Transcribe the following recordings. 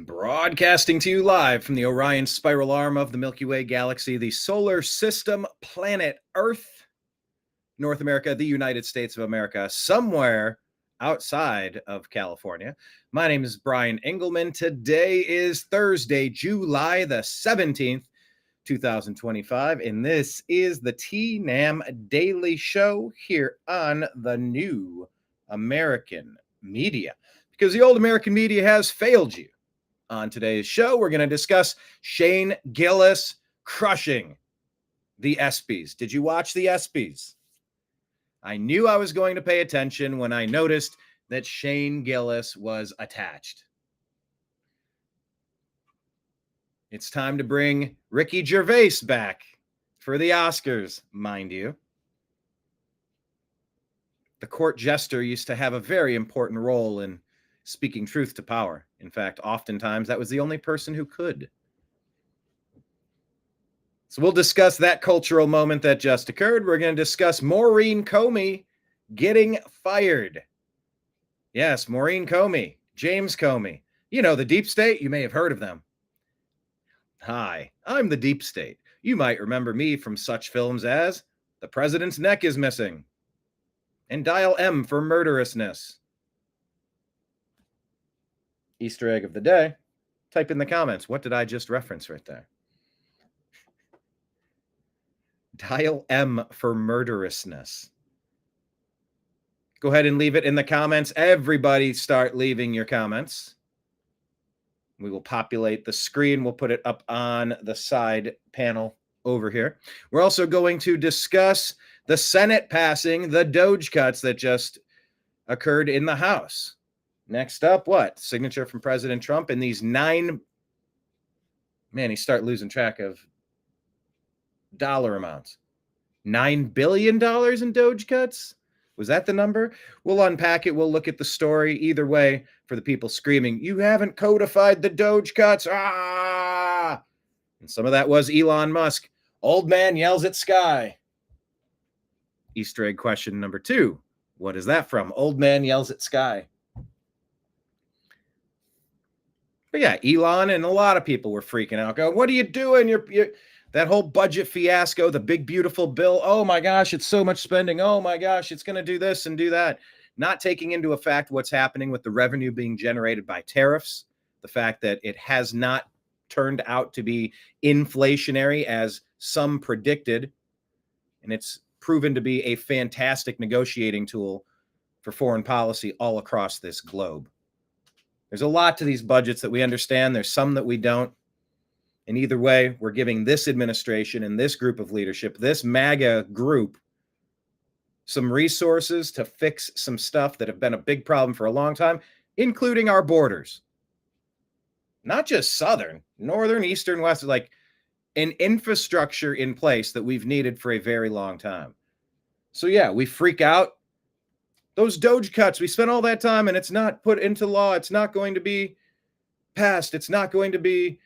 Broadcasting to you live from the Orion spiral arm of the Milky Way galaxy, the solar system, planet Earth, North America, the United States of America, somewhere outside of California. My name is Brian Engelman. Today is Thursday, July the 17th, 2025, and this is the TNAM Daily Show here on the new American media, because the old American media has failed you. On today's show, we're going to discuss Shane Gillis crushing the ESPYs. Did you watch the ESPYs? I knew I was going to pay attention when I noticed that Shane Gillis was attached. It's time to bring Ricky Gervais back for the Oscars, mind you. The court jester used to have a very important role in speaking truth to power. In fact, oftentimes that was the only person who could. So we'll discuss that cultural moment that just occurred. We're going to discuss Maureen Comey getting fired. Yes, Maureen Comey, James Comey. You know, the deep state, you may have heard of them. Hi, I'm the deep state. You might remember me from such films as The President's Neck is Missing and Dial M for Murderousness. Easter egg of the day. Type in the comments, what did I just reference right there? Dial M for Murderousness. Go ahead and leave it in the comments. Everybody start leaving your comments. We will populate the screen. We'll put it up on the side panel over here. We're also going to discuss the Senate passing the DOGE cuts that just occurred in the House. Next up, what? Signature from President Trump and these you start losing track of dollar amounts. $9 billion in DOGE cuts? Was that the number? We'll unpack it. We'll look at the story. Either way, for the people screaming, you haven't codified the DOGE cuts. Ah! And some of that was Elon Musk. Old man yells at sky. Easter egg question number 2. What is that from? Old man yells at sky. But yeah, Elon and a lot of people were freaking out. Going, what are you doing? You're that whole budget fiasco, the big, beautiful bill. Oh my gosh, it's so much spending. Oh my gosh, it's going to do this and do that. Not taking into effect what's happening with the revenue being generated by tariffs. The fact that it has not turned out to be inflationary as some predicted. And it's proven to be a fantastic negotiating tool for foreign policy all across this globe. There's a lot to these budgets that we understand. There's some that we don't. And either way, we're giving this administration and this group of leadership, this MAGA group, some resources to fix some stuff that have been a big problem for a long time, including our borders. Not just southern, northern, eastern, west, like an infrastructure in place that we've needed for a very long time. So yeah, we freak out. Those DOGE cuts, we spent all that time and it's not put into law. It's not going to be passed. It's not going to be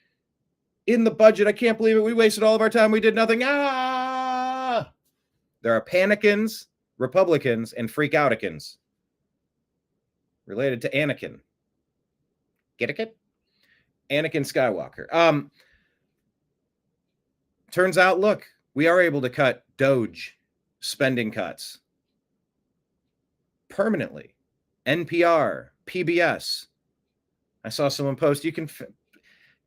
in the budget. I can't believe it. We wasted all of our time. We did nothing. Ah! There are panicans, Republicans, and freak-outikins related to Anakin. Get it? Anakin Skywalker. Turns out, look, we are able to cut DOGE spending cuts permanently. NPR, PBS. I saw someone post, you can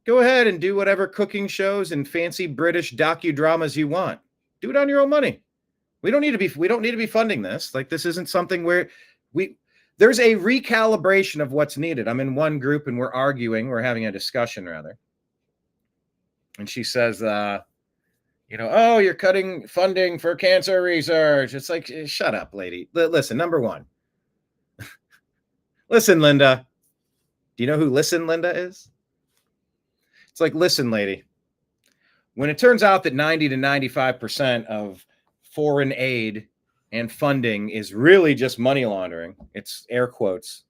go ahead and do whatever cooking shows and fancy British docudramas you want. Do it on your own money. We don't need to be funding this. Like, this isn't something where there's a recalibration of what's needed. I'm in one group and we're having a discussion rather. And she says, oh, you're cutting funding for cancer research. It's like, shut up, lady. Listen, number one. Listen, Linda. Do you know who Listen, Linda is? It's like, listen, lady. When it turns out that 90 to 95% of foreign aid and funding is really just money laundering, it's air quotes,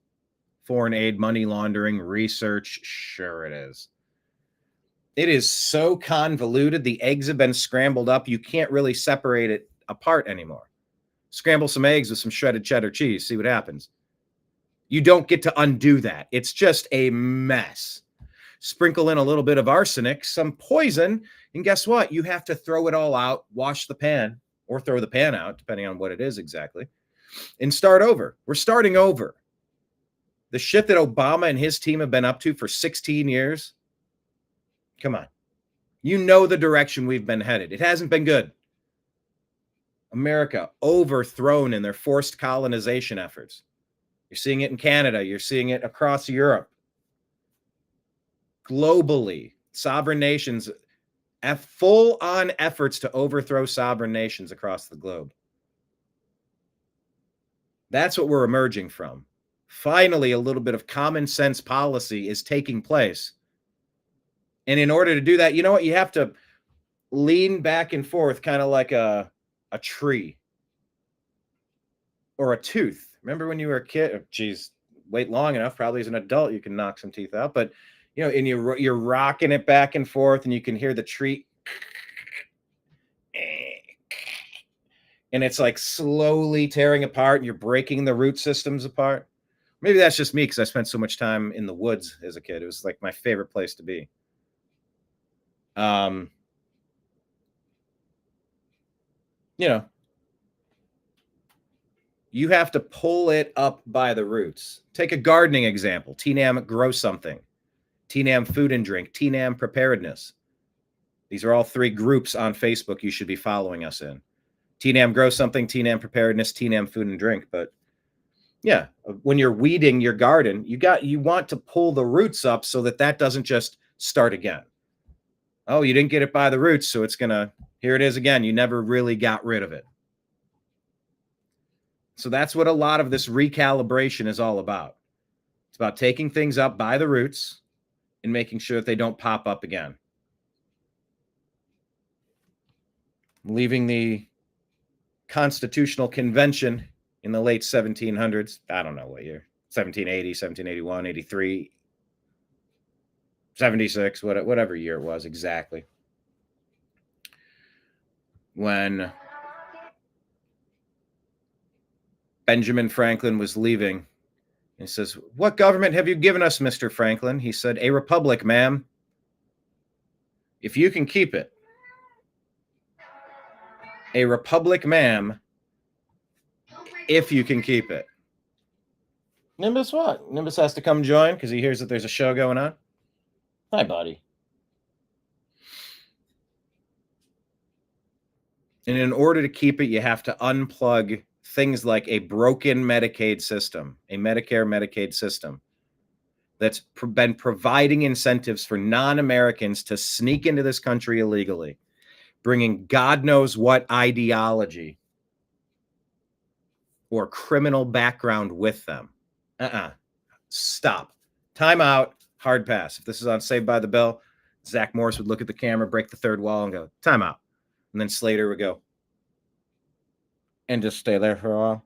foreign aid, money laundering, research, sure it is. It is so convoluted. The eggs have been scrambled up. You can't really separate it apart anymore. Scramble some eggs with some shredded cheddar cheese. See what happens. You don't get to undo that. It's just a mess. sprinkle in a little bit of arsenic, some poison, and guess what? You have to throw it all out, wash the pan, or throw the pan out, depending on what it is exactly, and start over. We're starting over. The shit that Obama and his team have been up to for 16 years, come on. You know the direction we've been headed. It hasn't been good. America overthrown in their forced colonization efforts. You're seeing it in Canada. You're seeing it across Europe. Globally, sovereign nations have full-on efforts to overthrow sovereign nations across the globe. That's what we're emerging from. Finally, a little bit of common sense policy is taking place. And in order to do that, you know what? You have to lean back and forth, kind of like a tree or a tooth. Remember when you were a kid? Oh, geez, wait long enough. Probably as an adult, you can knock some teeth out. But, you know, and you're rocking it back and forth, and you can hear the tree. And it's like slowly tearing apart, and you're breaking the root systems apart. Maybe that's just me because I spent so much time in the woods as a kid. It was like my favorite place to be. You know, you have to pull it up by the roots. Take a gardening example. TNAM Grow Something, TNAM Food and Drink, TNAM Preparedness. These are all 3 groups on Facebook you should be following us in. TNAM Grow Something, TNAM Preparedness, TNAM Food and Drink. But yeah, when you're weeding your garden, you want to pull the roots up so that doesn't just start again. Oh, you didn't get it by the roots, so it's gonna, here it is again. You never really got rid of it. So that's what a lot of this recalibration is all about. It's about taking things up by the roots and making sure that they don't pop up again. Leaving the Constitutional Convention in the late 1700s. I don't know what year. 1780, 1781, 83, 76, whatever year it was exactly. When Benjamin Franklin was leaving, he says, "What government have you given us, Mr. Franklin?" He said, "A republic, ma'am. If you can keep it." A republic, ma'am, if you can keep it. Nimbus what? Nimbus has to come join because he hears that there's a show going on. Hi, buddy. And in order to keep it, you have to unplug things like a broken Medicaid system, a Medicare-Medicaid system that's been providing incentives for non-Americans to sneak into this country illegally, bringing God knows what ideology or criminal background with them. Stop. Time out. Hard pass. If this is on Saved by the Bell, Zach Morris would look at the camera, break the 3rd wall, and go, time out. And then Slater would go, and just stay there for a while.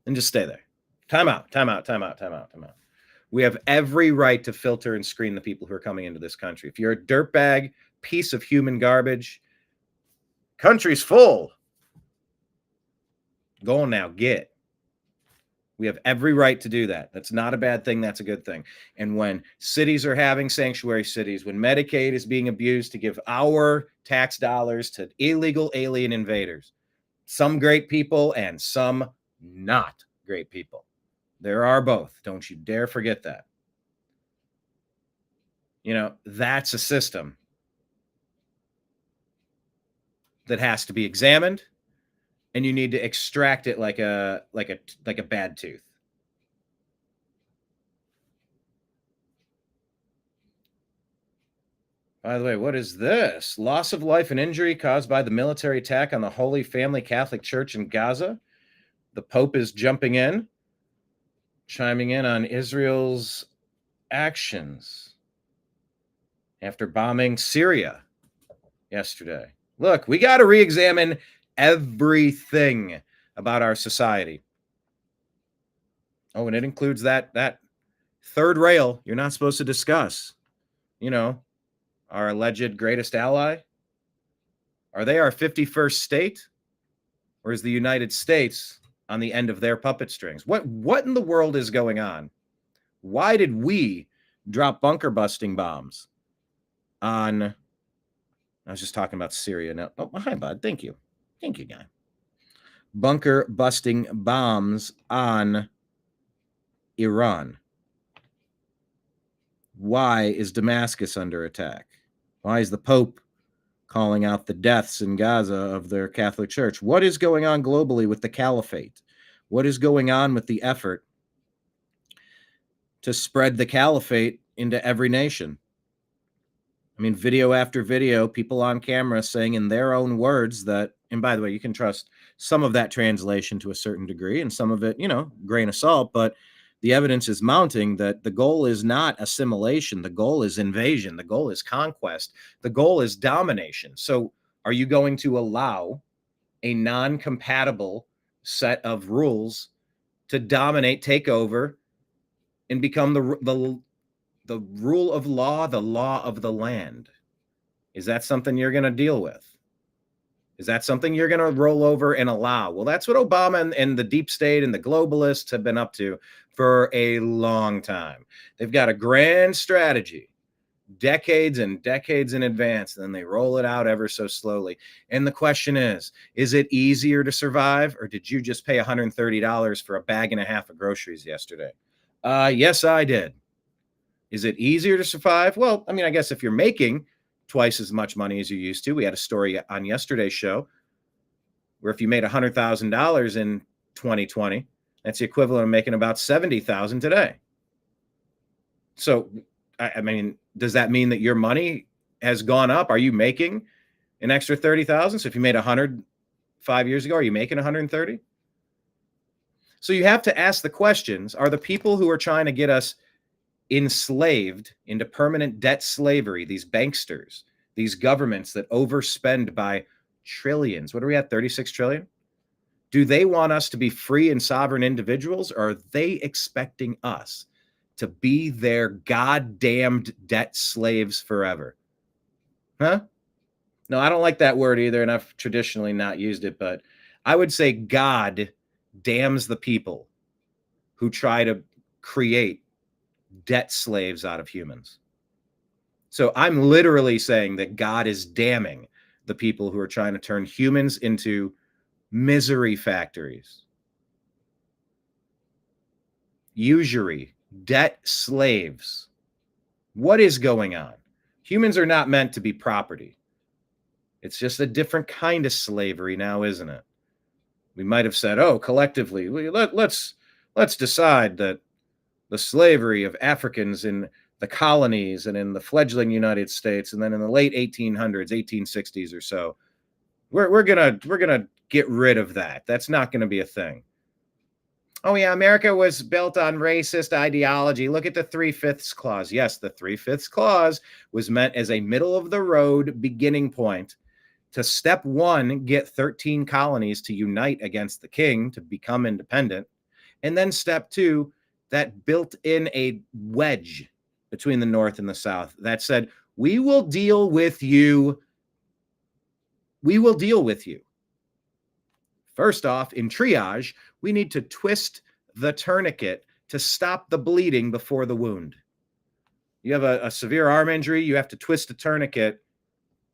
And just stay there. Time out, time out, time out, time out, time out. We have every right to filter and screen the people who are coming into this country. If you're a dirtbag, piece of human garbage, country's full. Go on now, get. We have every right to do that. That's not a bad thing. That's a good thing. And when cities are having sanctuary cities, when Medicaid is being abused to give our tax dollars to illegal alien invaders, some great people and some not great people. There are both. Don't you dare forget that. You know, that's a system that has to be examined, and you need to extract it like a bad tooth. By the way, what is this? Loss of life and injury caused by the military attack on the Holy Family Catholic Church in Gaza. The Pope is jumping in, chiming in on Israel's actions after bombing Syria yesterday. Look, we got to re-examine everything about our society. Oh, and it includes that 3rd rail you're not supposed to discuss. You know, our alleged greatest ally. Are they our 51st state? Or is the United States on the end of their puppet strings? What in the world is going on? Why did we drop bunker busting bombs on, I was just talking about Syria now. Oh, hi, bud. Thank you. Thank you, guy. Bunker busting bombs on Iran. Why is Damascus under attack? Why is the Pope calling out the deaths in Gaza of their Catholic Church? What is going on globally with the caliphate? What is going on with the effort to spread the caliphate into every nation? I mean, video after video, people on camera saying in their own words that, and by the way, you can trust some of that translation to a certain degree and some of it, grain of salt, but the evidence is mounting that the goal is not assimilation. The goal is invasion. The goal is conquest. The goal is domination. So are you going to allow a non-compatible set of rules to dominate, take over, and become the rule of law, the law of the land? Is that something you're going to deal with? Is that something you're going to roll over and allow? Well, that's what Obama and the deep state and the globalists have been up to for a long time. They've got a grand strategy, decades and decades in advance, and then they roll it out ever so slowly. And the question is it easier to survive, or did you just pay $130 for a bag and a half of groceries yesterday? Yes, I did. Is it easier to survive? Well, I mean, I guess if you're making twice as much money as you used to. We had a story on yesterday's show where if you made $100,000 in 2020, that's the equivalent of making about $70,000 today. So, I mean, does that mean that your money has gone up? Are you making an extra $30,000? So if you made 100 5 years ago, are you making 130? So you have to ask the questions, are the people who are trying to get us enslaved into permanent debt slavery, these banksters, these governments that overspend by trillions? What are we at, 36 trillion? Do they want us to be free and sovereign individuals, or are they expecting us to be their goddamned debt slaves forever? Huh? No, I don't like that word either, and I've traditionally not used it, but I would say God damns the people who try to create debt slaves out of humans. So I'm literally saying that God is damning the people who are trying to turn humans into misery factories, usury, debt slaves. What is going on? Humans are not meant to be property. It's just a different kind of slavery now, isn't it? We might have said, oh, collectively, let's decide that the slavery of Africans in the colonies and in the fledgling United States, and then in the late 1800s, 1860s or so, we're gonna get rid of that. That's not going to be a thing. Oh yeah, America was built on racist ideology. Look at the 3/5 clause. Yes, the 3/5 clause was meant as a middle of the road beginning point to step one, get 13 colonies to unite against the king to become independent. And then step two, that built in a wedge between the North and the South that said, we will deal with you. We will deal with you. First off, in triage, we need to twist the tourniquet to stop the bleeding before the wound. You have a severe arm injury, you have to twist a tourniquet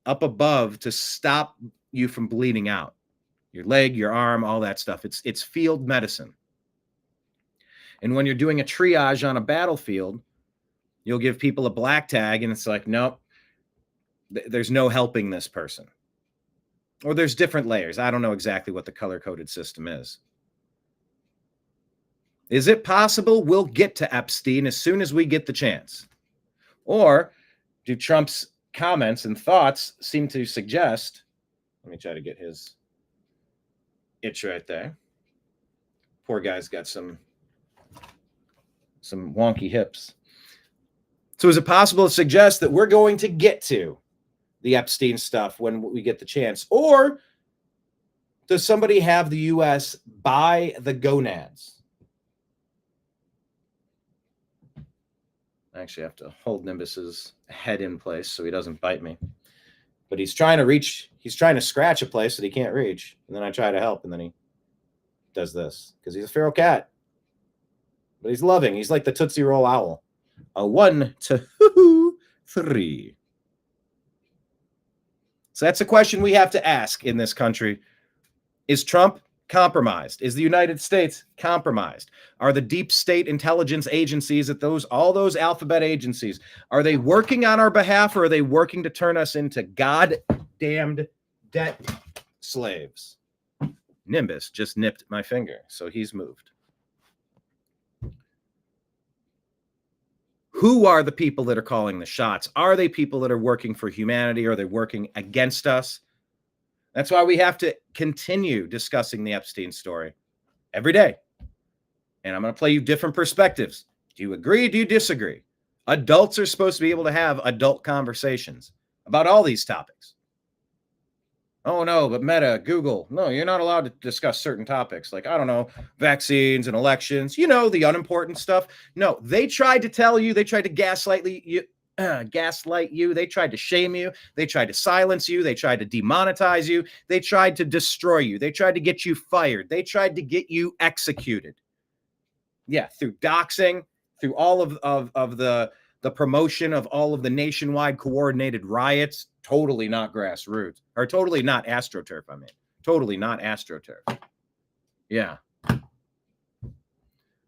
up above to stop you from bleeding out. Your leg, your arm, all that stuff. It's field medicine. And when you're doing a triage on a battlefield, you'll give people a black tag and it's like, nope, there's no helping this person. Or there's different layers. I don't know exactly what the color-coded system is. Is it possible we'll get to Epstein as soon as we get the chance? Or do Trump's comments and thoughts seem to suggest, let me try to get his itch right there. Poor guy's got some wonky hips. So is it possible to suggest that we're going to get to the Epstein stuff when we get the chance? Or does somebody have the U.S. buy the gonads? I actually have to hold Nimbus's head in place so he doesn't bite me. But he's trying to scratch a place that he can't reach. And then I try to help, and then he does this because he's a feral cat. But he's loving. He's like the Tootsie Roll owl. A 1 to 3. So that's a question we have to ask in this country. Is Trump compromised? Is the United States compromised? Are the deep state intelligence agencies at all those alphabet agencies, are they working on our behalf, or are they working to turn us into goddamned debt slaves? Nimbus just nipped my finger, so he's moved. Who are the people that are calling the shots? Are they people that are working for humanity, or are they working against us? That's why we have to continue discussing the Epstein story every day. And I'm going to play you different perspectives. Do you agree? Do you disagree? Adults are supposed to be able to have adult conversations about all these topics. Oh, no, but Meta, Google, no, you're not allowed to discuss certain topics. Like, I don't know, vaccines and elections, you know, the unimportant stuff. No, they tried to tell you, they tried to gaslight you. They tried to shame you. They tried to silence you. They tried to demonetize you. They tried to destroy you. They tried to get you fired. They tried to get you executed. Yeah, through doxing, through all of the promotion of all of the nationwide coordinated riots. Totally not grassroots, or totally not AstroTurf. I mean, totally not AstroTurf. Yeah.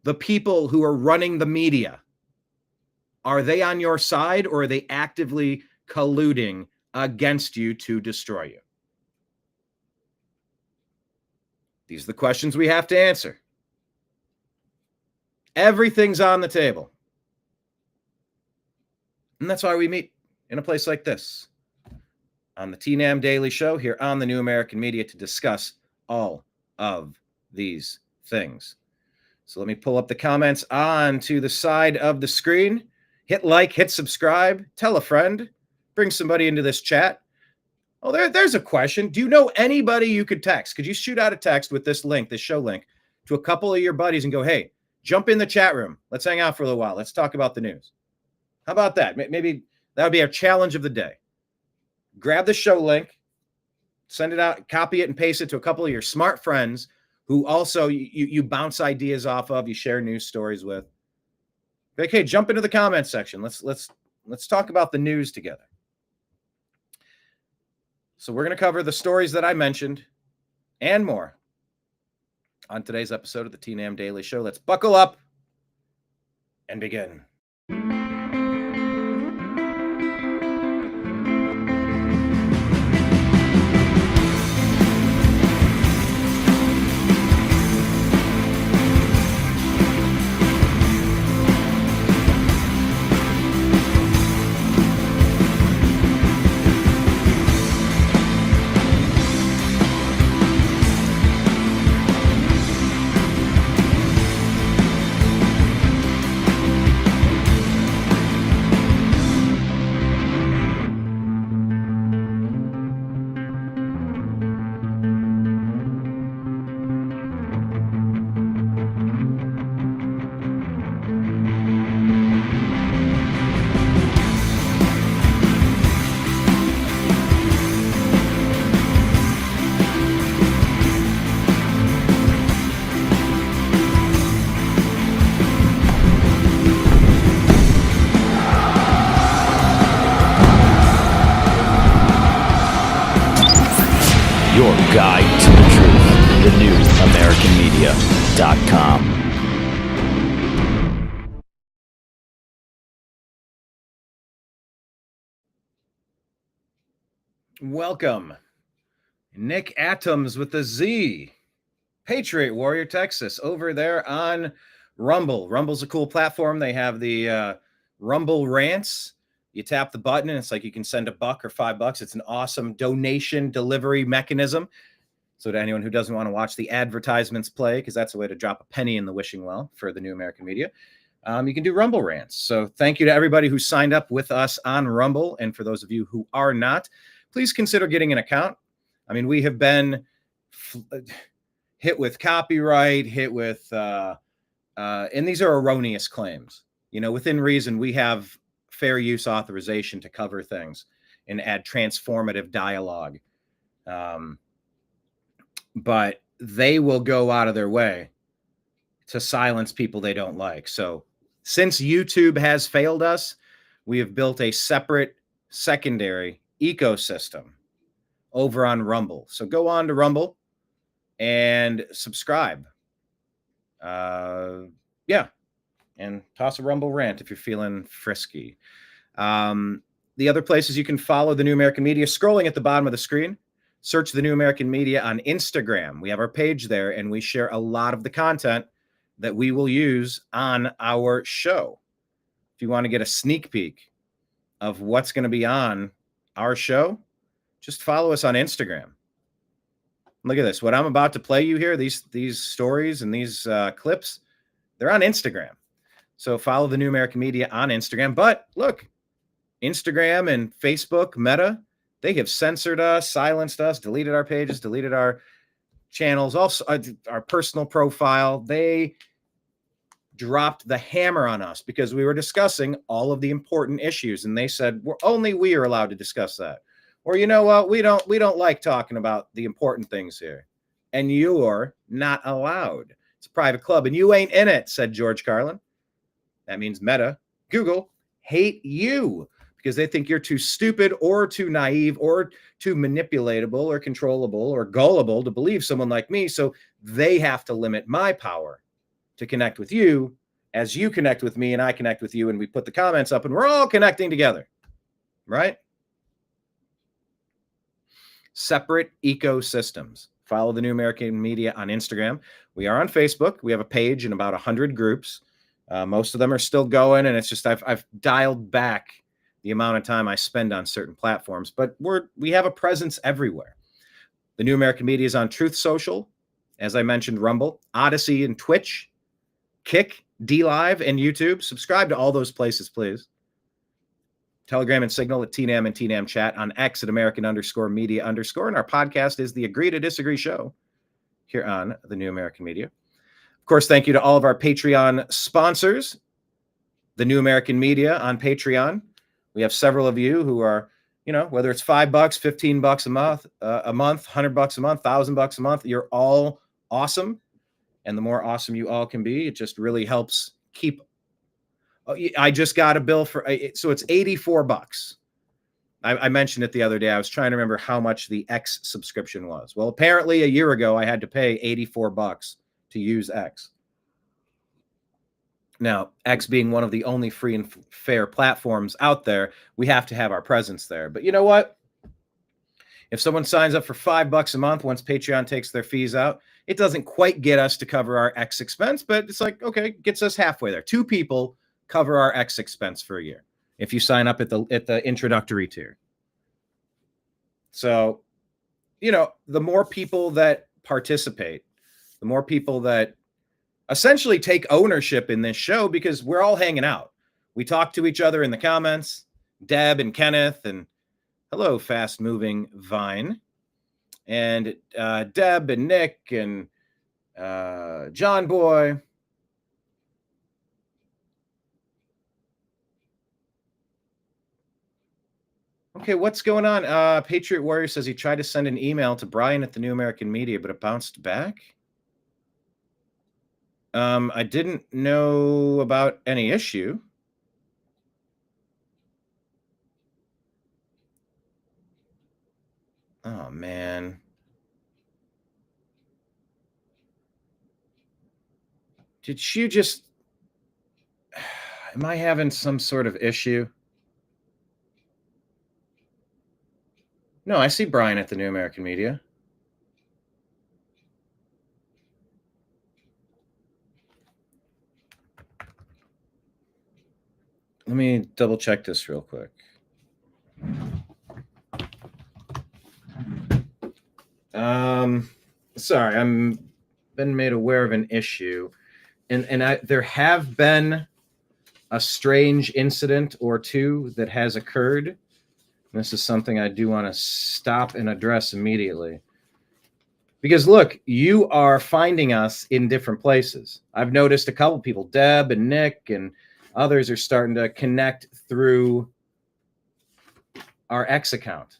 The people who are running the media, are they on your side, or are they actively colluding against you to destroy you? These are the questions we have to answer. Everything's on the table. And that's why we meet in a place like this, on the TNAM Daily Show here on the New American Media, to discuss all of these things. So let me pull up the comments onto the side of the screen. Hit like, hit subscribe, tell a friend, bring somebody into this chat. Oh, there's a question. Do you know anybody you could text? Could you shoot out a text with this link, this show link, to a couple of your buddies and go, hey, jump in the chat room. Let's hang out for a little while. Let's talk about the news. How about that? Maybe that would be our challenge of the day. Grab the show link, send it out, copy it and paste it to a couple of your smart friends who also you bounce ideas off of, you share news stories with. Okay, jump into the comments section. Let's talk about the news together. So we're going to cover the stories that I mentioned and more on today's episode of the TNAM Daily Show. Let's buckle up and begin. Your guide to the truth. TheNewAmericanMedia.com. Welcome, Nick Atoms with a Z, Patriot Warrior Texas, over there on Rumble. Rumble's a cool platform. They have the Rumble Rants. You tap the button and it's like you can send $1 or $5. It's an awesome donation delivery mechanism. So to anyone who doesn't want to watch the advertisements play, because that's a way to drop a penny in the wishing well for the New American Media, you can do Rumble Rants. So thank you to everybody who signed up with us on Rumble. And for those of you who are not, please consider getting an account. I mean, we have been hit with copyright, hit with, and these are erroneous claims. You know, within reason, we have fair use authorization to cover things and add transformative dialogue. But they will go out of their way to silence people they don't like. So Since YouTube has failed us, we have built a separate secondary ecosystem over on Rumble. So go on to Rumble and subscribe. Yeah. And toss a Rumble rant if you're feeling frisky. The other places you can follow the New American Media, scrolling at the bottom of the screen, search the New American Media on Instagram. We have our page there, and we share a lot of the content that we will use on our show. If you want to get a sneak peek of what's going to be on our show, just follow us on Instagram. Look at this. What I'm about to play you here, these stories and these clips, they're on Instagram. So follow the New American Media on Instagram. But look, Instagram and Facebook, Meta, they have censored us, silenced us, deleted our pages, deleted our channels, also our personal profile. They dropped the hammer on us because we were discussing all of the important issues, and they said only we are allowed to discuss that. Or you know what, we don't like talking about the important things here, and you're not allowed. It's a private club, and you ain't in it, said George Carlin. That means Meta, Google hate you because they think you're too stupid or too naive or too manipulatable or controllable or gullible to believe someone like me. So they have to limit my power to connect with you as you connect with me and I connect with you, and we put the comments up and we're all connecting together, right? Separate ecosystems. Follow the New American Media on Instagram. We are on Facebook. We have a page and about 100 groups. Most of them are still going, and it's just I've dialed back the amount of time I spend on certain platforms, but we have a presence everywhere. The New American Media is on Truth Social, as I mentioned, Rumble, Odysee, and Twitch, Kick, DLive, and YouTube. Subscribe to all those places, please. Telegram and Signal at TNAM and TNAM Chat, on X at American_Media_, and our podcast is the Agree to Disagree Show here on the New American Media. Of course, thank you to all of our Patreon sponsors, the New American Media on Patreon. We have several of you who are, whether it's $5, $15 a month, $100 a month, $1,000 a month, you're all awesome. And the more awesome you all can be, it just really helps keep. I just got a bill for, so it's $84. I mentioned it the other day. I was trying to remember how much the X subscription was. Well, apparently a year ago, I had to pay $84 to use X. Now, X being one of the only free and fair platforms out there, we have to have our presence there. But you know what? If someone signs up for $5 a month, once Patreon takes their fees out, it doesn't quite get us to cover our X expense, but it's like, okay, gets us halfway there. 2 people cover our X expense for a year if you sign up at the introductory tier. So, the more people that participate, the more people that essentially take ownership in this show, because we're all hanging out. We talk to each other in the comments, Deb and Kenneth, and hello, fast moving Vine, and Deb and Nick and John Boy. Okay, what's going on? Patriot Warrior says he tried to send an email to Brian at the New American Media, but it bounced back. I didn't know about any issue. Oh, man. Did you just... Am I having some sort of issue? No, I see Brian at the New American Media. Let me double check this real quick. Sorry, I'm been made aware of an issue, and there have been a strange incident or two that has occurred. This is something I do want to stop and address immediately. Because look, you are finding us in different places. I've noticed a couple people, Deb and Nick and others, are starting to connect through our X account.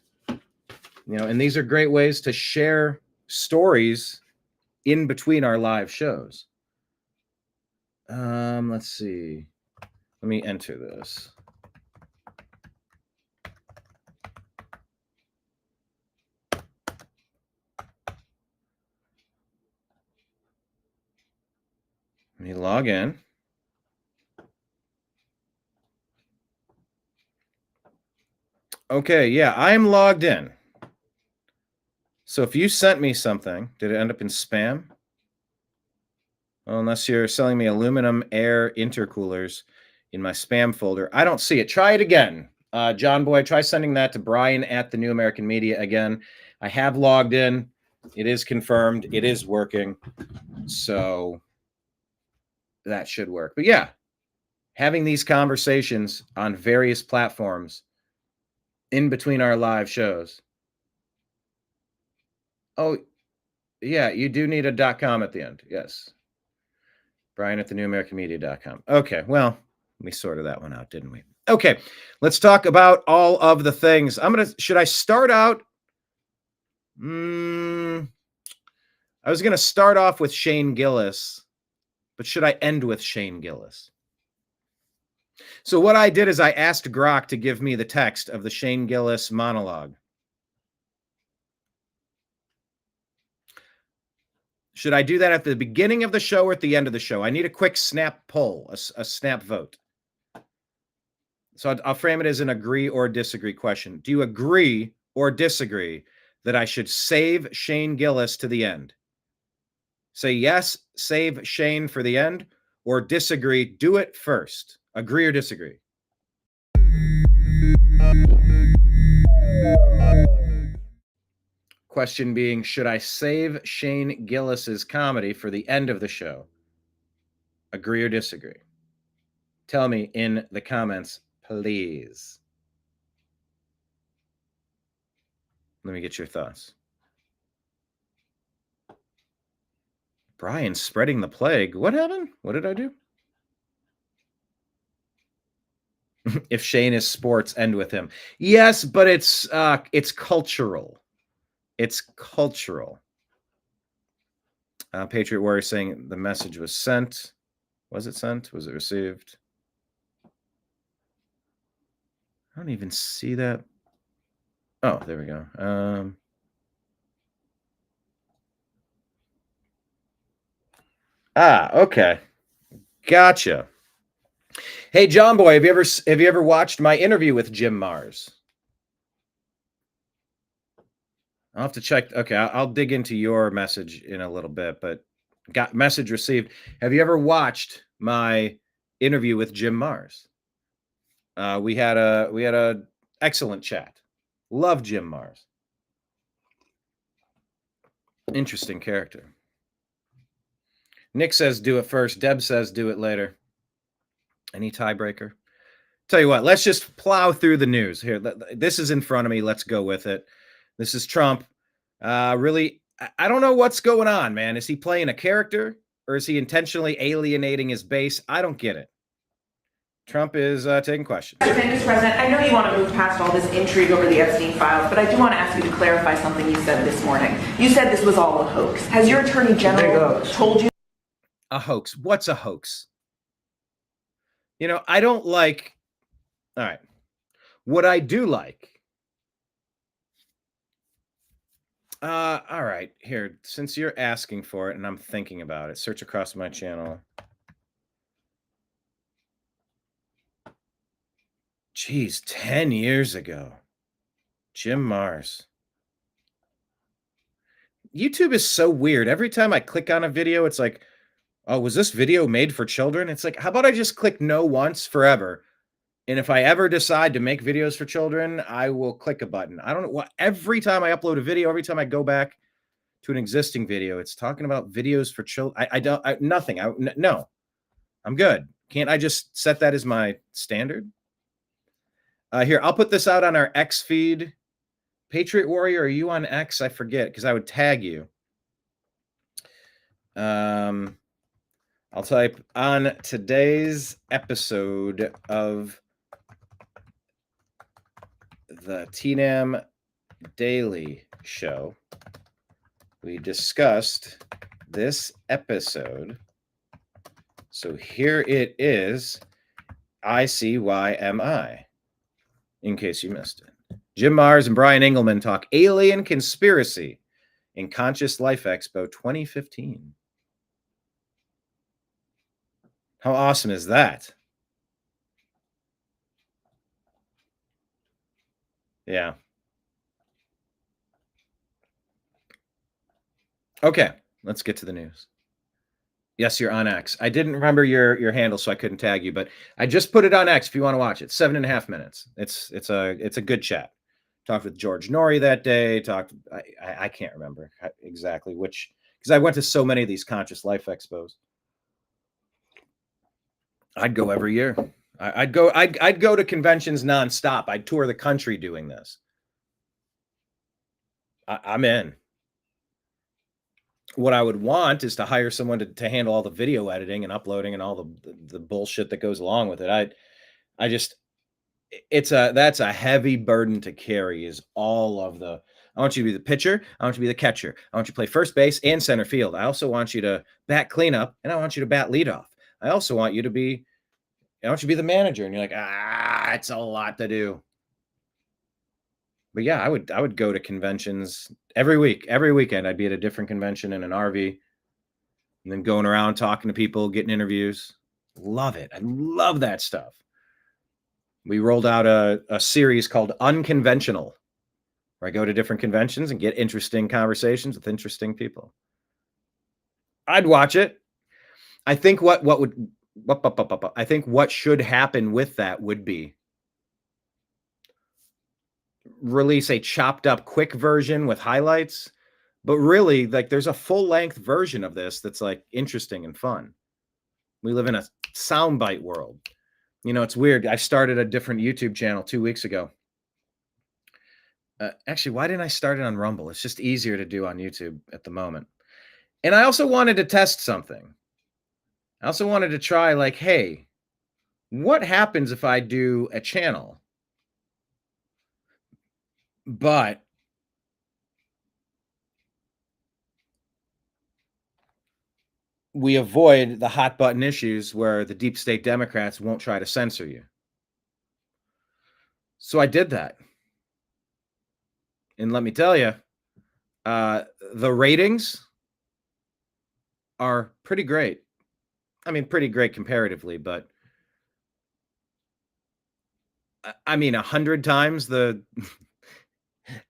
And these are great ways to share stories in between our live shows. Let's see. Let me enter this. Let me log in. Okay, yeah, I'm logged in. So if you sent me something, did it end up in spam? Well, unless you're selling me aluminum air intercoolers in my spam folder. I don't see it. Try it again. John Boy, try sending that to Brian at the New American Media again. I have logged in. It is confirmed. It is working. So that should work. But yeah, having these conversations on various platforms in between our live shows. Oh, yeah, you do need a .com at the end. Yes. Brian at the newamericanmedia.com. Okay, well, we sorted that one out, didn't we? Okay, let's talk about all of the things. Should I start out? I was going to start off with Shane Gillis, but should I end with Shane Gillis? So what I did is I asked Grok to give me the text of the Shane Gillis monologue. Should I do that at the beginning of the show or at the end of the show? I need a quick snap poll, a snap vote. So I'll frame it as an agree or disagree question. Do you agree or disagree that I should save Shane Gillis to the end? Say yes, save Shane for the end, or disagree, do it first. Agree or disagree? Question being, should I save Shane Gillis's comedy for the end of the show? Agree or disagree? Tell me in the comments, please. Let me get your thoughts. Brian spreading the plague. What happened? What did I do? If Shane is sports, end with him. Yes, but it's cultural. It's cultural. Patriot Warrior saying the message was sent. Was it sent? Was it received? I don't even see that. Oh, there we go. Okay. Gotcha. Hey, John Boy, have you ever watched my interview with Jim Mars? I'll have to check. Okay, I'll dig into your message in a little bit, but got message received. Have you ever watched my interview with Jim Mars? We had a excellent chat. Love Jim Mars. Interesting character. Nick says do it first. Deb says do it later. Any tiebreaker? Tell you what, let's just plow through the news here. This is in front of me. Let's go with it. This is Trump. Really, I don't know what's going on, man. Is he playing a character or is he intentionally alienating his base? I don't get it. Trump is taking questions. Mr. President, I know you want to move past all this intrigue over the Epstein files, but I do want to ask you to clarify something you said this morning. You said this was all a hoax. Has your attorney general told you? A hoax. What's a hoax? You know, I don't like. All right. What I do like. All right. Here, since you're asking for it and I'm thinking about it, search across my channel. Geez, 10 years ago. Jim Mars. YouTube is so weird. Every time I click on a video, it's like, oh, was this video made for children? It's like, how about I just click no once forever? And if I ever decide to make videos for children, I will click a button. I don't know what. Every time I upload a video, every time I go back to an existing video, it's talking about videos for children. Nothing. No, I'm good. Can't I just set that as my standard? Here, I'll put this out on our X feed. Patriot Warrior, are you on X? I forget because I would tag you. I'll type on today's episode of the TNAM Daily Show. We discussed this episode. So here it is. ICYMI, in case you missed it. Jim Mars and BrianEngelman talk alien conspiracy in Conscious Life Expo 2015. How awesome is that? Yeah. Okay, let's get to the news. Yes, you're on X. I didn't remember your handle, so I couldn't tag you, but I just put it on X if you want to watch it. 7.5 minutes. It's a good chat. Talked with George Norrie that day. I can't remember exactly which, because I went to so many of these Conscious Life Expos. I'd go every year. I'd go to conventions nonstop. I'd tour the country doing this. I'm in. What I would want is to hire someone to handle all the video editing and uploading and all the bullshit that goes along with it. That's a heavy burden to carry, is all of the, I want you to be the pitcher, I want you to be the catcher, I want you to play first base and center field. I also want you to bat cleanup, and I want you to bat leadoff. I also want you to be, I want you to be the manager. And you're like, it's a lot to do. But yeah, I would go to conventions every week. Every weekend I'd be at a different convention in an RV, and then going around talking to people, getting interviews. Love it. I love that stuff. We rolled out a series called Unconventional, where I go to different conventions and get interesting conversations with interesting people. I'd watch it. I think what should happen with that would be release a chopped up quick version with highlights, but really, like, there's a full length version of this that's like interesting and fun. We live in a soundbite world. You know, it's weird. I started a different YouTube channel 2 weeks ago. Actually, why didn't I start it on Rumble? It's just easier to do on YouTube at the moment. And I also wanted to test something. I also wanted to try, like, hey, what happens if I do a channel, but we avoid the hot button issues where the deep state Democrats won't try to censor you? So I did that. And let me tell you, the ratings are pretty great. I mean, pretty great comparatively, but I mean, 100 times the,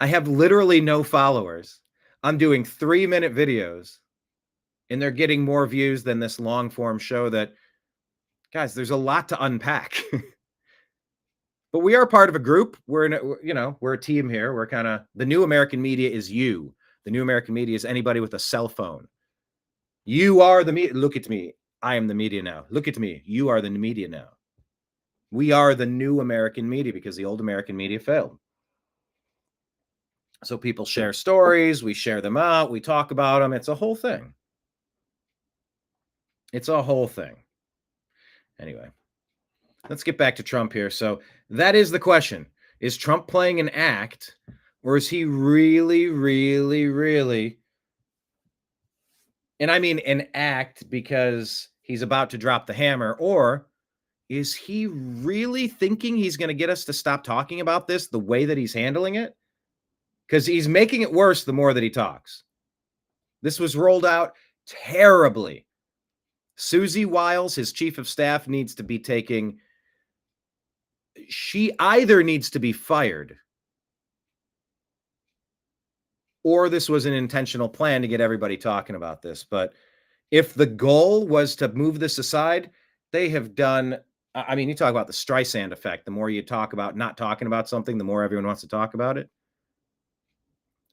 I have literally no followers. I'm doing 3-minute videos, and they're getting more views than this long form show that, guys, there's a lot to unpack. But we are part of a group. We're a team here. We're kind of, the new American media is you. The new American media is anybody with a cell phone. You are the media. Look at me. I am the media now. Look at me. You are the media now. We are the new American media because the old American media failed. So people share stories. We share them out. We talk about them. It's a whole thing. It's a whole thing. Anyway, let's get back to Trump here. So that is the question. Is Trump playing an act, or is he really, really, really, and I mean an act because he's about to drop the hammer, or is he really thinking he's going to get us to stop talking about this the way that he's handling it? Because he's making it worse the more that he talks. This was rolled out terribly. Susie Wiles, his chief of staff, needs to be taking, she either needs to be fired, or this was an intentional plan to get everybody talking about this. But if the goal was to move this aside, they have done, I mean, you talk about the Streisand effect. The more you talk about not talking about something, the more everyone wants to talk about it.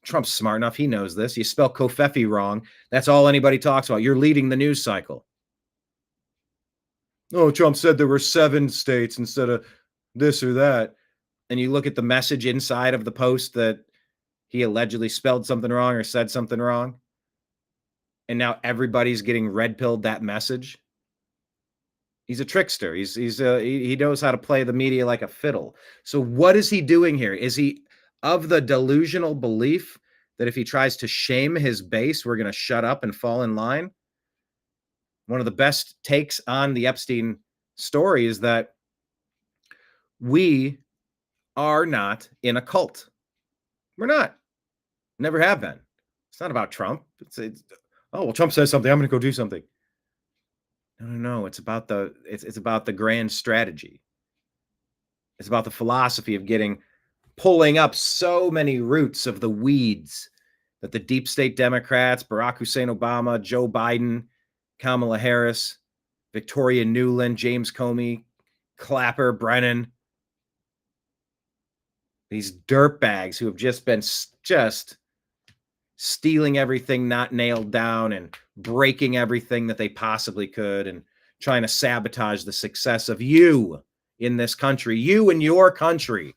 Trump's smart enough. He knows this. You spell Covfefe wrong. That's all anybody talks about. You're leading the news cycle. Oh, Trump said there were 7 states instead of this or that. And you look at the message inside of the post that he allegedly spelled something wrong or said something wrong. And now everybody's getting red-pilled that message. He's a trickster. He knows how to play the media like a fiddle. So what is he doing here? Is he of the delusional belief that if he tries to shame his base, we're going to shut up and fall in line? One of the best takes on the Epstein story is that We are not in a cult. We're not. Never have been. It's not about Trump. It's oh, well, Trump says something, I'm going to go do something. No. It's about the grand strategy. It's about the philosophy of pulling up so many roots of the weeds that the deep state Democrats, Barack Hussein Obama, Joe Biden, Kamala Harris, Victoria Nuland, James Comey, Clapper, Brennan, these dirtbags who have just been stealing everything not nailed down and breaking everything that they possibly could and trying to sabotage the success of you in this country, you and your country,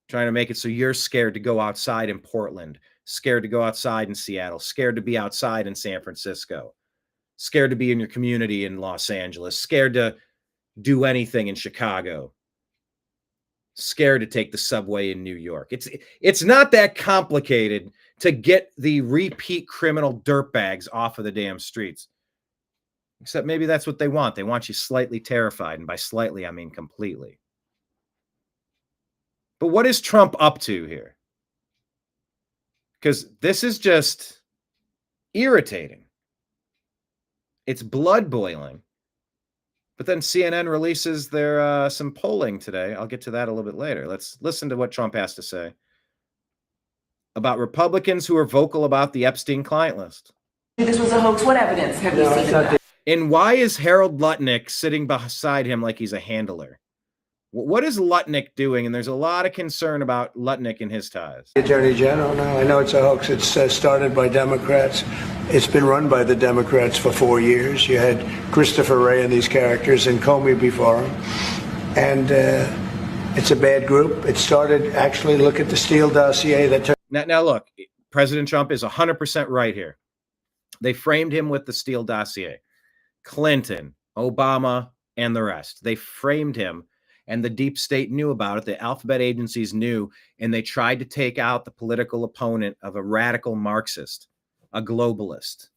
trying to make it so you're scared to go outside in Portland, scared to go outside in Seattle, scared to be outside in San Francisco, scared to be in your community in Los Angeles, scared to do anything in Chicago, scared to take the subway in New York. It's not that complicated to get the repeat criminal dirtbags off of the damn streets. Except maybe that's what they want. They want you slightly terrified. And by slightly, I mean completely. But what is Trump up to here? Because this is just irritating. It's blood boiling. But then CNN releases their some polling today. I'll get to that a little bit later. Let's listen to what Trump has to say about Republicans who are vocal about the Epstein client list. This was a hoax. What evidence have you seen of that? And why is Harold Lutnick sitting beside him like he's a handler? What is Lutnick doing? And there's a lot of concern about Lutnick and his ties. Attorney General, no, I know it's a hoax. It's started by Democrats. It's been run by the Democrats for 4 years. You had Christopher Wray and these characters and Comey before him. And it's a bad group. It started, actually, look at the Steele dossier that Now look, President Trump is 100% right here. They framed him with the Steele dossier. Clinton, Obama, and the rest. They framed him, and the deep state knew about it. The alphabet agencies knew, and they tried to take out the political opponent of a radical Marxist, a globalist.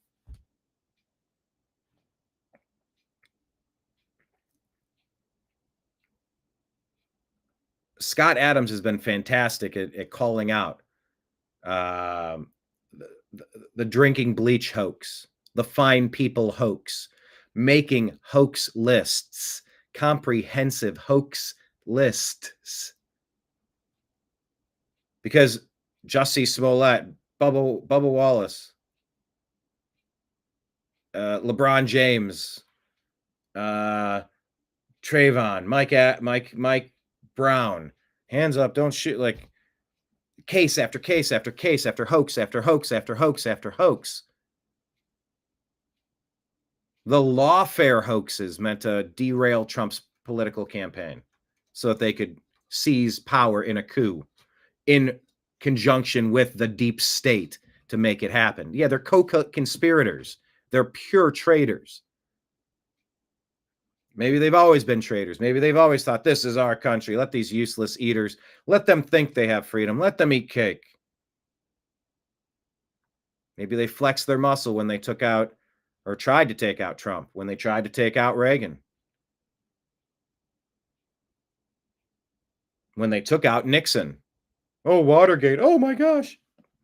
Scott Adams has been fantastic at calling out the drinking bleach hoax, the fine people hoax, making hoax lists, comprehensive hoax lists. Because Jussie Smollett, Bubba Wallace, LeBron James, Trayvon, Mike Brown, hands up, don't shoot, like case after case after case after hoax after hoax after hoax after hoax. The lawfare hoaxes meant to derail Trump's political campaign so that they could seize power in a coup in conjunction with the deep state to make it happen. Yeah, they're co-conspirators. They're pure traitors. Maybe they've always been traitors. Maybe they've always thought this is our country. Let these useless eaters, let them think they have freedom. Let them eat cake. Maybe they flexed their muscle when they took out or tried to take out Trump, when they tried to take out Reagan, when they took out Nixon. Oh, Watergate. Oh my gosh.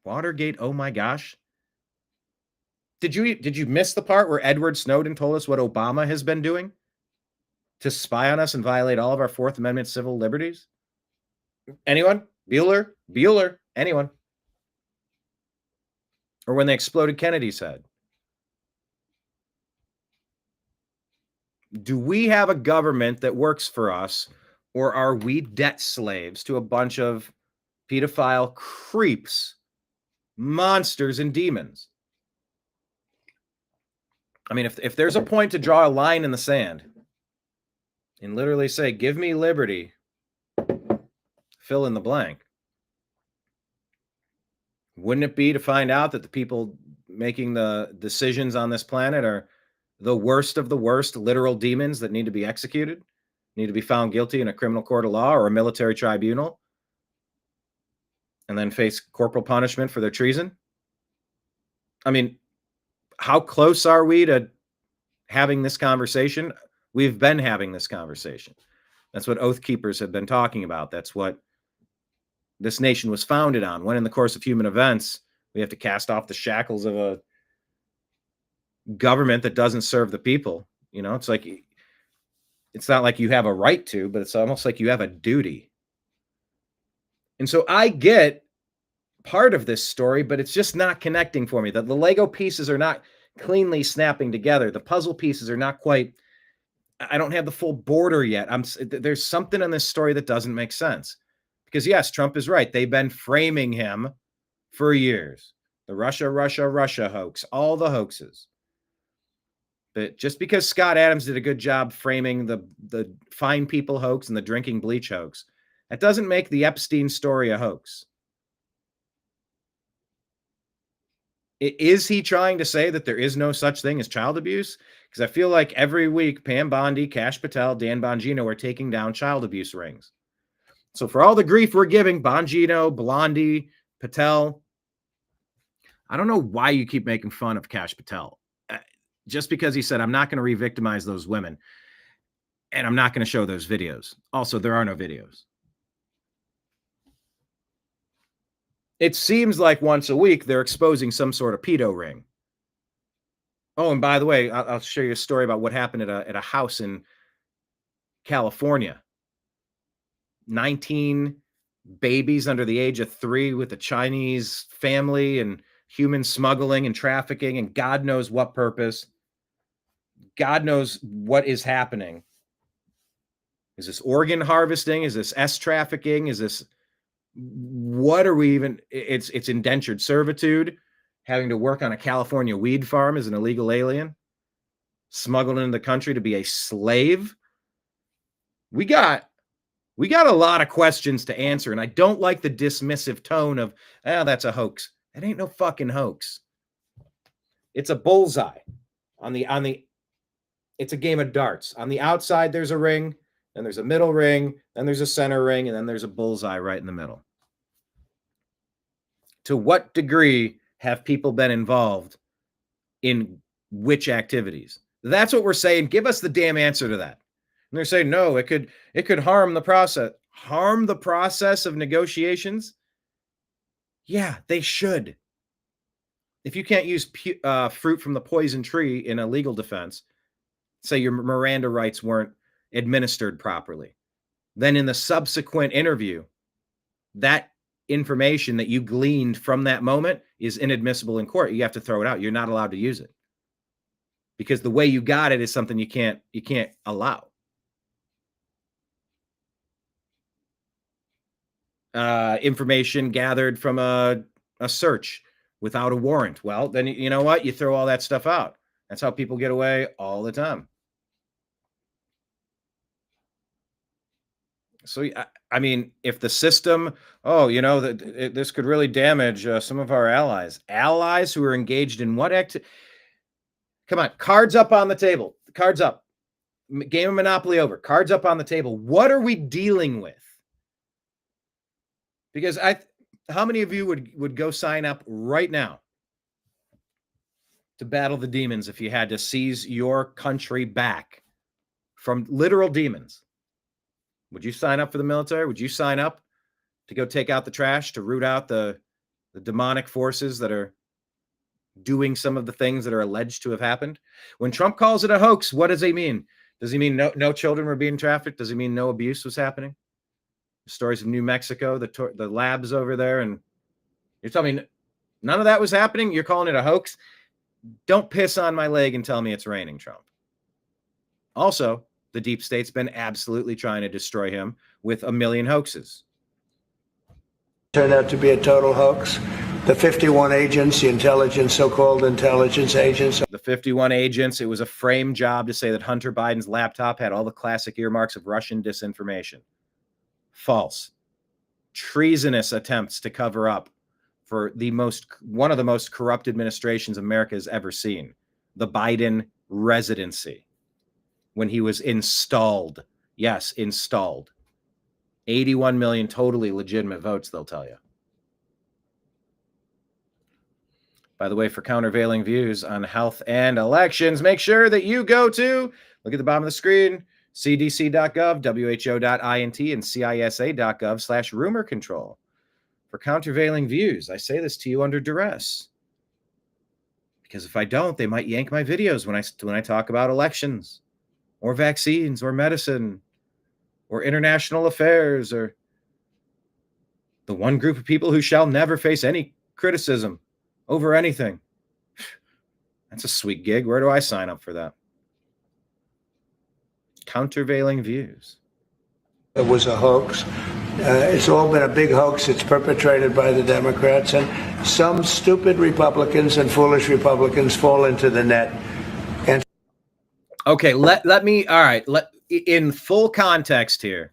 Watergate. Oh my gosh. Did you miss the part where Edward Snowden told us what Obama has been doing to spy on us and violate all of our Fourth Amendment civil liberties? Anyone? Bueller? Anyone? Or when they exploded Kennedy's head? Do we have a government that works for us, or are we debt slaves to a bunch of pedophile creeps, monsters, and demons? I mean, if there's a point to draw a line in the sand and literally say, give me liberty, fill in the blank, wouldn't it be to find out that the people making the decisions on this planet are the worst of the worst literal demons that need to be executed, need to be found guilty in a criminal court of law or a military tribunal, and then face corporal punishment for their treason? I mean, how close are we to having this conversation? We've been having this conversation. That's what Oath Keepers have been talking about. That's what this nation was founded on. When in the course of human events, we have to cast off the shackles of a government that doesn't serve the people. You know, it's like, it's not like you have a right to, but it's almost like you have a duty. And so I get part of this story, but it's just not connecting for me. The Lego pieces are not cleanly snapping together. The puzzle pieces are not quite, I don't have the full border yet. There's something in this story that doesn't make sense. Because yes, Trump is right. They've been framing him for years. The Russia hoax, all the hoaxes. But just because Scott Adams did a good job framing the fine people hoax and the drinking bleach hoax, that doesn't make the Epstein story a hoax. Is he trying to say that there is no such thing as child abuse? Because I feel like every week, Pam Bondi, Kash Patel, Dan Bongino are taking down child abuse rings. So for all the grief we're giving Bongino, Blondie, Patel, I don't know why you keep making fun of Kash Patel. Just because he said, I'm not going to re-victimize those women, and I'm not going to show those videos. Also, there are no videos. It seems like once a week, they're exposing some sort of pedo ring. Oh, and by the way, I'll show you a story about what happened at a house in California. 19 babies under the age of 3 with a Chinese family and human smuggling and trafficking and God knows what purpose. God knows what is happening. Is this organ harvesting? Is this trafficking? Is this, what are we even, it's indentured servitude, having to work on a California weed farm as an illegal alien, smuggled into the country to be a slave. We got a lot of questions to answer, and I don't like the dismissive tone of, that's a hoax. It ain't no fucking hoax. It's a bullseye. It's a game of darts. On the outside, there's a ring, then there's a middle ring, then there's a center ring, and then there's a bullseye right in the middle. To what degree have people been involved in which activities? That's what we're saying. Give us the damn answer to that. And they're saying, no, it could harm the process. Harm the process of negotiations? Yeah, they should. If you can't use fruit from the poison tree in a legal defense, say your Miranda rights weren't administered properly, then in the subsequent interview, that information that you gleaned from that moment is inadmissible in court. You have to throw it out. You're not allowed to use it because the way you got it is something you can't allow. Information gathered from a search without a warrant. Well, then you know what? You throw all that stuff out. That's how people get away all the time. So, I mean, if the system, this could really damage some of our allies who are engaged in what come on, cards up on the table, cards up, game of Monopoly over, cards up on the table. What are we dealing with? Because how many of you would go sign up right now to battle the demons if you had to seize your country back from literal demons? Would you sign up for the military? Would you sign up to go take out the trash, to root out the demonic forces that are doing some of the things that are alleged to have happened? When Trump calls it a hoax, what does he mean? Does he mean no children were being trafficked? Does he mean no abuse was happening? The stories of New Mexico, the labs over there, and you're telling me none of that was happening? You're calling it a hoax? Don't piss on my leg and tell me it's raining, Trump. Also, the deep state's been absolutely trying to destroy him with a million hoaxes. Turned out to be a total hoax. The 51 agents, the so-called intelligence agents. The 51 agents, it was a frame job to say that Hunter Biden's laptop had all the classic earmarks of Russian disinformation. False. Treasonous attempts to cover up for one of the most corrupt administrations America has ever seen. The Biden residency. When he was installed. Yes, installed. 81 million totally legitimate votes, they'll tell you. By the way, for countervailing views on health and elections, make sure that you go to, look at the bottom of the screen, cdc.gov, who.int, and cisa.gov/rumor control for countervailing views. I say this to you under duress, because if I don't, they might yank my videos when I talk about elections or vaccines or medicine or international affairs or the one group of people who shall never face any criticism over anything. That's a sweet gig. Where do I sign up for that? Countervailing views. It was a hoax. It's all been a big hoax. It's perpetrated by the Democrats, and some stupid Republicans and foolish Republicans fall into the net. And okay, let me, all right, in full context here,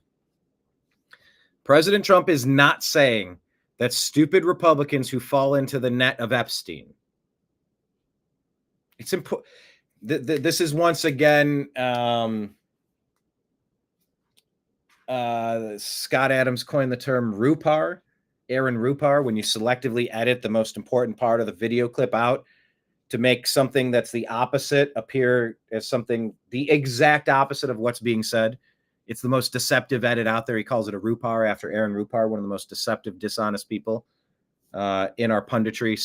President Trump is not saying that stupid Republicans who fall into the net of Epstein. It's important. This is once again, Scott Adams coined the term Rupar, Aaron Rupar, when you selectively edit the most important part of the video clip out to make something that's the opposite appear as something the exact opposite of what's being said. It's the most deceptive edit out there. He calls it a Rupar after Aaron Rupar, one of the most deceptive, dishonest people in our punditry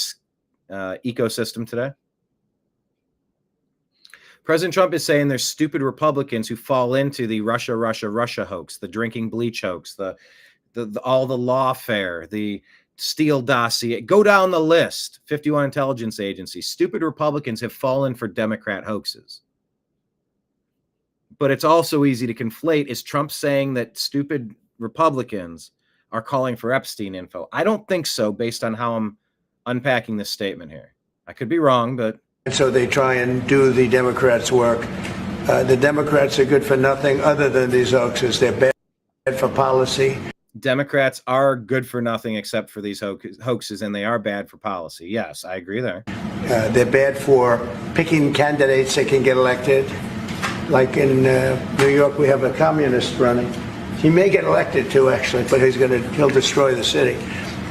ecosystem today. President Trump is saying there's stupid Republicans who fall into the Russia hoax, the drinking bleach hoax, the all the lawfare, the Steele dossier. Go down the list. 51 intelligence agencies. Stupid Republicans have fallen for Democrat hoaxes. But it's also easy to conflate. Is Trump saying that stupid Republicans are calling for Epstein info? I don't think so, based on how I'm unpacking this statement here. I could be wrong, but... so they try and do the Democrats' work. The Democrats are good for nothing other than these hoaxes. They're bad for policy. Democrats are good for nothing except for these hoaxes, and they are bad for policy. Yes, I agree there. They're bad for picking candidates that can get elected. Like in New York, we have a communist running. He may get elected too, actually, but he'll destroy the city.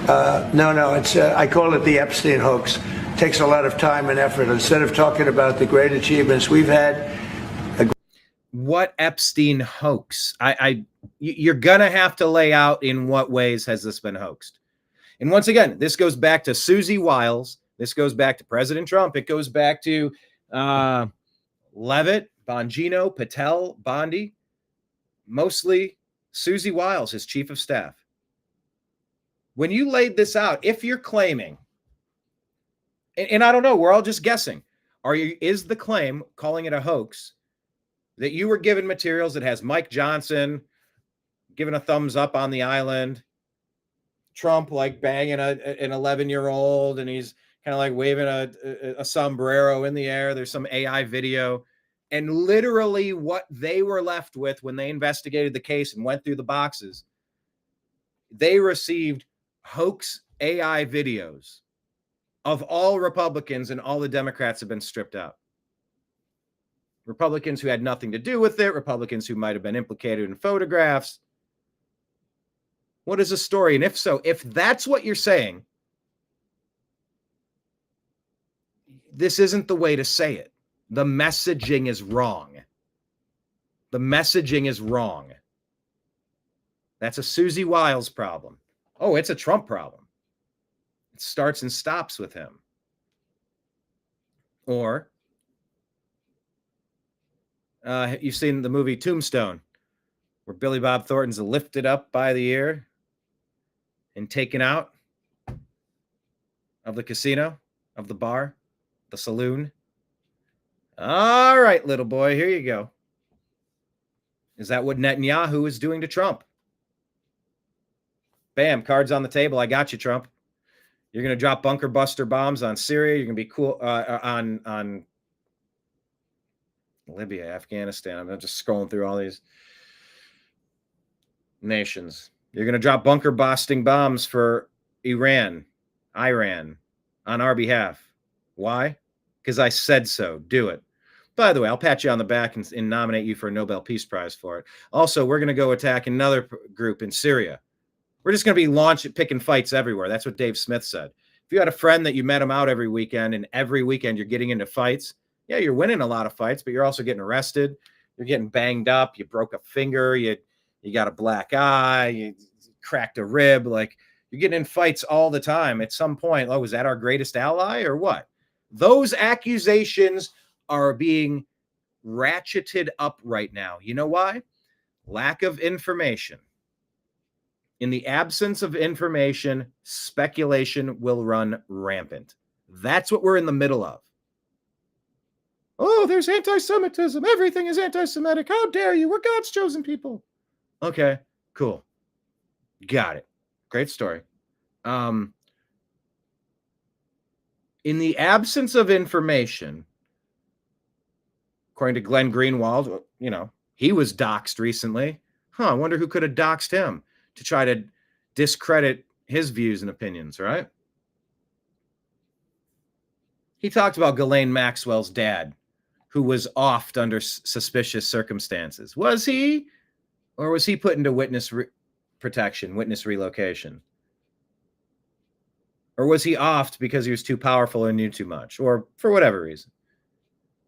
It's I call it the Epstein hoax. It takes a lot of time and effort. Instead of talking about the great achievements we've had. What Epstein hoax? You're gonna have to lay out in what ways has this been hoaxed. And once again, this goes back to Susie Wiles. This goes back to President Trump. It goes back to Levitt, Bongino, Patel, Bondi, mostly Susie Wiles, his chief of staff. When you laid this out, if you're claiming, and I don't know, we're all just guessing, is the claim, calling it a hoax, that you were given materials that has Mike Johnson giving a thumbs up on the island, Trump like banging an 11-year-old, and he's kind of like waving a sombrero in the air. There's some AI video. And literally what they were left with when they investigated the case and went through the boxes, they received hoax AI videos of all Republicans, and all the Democrats have been stripped out. Republicans who had nothing to do with it, Republicans who might have been implicated in photographs. What is the story? And if so, if that's what you're saying, this isn't the way to say it. The messaging is wrong. The messaging is wrong. That's a Susie Wiles problem. Oh, it's a Trump problem. It starts and stops with him. Or you've seen the movie Tombstone, where Billy Bob Thornton's lifted up by the ear and taken out of the casino, of the bar, the saloon. All right, little boy, here you go. Is that what Netanyahu is doing to Trump? Bam, cards on the table. I got you, Trump. You're going to drop bunker buster bombs on Syria. You're going to be cool on Libya, Afghanistan. I'm just scrolling through all these nations. You're going to drop bunker busting bombs for Iran on our behalf. Why? Because I said so. Do it. By the way, I'll pat you on the back and nominate you for a Nobel Peace Prize for it. Also, we're going to go attack another group in Syria. We're just going to be picking fights everywhere. That's what Dave Smith said. If you had a friend that you met him out every weekend, and every weekend you're getting into fights, yeah, you're winning a lot of fights, but you're also getting arrested. You're getting banged up. You broke a finger. You got a black eye. You cracked a rib. Like, you're getting in fights all the time. At some point, oh, is that our greatest ally or what? Those accusations are being ratcheted up right now. You know why? Lack of information. In the absence of information, speculation will run rampant. That's what we're in the middle of. Oh, there's anti-Semitism. Everything is anti-Semitic. How dare you? We're God's chosen people. Okay, cool. Got it. Great story. In the absence of information, according to Glenn Greenwald, he was doxxed recently. I wonder who could have doxed him to try to discredit his views and opinions, right? He talked about Ghislaine Maxwell's dad, who was offed under suspicious circumstances. Was he? Or was he put into witness protection, witness relocation? Or was he offed because he was too powerful or knew too much? Or for whatever reason?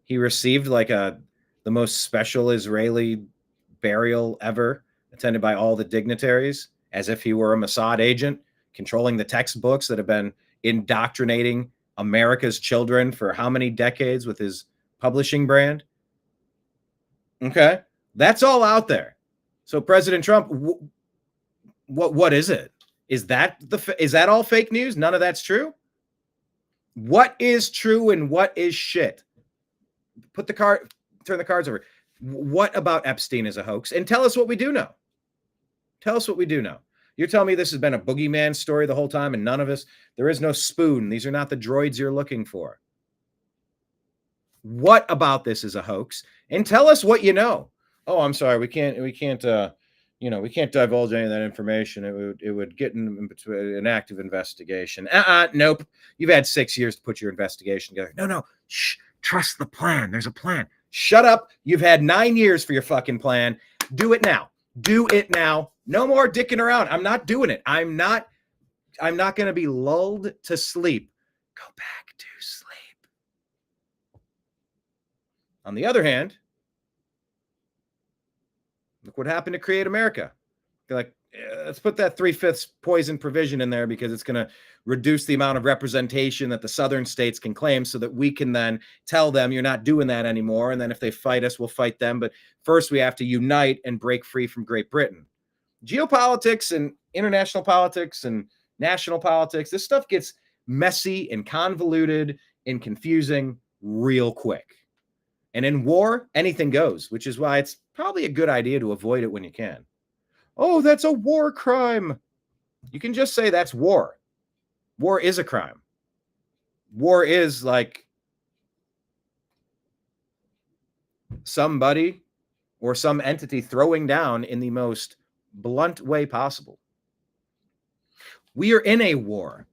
He received like the most special Israeli burial ever, attended by all the dignitaries, as if he were a Mossad agent, controlling the textbooks that have been indoctrinating America's children for how many decades with his publishing brand. Okay, that's all out there. So President Trump, what is it? Is that all fake news? None of that's true. What is true and what is shit? Turn the cards over. What about Epstein is a hoax? And tell us what we do know. Tell us what we do know. You're telling me this has been a boogeyman story the whole time and none of us, there is no spoon. These are not the droids you're looking for. What about this is a hoax? And tell us what you know. Oh, I'm sorry. We can't divulge any of that information. It would get into an active investigation. Nope. You've had 6 years to put your investigation together. No. Shh. Trust the plan. There's a plan. Shut up. You've had 9 years for your fucking plan. Do it now. Do it now. No more dicking around. I'm not doing it. I'm not going to be lulled to sleep. Go back to sleep. On the other hand, look what happened to Create America. They're like, let's put that 3/5 poison provision in there because it's going to reduce the amount of representation that the southern states can claim so that we can then tell them you're not doing that anymore. And then if they fight us, we'll fight them. But first we have to unite and break free from Great Britain. Geopolitics and international politics and national politics, this stuff gets messy and convoluted and confusing real quick. And in war, anything goes, which is why it's probably a good idea to avoid it when you can. Oh, that's a war crime. You can just say that's war. War is a crime. War is like somebody or some entity throwing down in the most blunt way possible. We are in a war.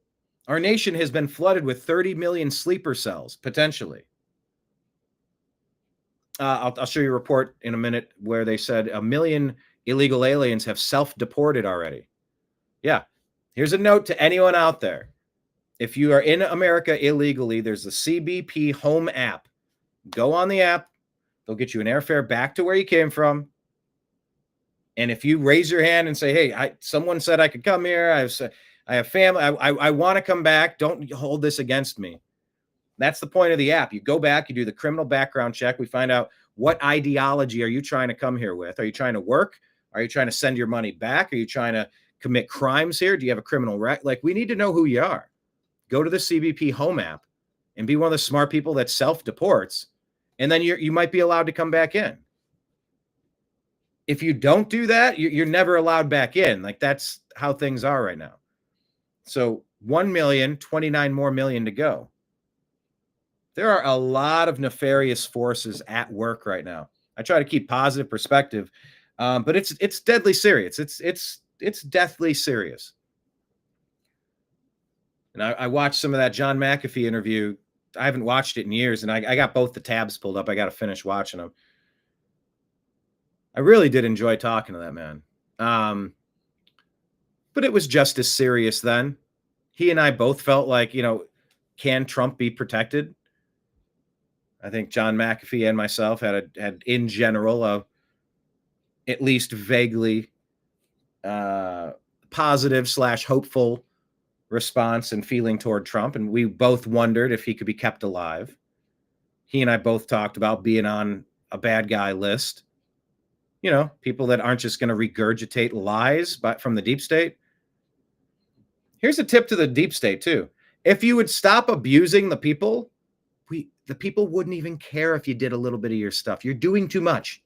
Our nation has been flooded with 30 million sleeper cells, potentially. I'll show you a report in a minute where they said 1 million illegal aliens have self-deported already. Yeah. Here's a note to anyone out there. If you are in America illegally, there's the CBP Home app. Go on the app. They'll get you an airfare back to where you came from. And if you raise your hand and say, hey, someone said I could come here. I have family. I want to come back. Don't hold this against me. That's the point of the app. You go back, you do the criminal background check. We find out what ideology are you trying to come here with? Are you trying to work? Are you trying to send your money back? Are you trying to commit crimes here? Do you have a criminal record? Like, we need to know who you are. Go to the CBP Home app and be one of the smart people that self-deports, and then you might be allowed to come back in. If you don't do that, you're never allowed back in. Like, that's how things are right now. So 1 million, 29 more million to go. There are a lot of nefarious forces at work right now. I try to keep positive perspective, but it's deadly serious. It's deathly serious. And I watched some of that John McAfee interview. I haven't watched it in years, and I got both the tabs pulled up. I got to finish watching them. I really did enjoy talking to that man. But it was just as serious then. He and I both felt like, can Trump be protected? I think John McAfee and myself had in general at least vaguely positive / hopeful response and feeling toward Trump, and we both wondered if he could be kept alive. He and I both talked about being on a bad guy list. You know, people that aren't just going to regurgitate lies from the deep state. Here's a tip to the deep state too. If you would stop abusing the people, the people wouldn't even care if you did a little bit of your stuff. You're doing too much.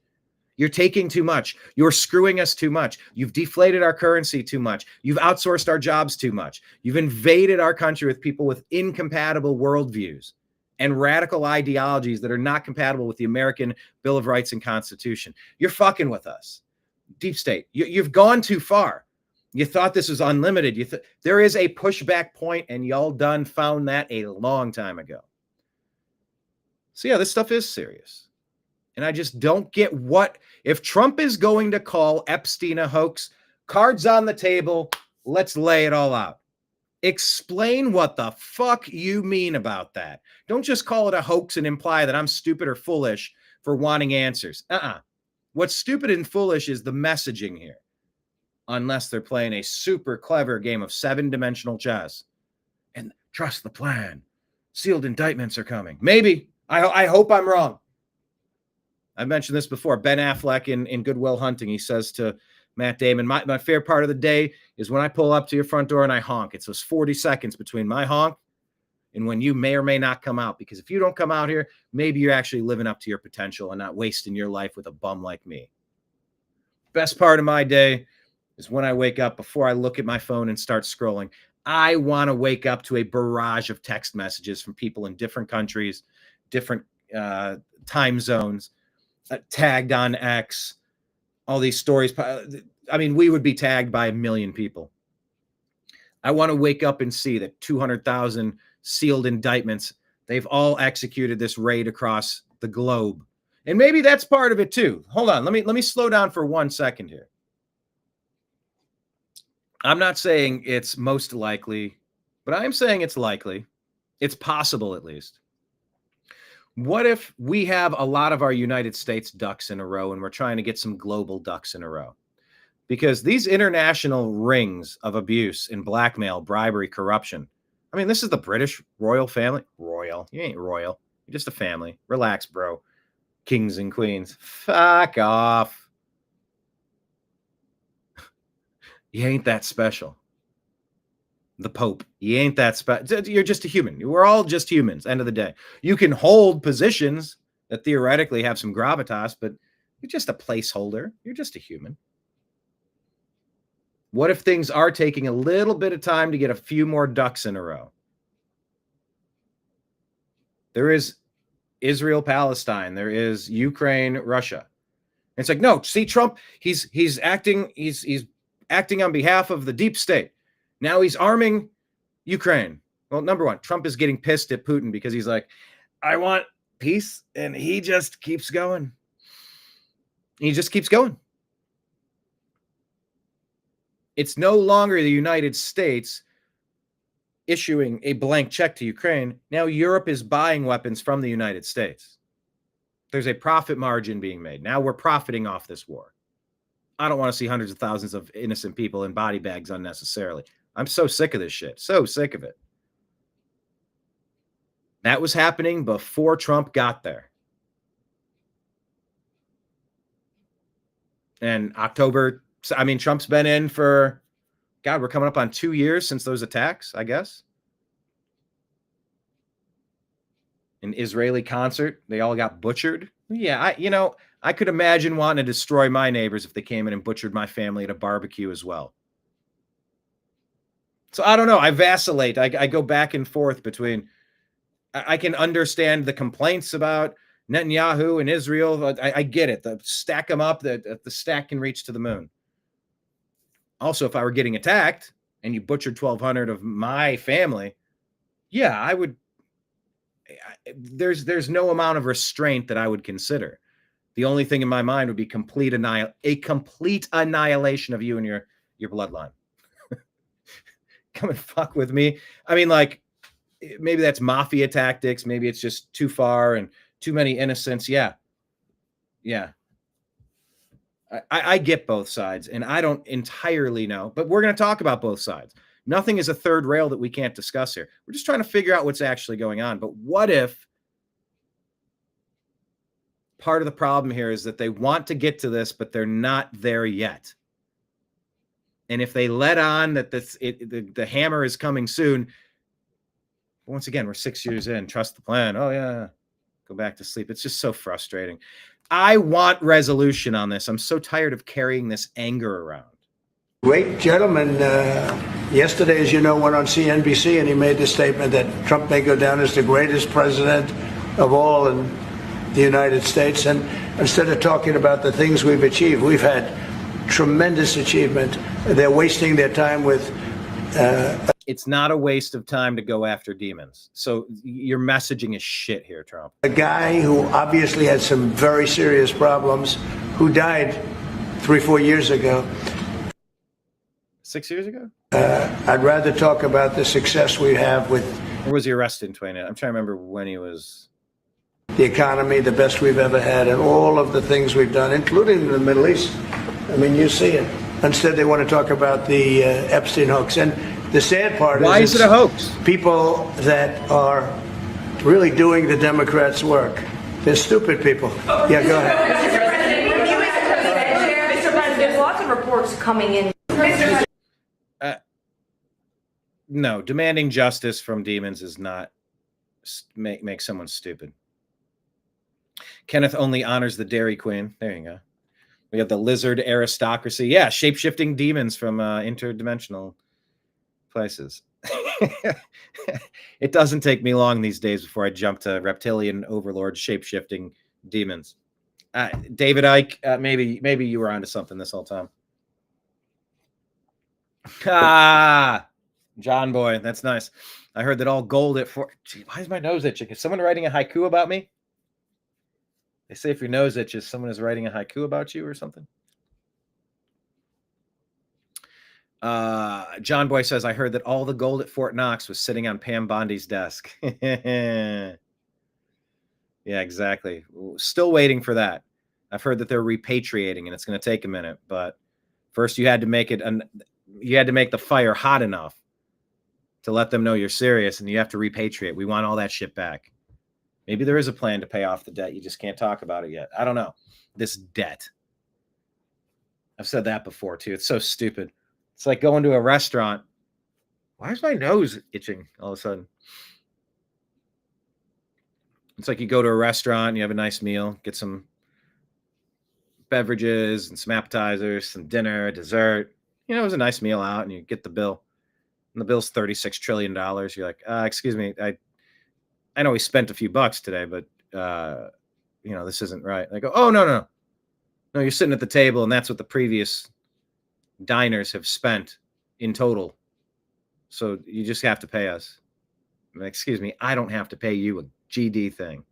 You're taking too much. You're screwing us too much. You've deflated our currency too much. You've outsourced our jobs too much. You've invaded our country with people with incompatible worldviews and radical ideologies that are not compatible with the American Bill of Rights and Constitution. You're fucking with us. Deep state, you've gone too far. You thought this was unlimited. There is a pushback point, and y'all done found that a long time ago. So yeah, this stuff is serious. And I just don't get if Trump is going to call Epstein a hoax, cards on the table, let's lay it all out. Explain what the fuck you mean about that. Don't just call it a hoax and imply that I'm stupid or foolish for wanting answers. What's stupid and foolish is the messaging here. Unless they're playing a super clever game of 7-dimensional chess. And trust the plan. Sealed indictments are coming. Maybe. I hope I'm wrong. I've mentioned this before. Ben Affleck in Good Will Hunting, he says to Matt Damon, my favorite part of the day is when I pull up to your front door and I honk. It's those 40 seconds between my honk and when you may or may not come out. Because if you don't come out here, maybe you're actually living up to your potential and not wasting your life with a bum like me. Best part of my day is when I wake up before I look at my phone and start scrolling. I want to wake up to a barrage of text messages from people in different countries, different time zones, tagged on X, all these stories. I mean, we would be tagged by 1 million people. I want to wake up and see that 200,000 sealed indictments, they've all executed this raid across the globe. And maybe that's part of it too. Hold on. Let me slow down for 1 second here. I'm not saying it's most likely, but I'm saying it's likely. It's possible at least. What if we have a lot of our United States ducks in a row and we're trying to get some global ducks in a row? Because these international rings of abuse and blackmail, bribery, corruption. I mean, this is the British royal family. Royal. You ain't royal. You're just a family. Relax, bro. Kings and queens. Fuck off. You ain't that special. The Pope. You ain't that special. You're just a human. We're all just humans, end of the day. You can hold positions that theoretically have some gravitas, but you're just a placeholder. You're just a human. What if things are taking a little bit of time to get a few more ducks in a row? There is Israel, Palestine. There is Ukraine, Russia. It's like, no, see, Trump, he's acting on behalf of the deep state. Now he's arming Ukraine. Well, number one, Trump is getting pissed at Putin because he's like, I want peace. And he just keeps going. He just keeps going. It's no longer the United States issuing a blank check to Ukraine. Now Europe is buying weapons from the United States. There's a profit margin being made. Now we're profiting off this war. I don't want to see hundreds of thousands of innocent people in body bags unnecessarily. I'm so sick of this shit. So sick of it. That was happening before Trump got there. And Trump's been in for, God, we're coming up on 2 years since those attacks, I guess. An Israeli concert, they all got butchered. Yeah, I could imagine wanting to destroy my neighbors if they came in and butchered my family at a barbecue as well. So I don't know. I vacillate. I go back and forth between, I can understand the complaints about Netanyahu and Israel. I get it. Stack them up, the stack can reach to the moon. Also, if I were getting attacked and you butchered 1,200 of my family, yeah, I would. There's no amount of restraint that I would consider. The only thing in my mind would be a complete annihilation of you and your bloodline. Come and fuck with me. I mean, like, maybe that's mafia tactics. Maybe it's just too far and Too many innocents. Yeah. I get both sides, and I don't entirely know, but we're going to talk about both sides. Nothing is a third rail that we can't discuss here. We're just trying to figure out what's actually going on. But what if part of the problem here is that they want to get to this, but they're not there yet? And if they let on that the hammer is coming soon, once again, we're 6 years in. Trust the plan. Oh, yeah. Go back to sleep. It's just so frustrating. I want resolution on this. I'm so tired of carrying this anger around. Great gentleman. Yesterday, as you know, went on CNBC and he made the statement that Trump may go down as the greatest president of all in the United States. And instead of talking about the things we've achieved, we've had tremendous achievement. They're wasting their time with... It's not a waste of time to go after demons. So your messaging is shit here, Trump. A guy who obviously had some very serious problems, who died 3-4 years ago. 6 years ago? I'd rather talk about the success we have with... Or was he arrested in 2019? I'm trying to remember when he was... The economy, the best we've ever had, and all of the things we've done, including the Middle East. I mean, you see it. Instead, they want to talk about the Epstein hoax. And the sad part Why is it a hoax? People that are really doing the Democrats' work. They're stupid people. Yeah, go ahead. Mr. President, there's lots of reports coming in. No, demanding justice from demons is not make someone stupid. Kenneth only honors the Dairy Queen. There you go. We have the lizard aristocracy. Yeah, shape-shifting demons from interdimensional places. It doesn't take me long these days before I jump to reptilian overlord shape-shifting demons. David Icke, maybe you were onto something this whole time. John Boy, that's nice. I heard that all gold at four. Gee, why is my nose itching? Is someone writing a haiku about me? They say if your nose itches, someone is writing a haiku about you or something. John Boy says, I heard that all the gold at Fort Knox was sitting on Pam Bondi's desk. Yeah, exactly. Still waiting for that. I've heard that they're repatriating, and it's going to take a minute. But first, you had to make it. You had to make the fire hot enough to let them know you're serious, and you have to repatriate. We want all that shit back. Maybe there is a plan to pay off the debt. You just can't talk about it yet. I don't know. This debt. I've said that before, too. It's so stupid. It's like going to a restaurant. Why is my nose itching all of a sudden? It's like you go to a restaurant, you have a nice meal, get some beverages and some appetizers, some dinner, dessert. You know, it was a nice meal out, and you get the bill. And the bill's $36 trillion. You're like, excuse me, I know we spent a few bucks today, but, this isn't right. I go, oh, no, you're sitting at the table, and that's what the previous diners have spent in total. So you just have to pay us. I'm like, excuse me, I don't have to pay you a GD thing.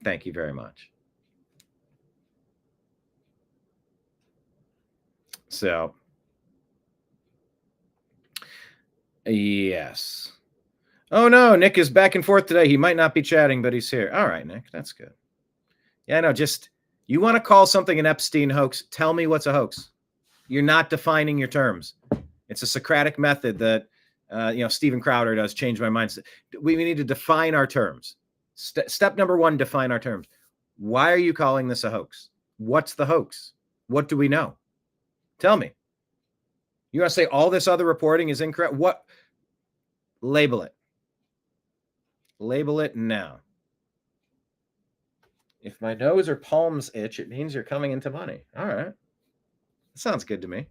Thank you very much. So, yes. Oh, no, Nick is back and forth today. He might not be chatting, but he's here. All right, Nick, that's good. Yeah, no, just, you want to call something an Epstein hoax, tell me what's a hoax. You're not defining your terms. It's a Socratic method that, Steven Crowder does, change my mind. We need to define our terms. Step number one, define our terms. Why are you calling this a hoax? What's the hoax? What do we know? Tell me. You want to say all this other reporting is incorrect? What? Label it. Label it now. If my nose or palms itch, it means you're coming into money. All right. That sounds good to me.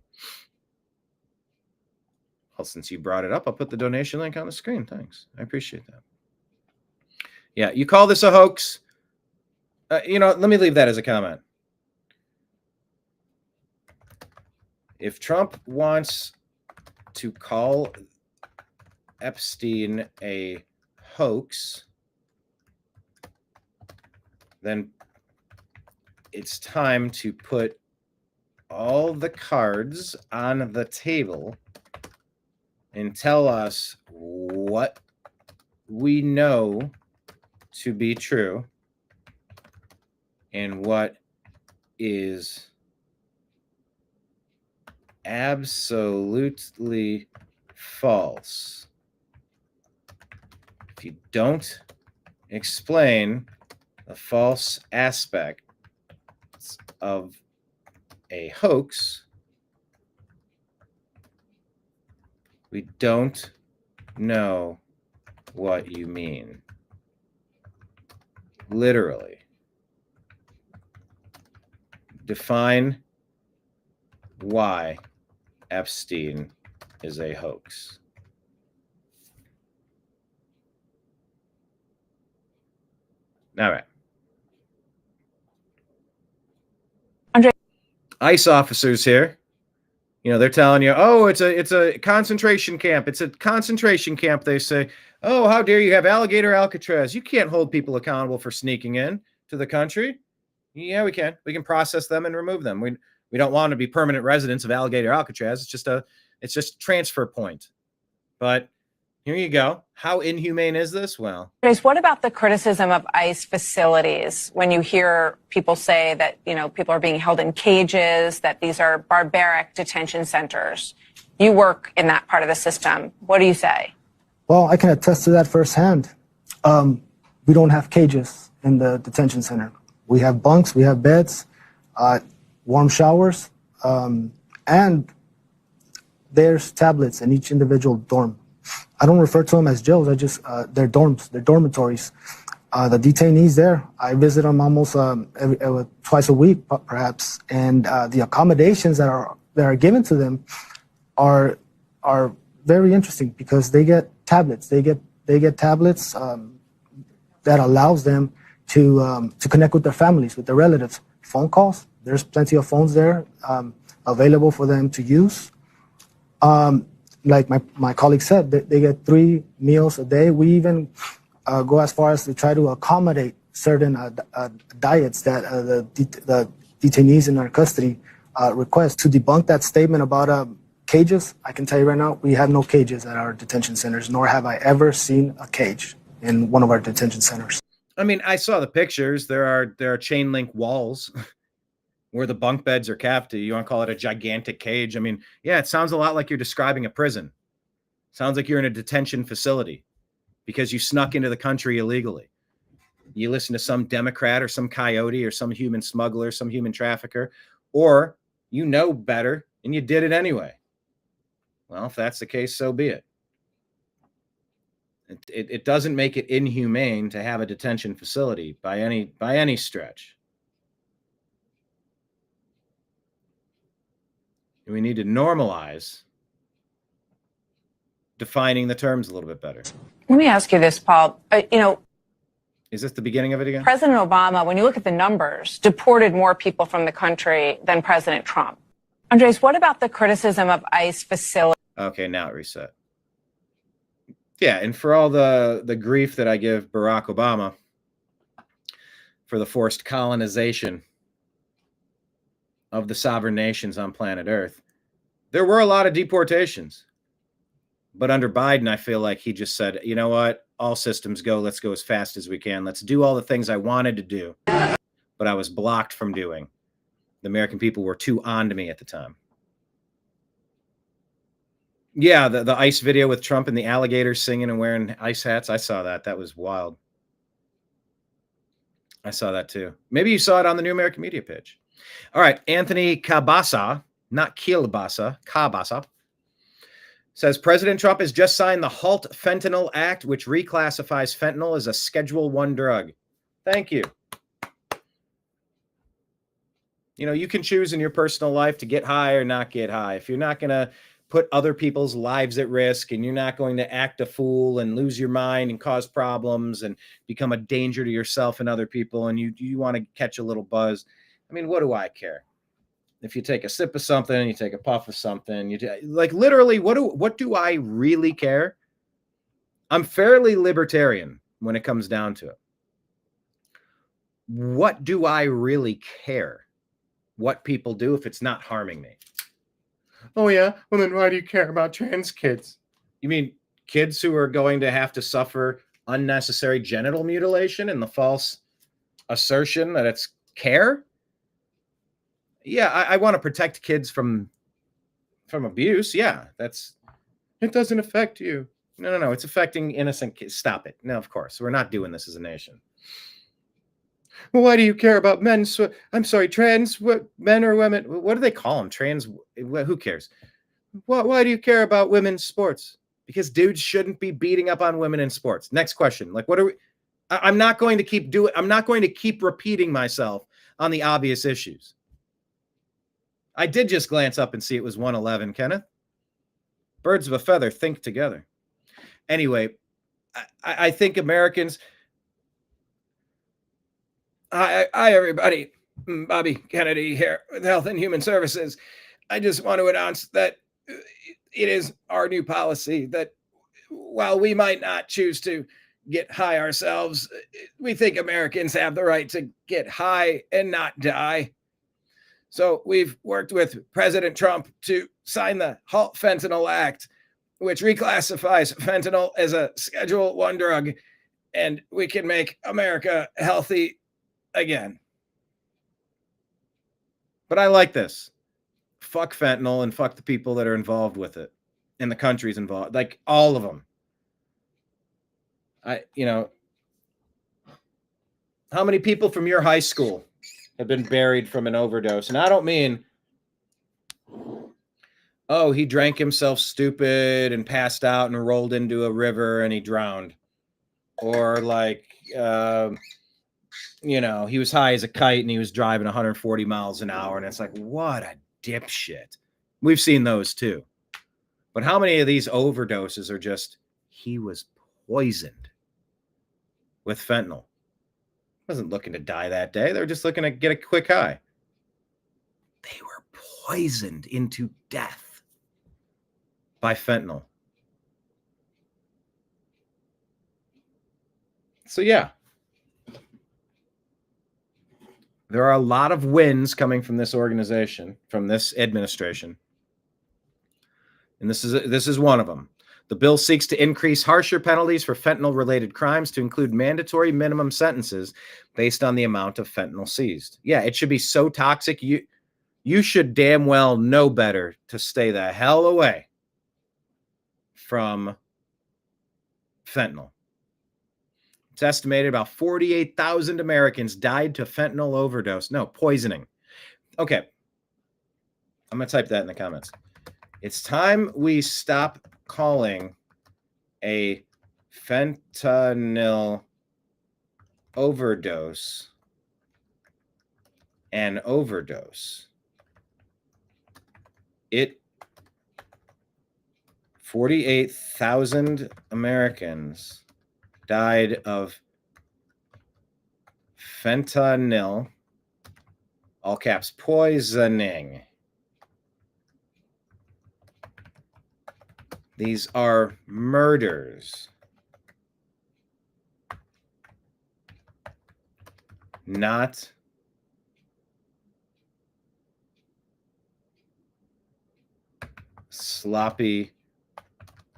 Well, since you brought it up, I'll put the donation link on the screen. Thanks. I appreciate that. Yeah, you call this a hoax? Let me leave that as a comment. If Trump wants to call Epstein a hoax, then it's time to put all the cards on the table and tell us what we know to be true and what is absolutely false. If you don't explain the false aspects of a hoax, we don't know what you mean. Literally. Define why Epstein is a hoax. All right. Andre. ICE officers here. You know, they're telling you, oh, it's a concentration camp. It's a concentration camp. They say, oh, how dare you have alligator Alcatraz? You can't hold people accountable for sneaking in to the country. Yeah, we can. We can process them and remove them. We don't want to be permanent residents of alligator Alcatraz. It's just a transfer point. But here you go. How inhumane is this? Well, what about the criticism of ICE facilities when you hear people say that, you know, people are being held in cages, that these are barbaric detention centers? You work in that part of the system. What do you say? Well, I can attest to that firsthand. We don't have cages in the detention center. We have bunks, we have beds, warm showers, and there's tablets in each individual dorm. I don't refer to them as jails. They're dorms, they're dormitories. The detainees there, I visit them almost twice a week, perhaps, and the accommodations that are given to them are very interesting because they get tablets. They get tablets that allows them to connect with their families, with their relatives. Phone calls. There's plenty of phones there available for them to use. Like my colleague said, they get 3 meals a day. We even go as far as to try to accommodate certain diets that the detainees in our custody request. To debunk that statement about cages, I can tell you right now, we have no cages at our detention centers, nor have I ever seen a cage in one of our detention centers. I mean, I saw the pictures. There are chain link walls where the bunk beds are kept. You want to call it a gigantic cage? I mean, yeah, it sounds a lot like you're describing a prison. Sounds like you're in a detention facility because you snuck into the country illegally. You listen to some Democrat or some coyote or some human smuggler, some human trafficker, or you know better and you did it anyway. Well, if that's the case, so be it. It doesn't make it inhumane to have a detention facility by any stretch. We need to normalize defining the terms a little bit better. Let me ask you this, Paul. Is this the beginning of it again? President Obama, when you look at the numbers, deported more people from the country than President Trump. Andres, what about the criticism of ICE facilities? Okay, now it reset. Yeah, and for all the grief that I give Barack Obama for the forced colonization of the sovereign nations on planet Earth, there were a lot of deportations. But under Biden, I feel like he just said, you know what? All systems go. Let's go as fast as we can. Let's do all the things I wanted to do, but I was blocked from doing. The American people were too on to me at the time. Yeah, the ICE video with Trump and the alligators singing and wearing ice hats. I saw that. That was wild. I saw that too. Maybe you saw it on the New American Media page. All right. Anthony Cabasa, not Kielbasa, Cabasa, says President Trump has just signed the Halt Fentanyl Act, which reclassifies fentanyl as a Schedule I drug. Thank you. You know, you can choose in your personal life to get high or not get high. If you're not going to put other people's lives at risk and you're not going to act a fool and lose your mind and cause problems and become a danger to yourself and other people, and you want to catch a little buzz, I mean, what do I care? If you take a sip of something, you take a puff of something, like literally, what do I really care? I'm fairly libertarian when it comes down to it. What do I really care what people do if it's not harming me? Oh yeah, well then why do you care about trans kids? You mean kids who are going to have to suffer unnecessary genital mutilation and the false assertion that it's care. Yeah, I want to protect kids from abuse. Yeah, it doesn't affect you. No. It's affecting innocent kids. Stop it. No, of course. We're not doing this as a nation. Well, why do you care about men? I'm sorry, trans men or women? What do they call them? Trans? Who cares? Why do you care about women's sports? Because dudes shouldn't be beating up on women in sports. Next question. Like, what are we? I'm not going to keep doing. I'm not going to keep repeating myself on the obvious issues. I did just glance up and see it was 111, Kenneth. Birds of a feather think together. Anyway, I think Americans. Hi, everybody. Bobby Kennedy here with Health and Human Services. I just want to announce that it is our new policy that while we might not choose to get high ourselves, we think Americans have the right to get high and not die. So we've worked with President Trump to sign the Halt Fentanyl Act, which reclassifies fentanyl as a Schedule I drug, and we can make America healthy again. But I like this. Fuck fentanyl and fuck the people that are involved with it and the countries involved, like all of them. How many people from your high school have been buried from an overdose? And I don't mean, oh, he drank himself stupid and passed out and rolled into a river and he drowned. Or like, he was high as a kite and he was driving 140 miles an hour. And it's like, what a dipshit. We've seen those too. But how many of these overdoses are just, he was poisoned with fentanyl? Wasn't looking to die that day. They were just looking to get a quick high. They were poisoned into death by fentanyl. So yeah, there are a lot of wins coming from this organization, from this administration. And this is one of them. The bill seeks to increase harsher penalties for fentanyl-related crimes to include mandatory minimum sentences based on the amount of fentanyl seized. Yeah, it should be so toxic, you should damn well know better to stay the hell away from fentanyl. It's estimated about 48,000 Americans died to fentanyl overdose. No, poisoning. Okay. I'm going to type that in the comments. It's time we stop calling a fentanyl overdose an overdose. 48,000 Americans died of fentanyl, all caps, poisoning. These are murders, not sloppy,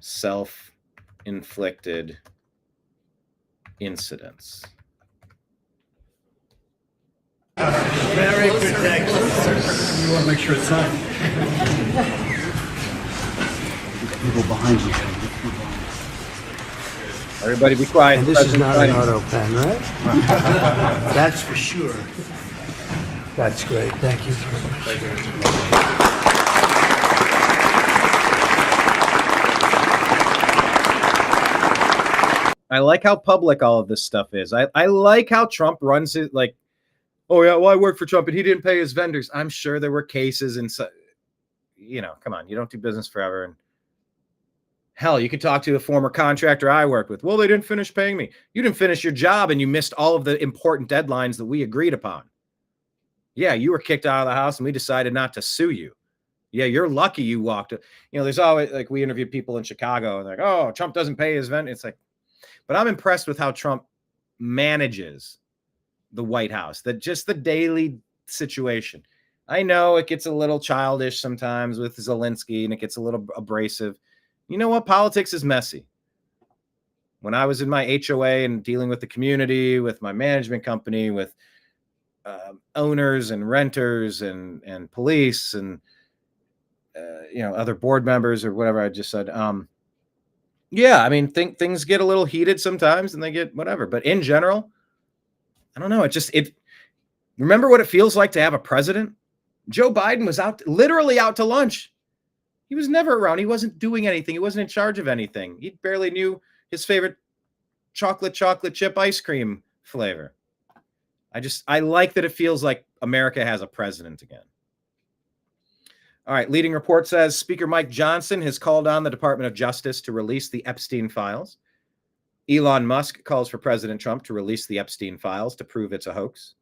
self-inflicted incidents. Very protected. You want to make sure it's signed. People behind you. Everybody be quiet. And this is not an auto pen, right? That's for sure. That's great. Thank you. I like how public all of this stuff is. I like how Trump runs it like, oh yeah, well, I work for Trump and he didn't pay his vendors. I'm sure there were cases and so, come on, you don't do business forever. And hell, you could talk to a former contractor I worked with. Well, they didn't finish paying me. You didn't finish your job and you missed all of the important deadlines that we agreed upon. Yeah, you were kicked out of the house and we decided not to sue you. Yeah, you're lucky you walked. There's always, like, we interview people in Chicago and they're like, oh, Trump doesn't pay his vendor. It's like, but I'm impressed with how Trump manages the White House, that just the daily situation. I know it gets a little childish sometimes with Zelensky and it gets a little abrasive. You know what? Politics is messy. When I was in my HOA and dealing with the community, with my management company, with owners and renters and police and other board members or whatever I just said. Yeah, I mean, things get a little heated sometimes, and they get whatever. But in general, I don't know. It remember what it feels like to have a president? Joe Biden was literally out to lunch. He was never around. He wasn't doing anything. He wasn't in charge of anything. He barely knew his favorite chocolate chip ice cream flavor. I like that it feels like America has a president again. All right, leading report says Speaker Mike Johnson has called on the Department of Justice to release the Epstein files. Elon Musk calls for President Trump to release the Epstein files to prove it's a hoax.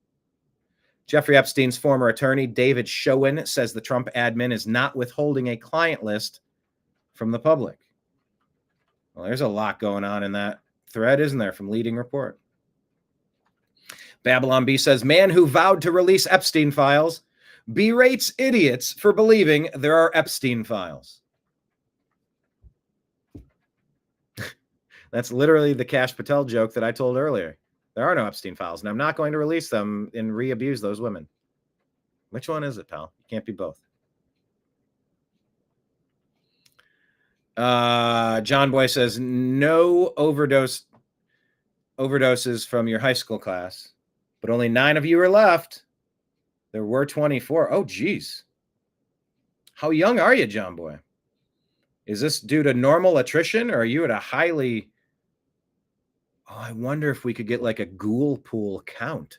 Jeffrey Epstein's former attorney, David Schoen, says the Trump admin is not withholding a client list from the public. Well, there's a lot going on in that thread, isn't there, from leading report. Babylon B says, man who vowed to release Epstein files berates idiots for believing there are Epstein files. That's literally the Kash Patel joke that I told earlier. There are no Epstein files, and I'm not going to release them and re-abuse those women. Which one is it, pal? You can't be both. John Boy says, no overdoses from your high school class, but only 9 of you are left. There were 24. Oh, geez. How young are you, John Boy? Is this due to normal attrition, or are you at a highly... Oh, I wonder if we could get like a ghoul pool count.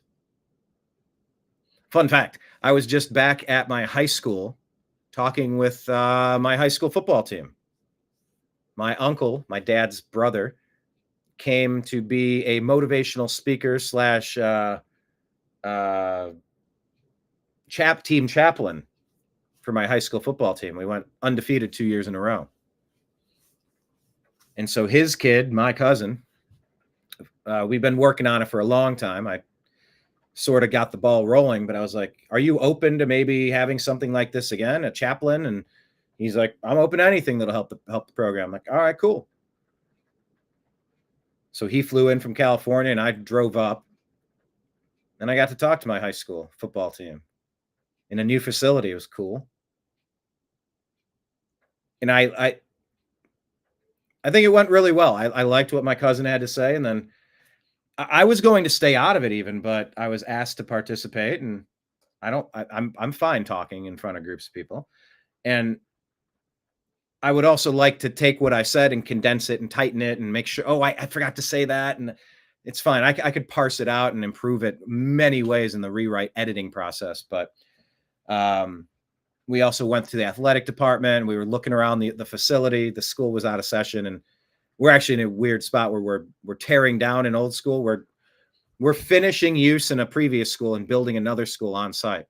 Fun fact, I was just back at my high school talking with my high school football team. My uncle, my dad's brother, came to be a motivational speaker / team chaplain for my high school football team. We went undefeated 2 years in a row. And so his kid, my cousin, we've been working on it for a long time. I sort of got the ball rolling, but I was like, are you open to maybe having something like this again, a chaplain? And he's like, I'm open to anything that'll help the program. I'm like, all right, cool. So he flew in from California and I drove up, and I got to talk to my high school football team in a new facility. It was cool. And I think it went really well. I liked what my cousin had to say. And then I was going to stay out of it even, but I was asked to participate, and I'm fine talking in front of groups of people. And I would also like to take what I said and condense it and tighten it and make sure, I forgot to say that. And it's fine. I could parse it out and improve it many ways in the rewrite editing process. But we also went to the athletic department. We were looking around the facility. The school was out of session, and we're actually in a weird spot where we're tearing down an old school. We're finishing use in a previous school and building another school on site.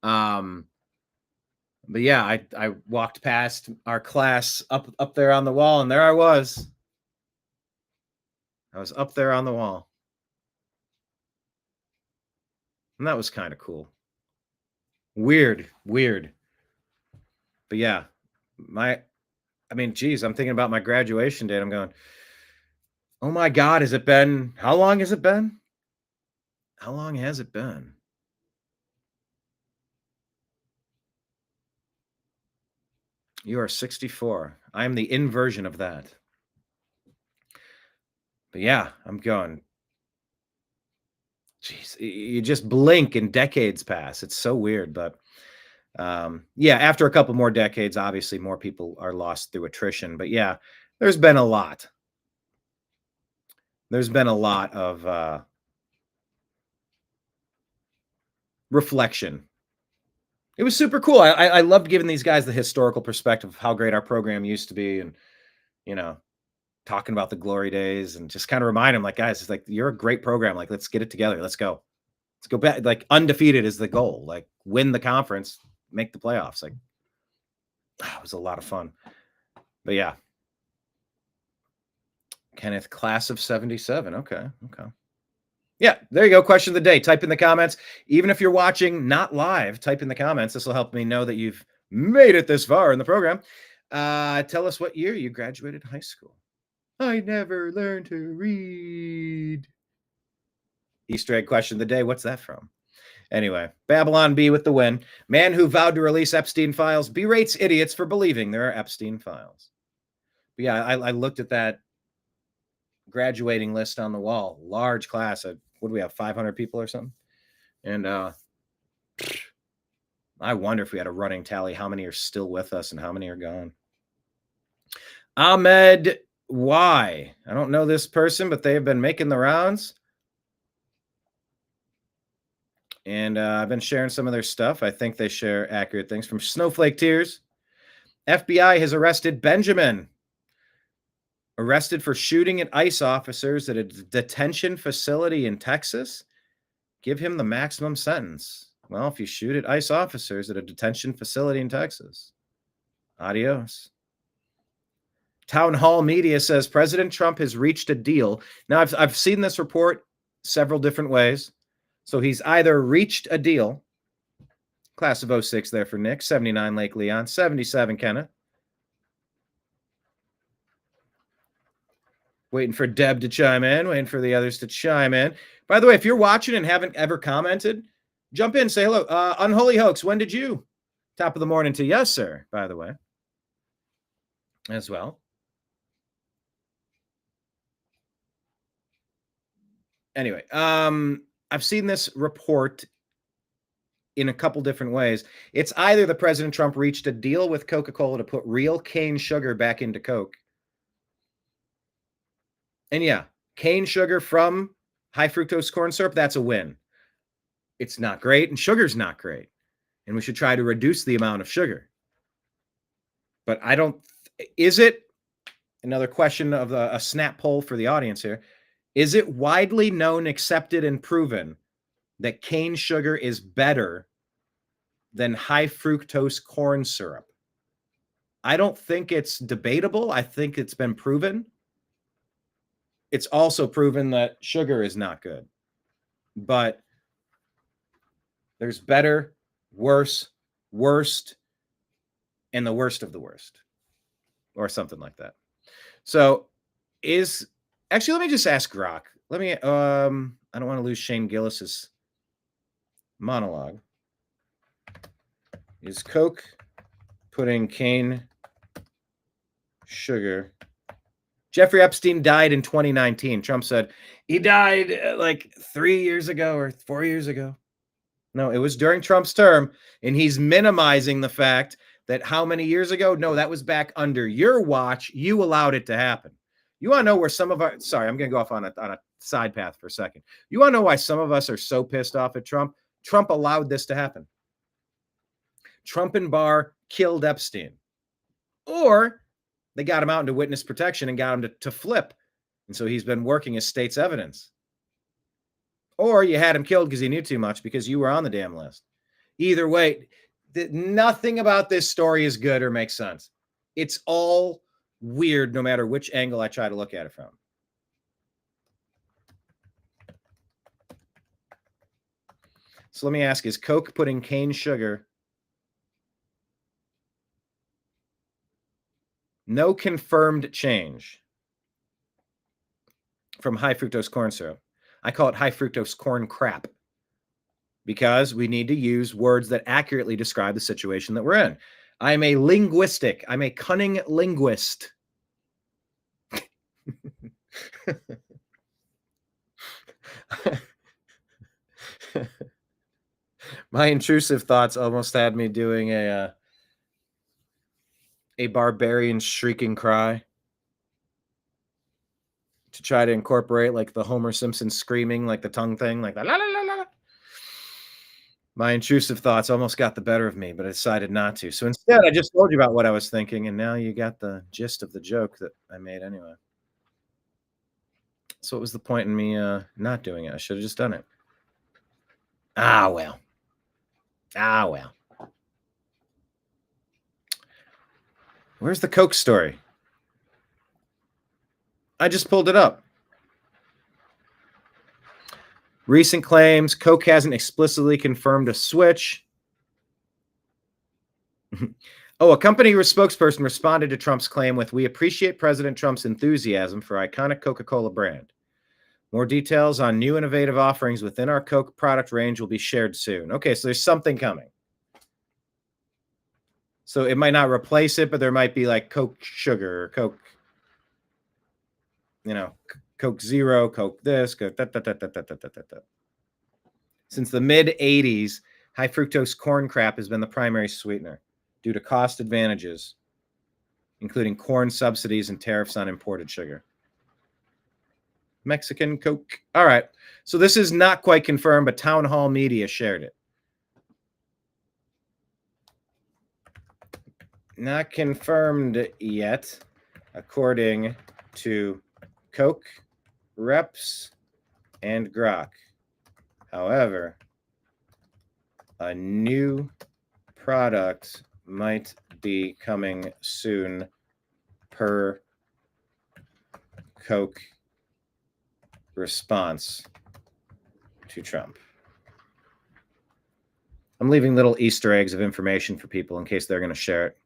But yeah, I walked past our class up there on the wall, and there I was. I was up there on the wall. And that was kind of cool. Weird. But yeah, geez, I'm thinking about my graduation date. I'm going, oh my God, how long has it been? How long has it been? You are 64. I am the inversion of that. But yeah, I'm going, geez, you just blink and decades pass. It's so weird. But yeah, after a couple more decades, obviously more people are lost through attrition. But yeah, there's been a lot. There's been a lot of reflection. It was super cool. I loved giving these guys the historical perspective of how great our program used to be, and talking about the glory days, and just kind of remind them, like, guys, it's like, you're a great program. Like, let's get it together. Let's go back. Like, undefeated is the goal. Like, win the conference, make the playoffs. Like, it was a lot of fun. But yeah, Kenneth, class of 77. Okay. Yeah, there you go. Question of the day. Type in the comments. Even if you're watching not live, type in the comments. This will help me know that you've made it this far in the program. Tell us what year you graduated high school. I never learned to read. Easter egg question of the day. What's that from? Anyway, Babylon B with the win. Man who vowed to release Epstein files berates idiots for believing there are Epstein files. But yeah, I looked at that graduating list on the wall. Large class. What do we have, 500 people or something? And I wonder if we had a running tally, how many are still with us and how many are gone. Ahmed Y. I don't know this person, but they have been making the rounds. And I've been sharing some of their stuff. I think they share accurate things. From Snowflake Tears. FBI has arrested Benjamin. Arrested for shooting at ICE officers at a detention facility in Texas. Give him the maximum sentence. Well, if you shoot at ICE officers at a detention facility in Texas, adios. Town Hall Media says President Trump has reached a deal. Now, I've seen this report several different ways. So he's either reached a deal, class of 06 there for Nick, 79 Lake Leon, 77 Kenneth. Waiting for Deb to chime in, waiting for the others to chime in. By the way, if you're watching and haven't ever commented, jump in, say hello. Unholy Hoax, when did you? Top of the morning to yes, sir, by the way, as well. Anyway, I've seen this report in a couple different ways. It's either the President Trump reached a deal with Coca-Cola to put real cane sugar back into Coke. And yeah, cane sugar from high fructose corn syrup, that's a win. It's not great, and sugar's not great. And we should try to reduce the amount of sugar. But I don't, is it, another question of a snap poll for the audience here, is it widely known, accepted, and proven that cane sugar is better than high fructose corn syrup? I don't think it's debatable. I think it's been proven. It's also proven that sugar is not good. But there's better, worse, worst, and the worst of the worst. Or something like that. So actually, let me just ask Grok. Let me, I don't want to lose Shane Gillis's monologue. Is Coke putting cane sugar? Jeffrey Epstein died in 2019. Trump said he died like 3 years ago or 4 years ago. No, it was during Trump's term, and he's minimizing the fact that how many years ago? No, that was back under your watch. You allowed it to happen. You want to know where some of our, sorry, I'm going to go off on a side path for a second. You want to know why some of us are so pissed off at Trump? Trump allowed this to happen. Trump and Barr killed Epstein. Or they got him out into witness protection and got him to flip. And so he's been working as state's evidence. Or you had him killed because he knew too much because you were on the damn list. Either way, nothing about this story is good or makes sense. It's all weird no matter which angle I try to look at it from. So let me ask, is Coke putting cane sugar? No confirmed change from high fructose corn syrup. I call it high fructose corn crap because we need to use words that accurately describe the situation that we're in. I'm a cunning linguist. My intrusive thoughts almost had me doing a barbarian shrieking cry to try to incorporate like the Homer Simpson screaming, like the tongue thing, like the la la la la. My intrusive thoughts almost got the better of me, but I decided not to. So instead, I just told you about what I was thinking, and now you got the gist of the joke that I made anyway. So what was the point in me not doing it? I should have just done it. Ah, well. Where's the Coke story? I just pulled it up. Recent claims, Coke hasn't explicitly confirmed a switch. A company spokesperson responded to Trump's claim with, "We appreciate President Trump's enthusiasm for iconic Coca-Cola brand. More details on new innovative offerings within our Coke product range will be shared soon. Okay, so there's something coming. So it might not replace it, but there might be like Coke Sugar, or Coke, Coke Zero, Coke this, Coke that. Since the mid-'80s, high fructose corn crap has been the primary sweetener due to cost advantages, including corn subsidies and tariffs on imported sugar. Mexican Coke. All right. So this is not quite confirmed, but Town Hall Media shared it. Not confirmed yet, according to Coke reps and Grok. However, a new product might be coming soon per Coke response to Trump. I'm leaving little Easter eggs of information for people in case they're going to share it.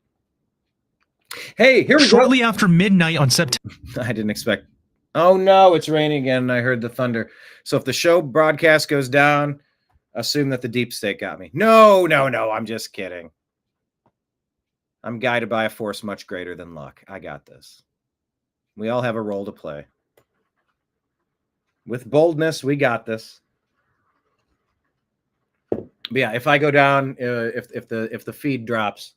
Hey, here we go. Shortly after midnight on September. I didn't expect. Oh no, it's raining again. And I heard the thunder. So if the show broadcast goes down, assume that the deep state got me. No. I'm just kidding. I'm guided by a force much greater than luck. I got this. We all have a role to play. With boldness, we got this. But yeah, if I go down, if the feed drops,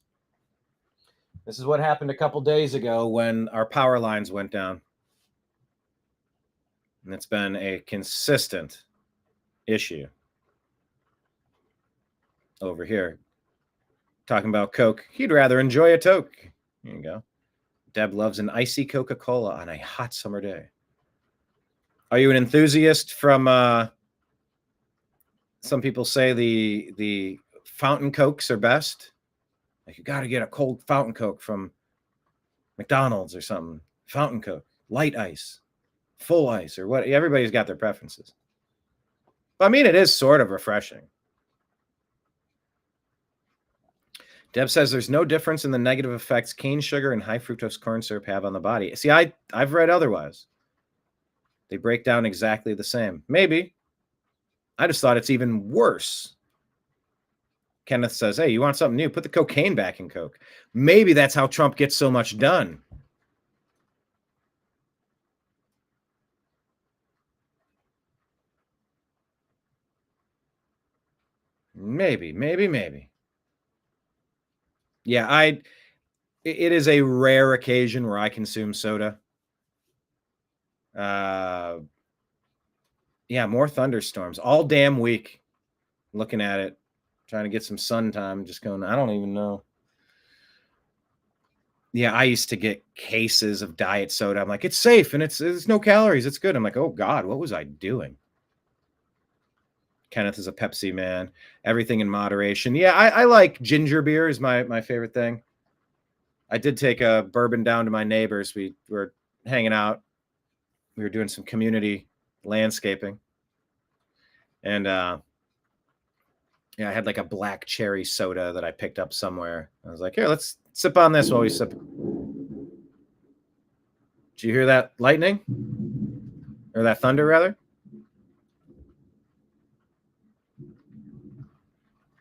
this is what happened a couple days ago when our power lines went down. And it's been a consistent issue over here. Talking about Coke. He'd rather enjoy a toke. There you go. Deb loves an icy Coca-Cola on a hot summer day. Are you an enthusiast from some people say the fountain Cokes are best? Like you got to get a cold fountain Coke from McDonald's or something. Fountain Coke, light ice, full ice, or what? Everybody's got their preferences. But I mean, it is sort of refreshing. Deb says there's no difference in the negative effects cane sugar and high fructose corn syrup have on the body. See, I've read otherwise. They break down exactly the same. Maybe. I just thought it's even worse. Kenneth says, hey, you want something new? Put the cocaine back in Coke. Maybe that's how Trump gets so much done. Maybe. Yeah, it is a rare occasion where I consume soda. Yeah, more thunderstorms all damn week. Looking at it, trying to get some sun time, just going, I don't even know. Yeah, I used to get cases of diet soda. I'm like, it's safe and it's no calories. It's good. I'm like, oh God, what was I doing? Kenneth is a Pepsi man. Everything in moderation. Yeah, I like ginger beer is my favorite thing. I did take a bourbon down to my neighbors. We were hanging out. We were doing some community landscaping. And yeah, I had like a black cherry soda that I picked up somewhere. I was like, here, let's sip on this while we sip. Did you hear that lightning? Or that thunder, rather?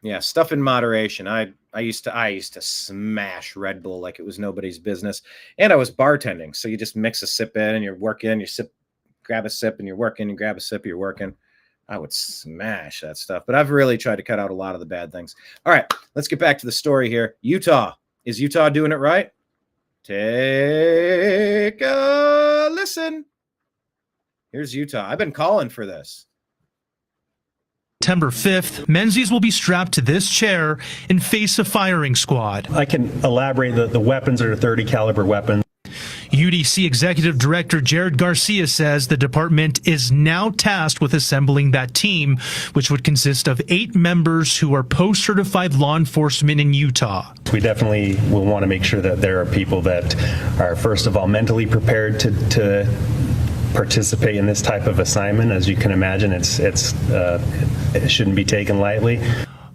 Yeah, stuff in moderation. I used to smash Red Bull like it was nobody's business. And I was bartending. So you just mix a sip in and you're working, you sip, grab a sip and you're working, you grab a sip, you're working. I would smash that stuff. But I've really tried to cut out a lot of the bad things. All right, let's get back to the story here. Utah. Is Utah doing it right? Take a listen. Here's Utah. I've been calling for this. September 5th, Menzies will be strapped to this chair and face a firing squad. I can elaborate. The weapons are 30 caliber weapons. UDC Executive Director Jared Garcia says the department is now tasked with assembling that team, which would consist of 8 members who are post-certified law enforcement in Utah. We definitely will want to make sure that there are people that are, first of all, mentally prepared to participate in this type of assignment. As you can imagine, it shouldn't be taken lightly.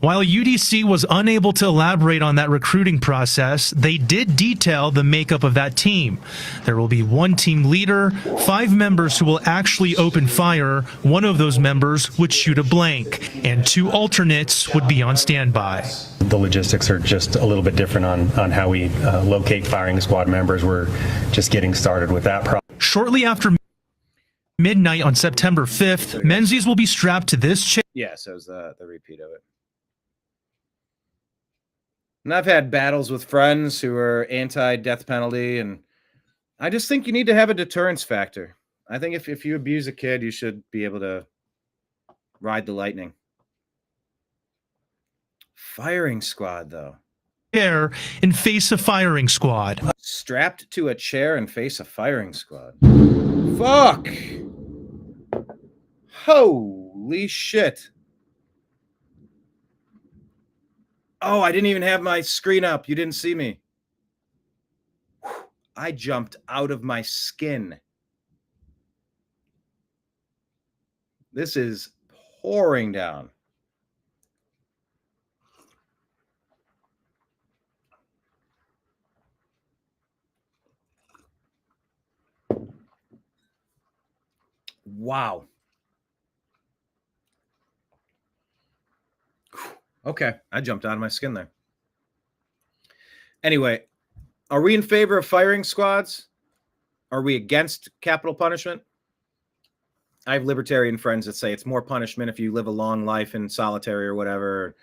While UDC was unable to elaborate on that recruiting process, they did detail the makeup of that team. There will be one team leader, 5 members who will actually open fire, one of those members would shoot a blank, and 2 alternates would be on standby. The logistics are just a little bit different on how we locate firing squad members. We're just getting started with that process. Shortly after midnight on September 5th, Menzies will be strapped to this chair. Yeah, so it's the repeat of it. And I've had battles with friends who are anti-death penalty, and I just think you need to have a deterrence factor. I think if you abuse a kid, you should be able to ride the lightning. Firing squad, though. Chair and face a firing squad. Strapped to a chair and face a firing squad. Fuck! Holy shit. Oh, I didn't even have my screen up. You didn't see me. I jumped out of my skin. This is pouring down. Wow. Okay, I jumped out of my skin there. Anyway, are we in favor of firing squads? Are we against capital punishment? I have libertarian friends that say it's more punishment if you live a long life in solitary or whatever,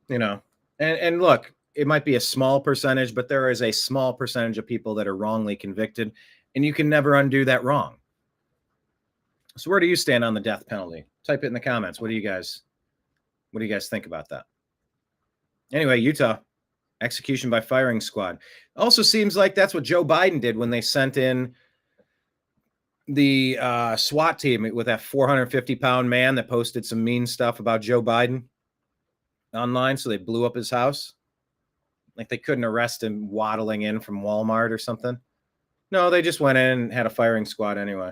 you know. And look, it might be a small percentage, but there is a small percentage of people that are wrongly convicted, and you can never undo that wrong. So where do you stand on the death penalty? Type it in the comments. What do you guys think about that? Anyway, Utah, execution by firing squad. Also seems like that's what Joe Biden did when they sent in the SWAT team with that 450-pound man that posted some mean stuff about Joe Biden online. So they blew up his house. Like they couldn't arrest him waddling in from Walmart or something. No, they just went in and had a firing squad anyway.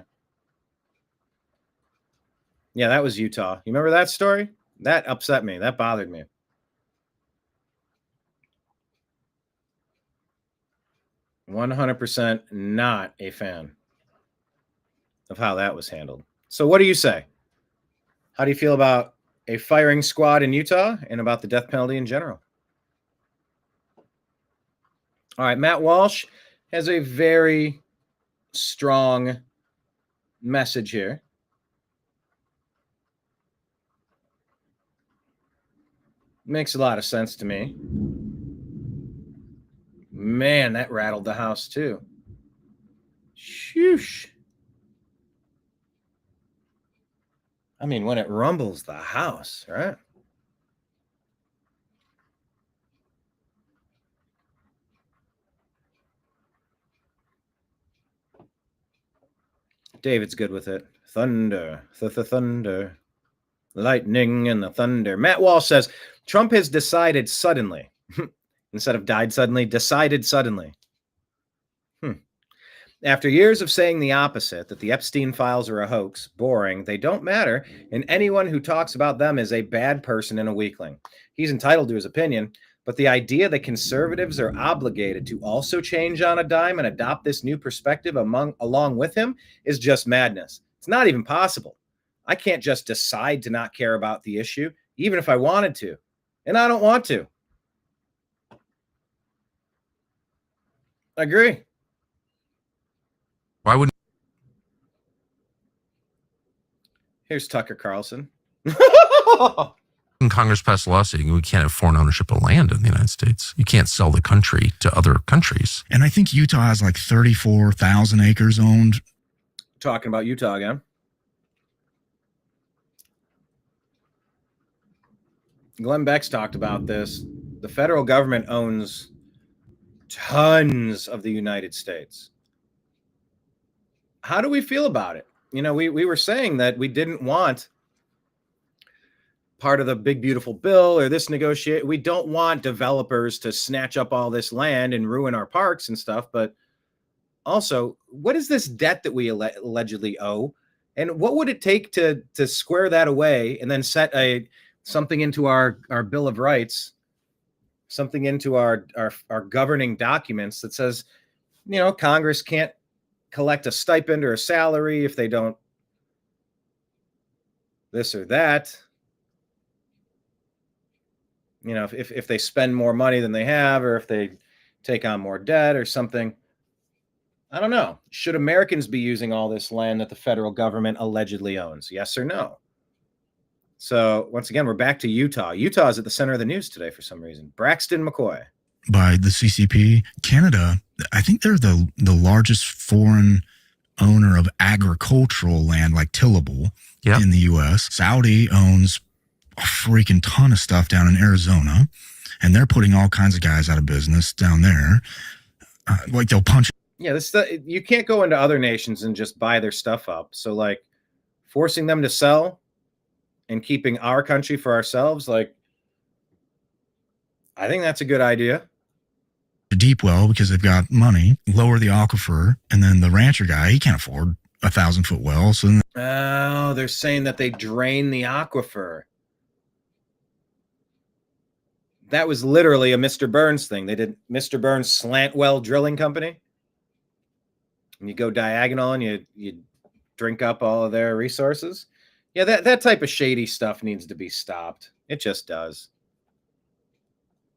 Yeah, that was Utah. You remember that story? That upset me. That bothered me. %100 not a fan of how that was handled. So what do you say? How do you feel about a firing squad in Utah and about the death penalty in general? All right, Matt Walsh has a very strong message here. Makes a lot of sense to me. Man, that rattled the house too. Shoosh. I mean, when it rumbles the house, right? David's good with it. Thunder, thunder. Lightning and the thunder. Matt Walsh says, Trump has decided suddenly, instead of died suddenly, decided suddenly. After years of saying the opposite, that the Epstein files are a hoax, boring, they don't matter, and anyone who talks about them is a bad person and a weakling. He's entitled to his opinion, but the idea that conservatives are obligated to also change on a dime and adopt this new perspective along with him is just madness. It's not even possible. I can't just decide to not care about the issue, even if I wanted to. And I don't want to. I agree. Why wouldn't? Here's Tucker Carlson. Congress passed a law saying we can't have foreign ownership of land in the United States. You can't sell the country to other countries. And I think Utah has like 34,000 acres owned. Talking about Utah again. Glenn Beck's talked about this. The federal government owns tons of the United States. How do we feel about it? You know, we were saying that we didn't want part of the big, beautiful bill or this negotiate. We don't want developers to snatch up all this land and ruin our parks and stuff. But also, what is this debt that we allegedly owe? And what would it take to square that away and then set a something into our Bill of Rights, something into our governing documents that says, Congress can't collect a stipend or a salary if they don't this or that. If they spend more money than they have, or if they take on more debt or something. I don't know. Should Americans be using all this land that the federal government allegedly owns? Yes or no? So once again, we're back to Utah. Utah is at the center of the news today for some reason. Braxton McCoy. By the CCP. Canada, I think they're the largest foreign owner of agricultural land, like tillable, in the U.S. Saudi owns a freaking ton of stuff down in Arizona, and they're putting all kinds of guys out of business down there. Like they'll punch. Yeah, you can't go into other nations and just buy their stuff up. So like forcing them to sell and keeping our country for ourselves, like I think that's a good idea. A deep well because they've got money, lower the aquifer, and then the rancher guy, he can't afford 1,000-foot well. So they're saying that they drain the aquifer. That was literally a Mr. Burns thing. They did Mr. Burns slant well drilling company. And you go diagonal and you drink up all of their resources. Yeah, that type of shady stuff needs to be stopped. It just does.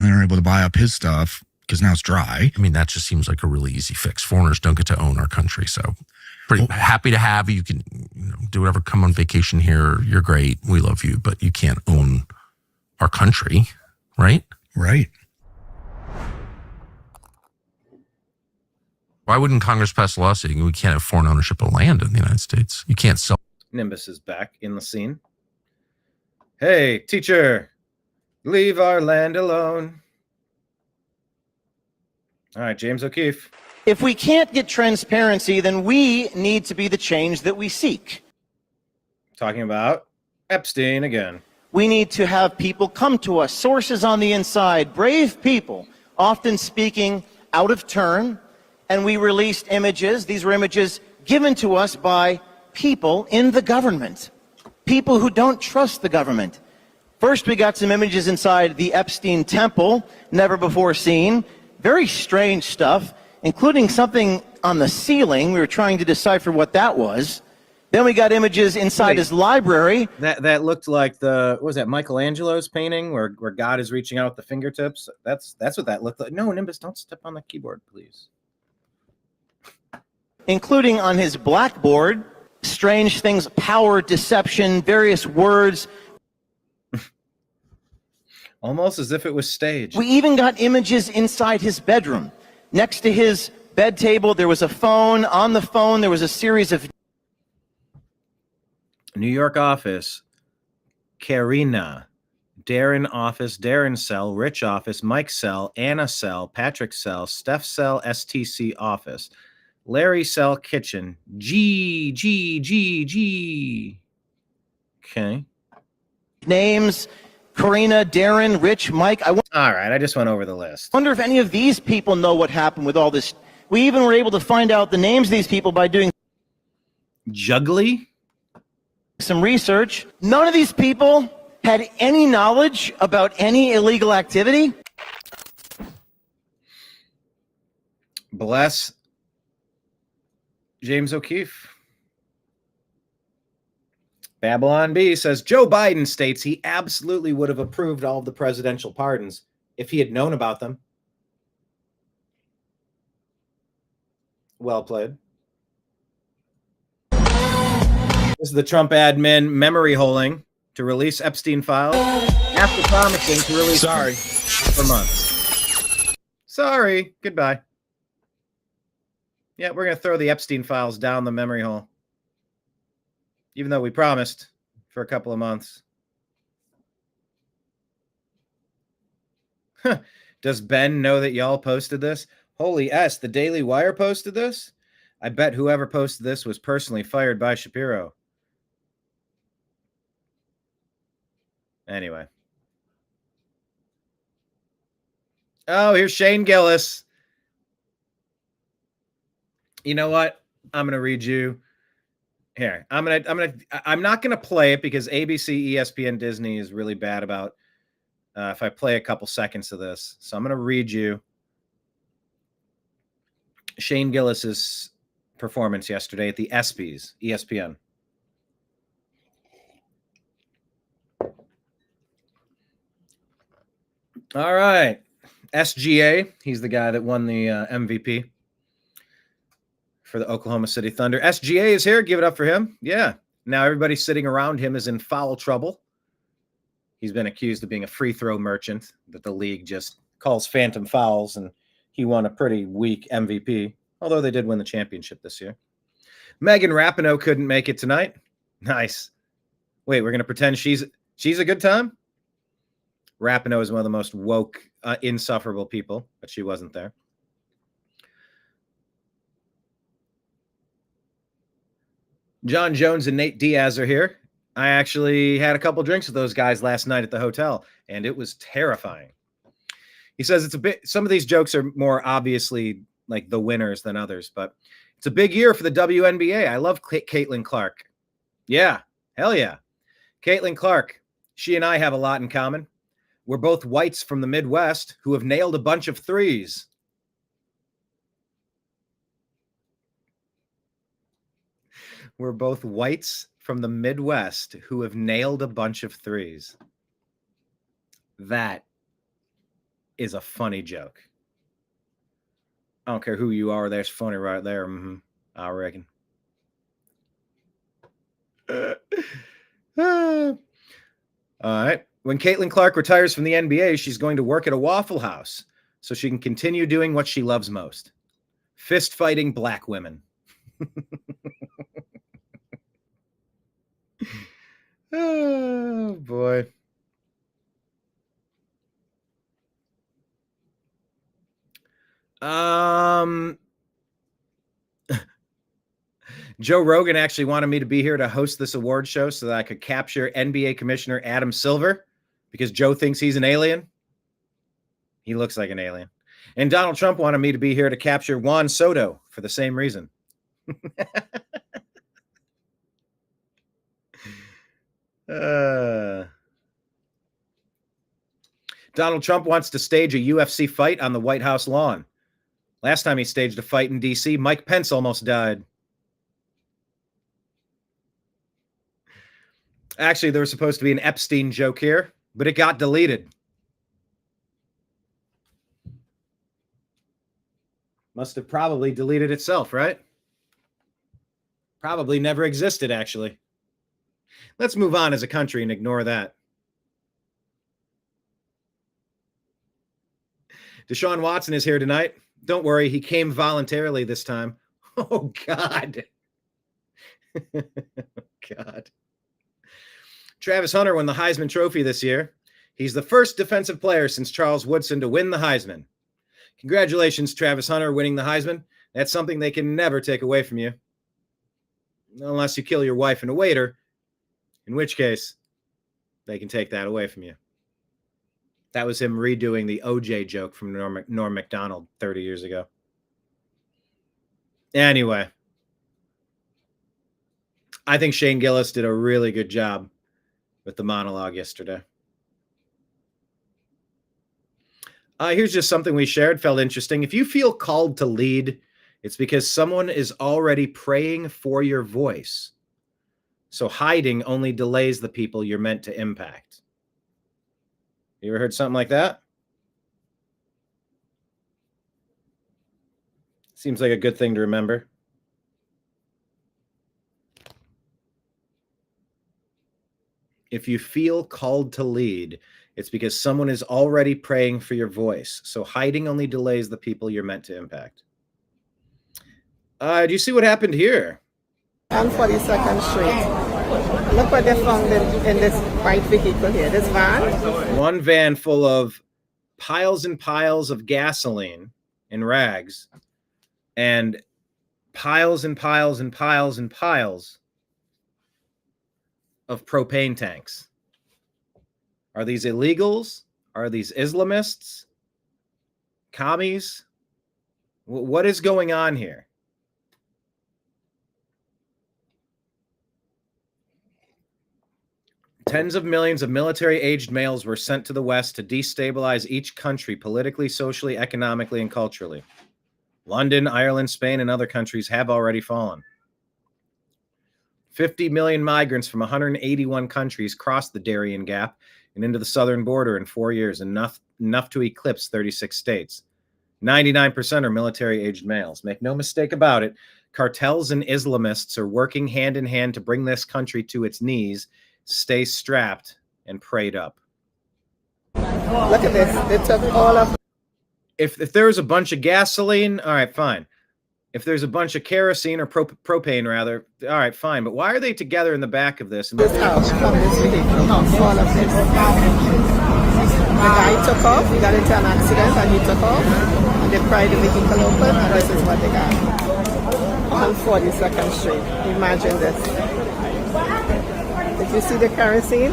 They're able to buy up his stuff because now it's dry. I mean, that just seems like a really easy fix. Foreigners don't get to own our country, so pretty happy to have you. You can do whatever. Come on vacation here. You're great. We love you, but you can't own our country, right? Right. Why wouldn't Congress pass a law saying we can't have foreign ownership of land in the United States? You can't sell. Nimbus is back in the scene. Hey, teacher, leave our land alone. All right, James O'Keefe. If we can't get transparency, then we need to be the change that we seek. Talking about Epstein again. We need to have people come to us, sources on the inside, brave people, often speaking out of turn, and we released images. These were images given to us by people in the government, people who don't trust the government. First, we got some images inside the Epstein temple, never before seen. Very strange stuff, including something on the ceiling. We were trying to decipher what that was. Then we got images inside his library. That looked like what was that, Michelangelo's painting where God is reaching out with the fingertips? That's what that looked like. No, Nimbus, don't step on the keyboard, please. Including on his blackboard, strange things, power, deception, various words. Almost as if it was staged. We even got images inside his bedroom. Next to his bed table, there was a phone. On the phone, there was a series of... New York office, Karina, Darren office, Darren cell, Rich office, Mike cell, Anna cell, Patrick cell, Steph cell, STC office, Larry cell, kitchen, G. Okay. Names, Karina, Darren, Rich, Mike. All right, I just went over the list. I wonder if any of these people know what happened with all this. We even were able to find out the names of these people by doing... Juggly? Some research. None of these people had any knowledge about any illegal activity. Bless James O'Keefe. Babylon B says Joe Biden states he absolutely would have approved all of the presidential pardons if he had known about them. Well played. This is the Trump admin memory holing to release Epstein files after promising to release them for months. Sorry. Goodbye. Yeah, we're going to throw the Epstein files down the memory hole. Even though we promised for a couple of months. Does Ben know that y'all posted this? Holy S, the Daily Wire posted this? I bet whoever posted this was personally fired by Shapiro. Anyway. Oh, here's Shane Gillis. You know what? I'm going to read you Here, I'm not gonna play it because ABC, ESPN, Disney is really bad about if I play a couple seconds of this. So I'm gonna read you Shane Gillis's performance yesterday at the ESPYs, ESPN. All right, SGA. He's the guy that won the MVP for the Oklahoma City Thunder. SGA is here. Give it up for him. Yeah. Now everybody sitting around him is in foul trouble. He's been accused of being a free throw merchant that the league just calls phantom fouls, and he won a pretty weak MVP, although they did win the championship this year. Megan Rapinoe couldn't make it tonight. Nice. Wait, we're going to pretend she's a good time? Rapinoe is one of the most woke, insufferable people, but she wasn't there. John Jones and Nate Diaz are here. I actually had a couple drinks with those guys last night at the hotel, and it was terrifying. He says some of these jokes are more obviously like the winners than others, but it's a big year for the WNBA. I love Caitlin Clark. Yeah, hell yeah. Caitlin Clark, she and I have a lot in common. We're both whites from the Midwest who have nailed a bunch of threes. We're both whites from the Midwest who have nailed a bunch of threes. That is a funny joke. I don't care who you are. That's funny right there. I reckon. All right. When Caitlin Clark retires from the NBA, she's going to work at a Waffle House so she can continue doing what she loves most. Fist fighting black women. Oh, boy. Joe Rogan actually wanted me to be here to host this award show so that I could capture NBA Commissioner Adam Silver because Joe thinks he's an alien. He looks like an alien. And Donald Trump wanted me to be here to capture Juan Soto for the same reason. Donald Trump wants to stage a UFC fight on the White House lawn. Last time he staged a fight in D.C., Mike Pence almost died. Actually, there was supposed to be an Epstein joke here, but it got deleted. Must have probably deleted itself, right? Probably never existed, actually. Let's move on as a country and ignore that. Deshaun Watson is here tonight. Don't worry, he came voluntarily this time. Oh, God. God. Travis Hunter won the Heisman Trophy this year. He's the first defensive player since Charles Woodson to win the Heisman. Congratulations, Travis Hunter, winning the Heisman. That's something they can never take away from you. Unless you kill your wife and a waiter, in which case they can take that away from you. That was him redoing the OJ joke from Norm Macdonald 30 years ago. Anyway, I think Shane Gillis did a really good job with the monologue yesterday. Here's just something we shared, felt interesting. If you feel called to lead, it's because someone is already praying for your voice. So hiding only delays the people you're meant to impact. You ever heard something like that? Seems like a good thing to remember. If you feel called to lead, it's because someone is already praying for your voice. So hiding only delays the people you're meant to impact. Do you see what happened here? On 42nd Street. Look what they found in this white vehicle here. This van. One van full of piles and piles of gasoline in rags and piles and piles and piles and piles of propane tanks. Are these illegals? Are these Islamists? Commies? What is going on here? Tens of millions of military-aged males were sent to the West to destabilize each country politically, socially, economically, and culturally. London, Ireland, Spain, and other countries have already fallen. 50 million migrants from 181 countries crossed the Darien Gap and into the southern border in 4 years, enough to eclipse 36 states. 99% are military-aged males. Make no mistake about it, cartels and Islamists are working hand in hand to bring this country to its knees. Stay strapped and prayed up. Look at this. They took all of... If there's a bunch of gasoline, all right, fine. If there's a bunch of kerosene or propane, rather, all right, fine. But why are they together in the back of this? This house from this vehicle, all of this. The guy took off, he got into an accident and he took off. And they pried the vehicle open and this is what they got. On 42nd Street. Imagine this. Did you see the kerosene?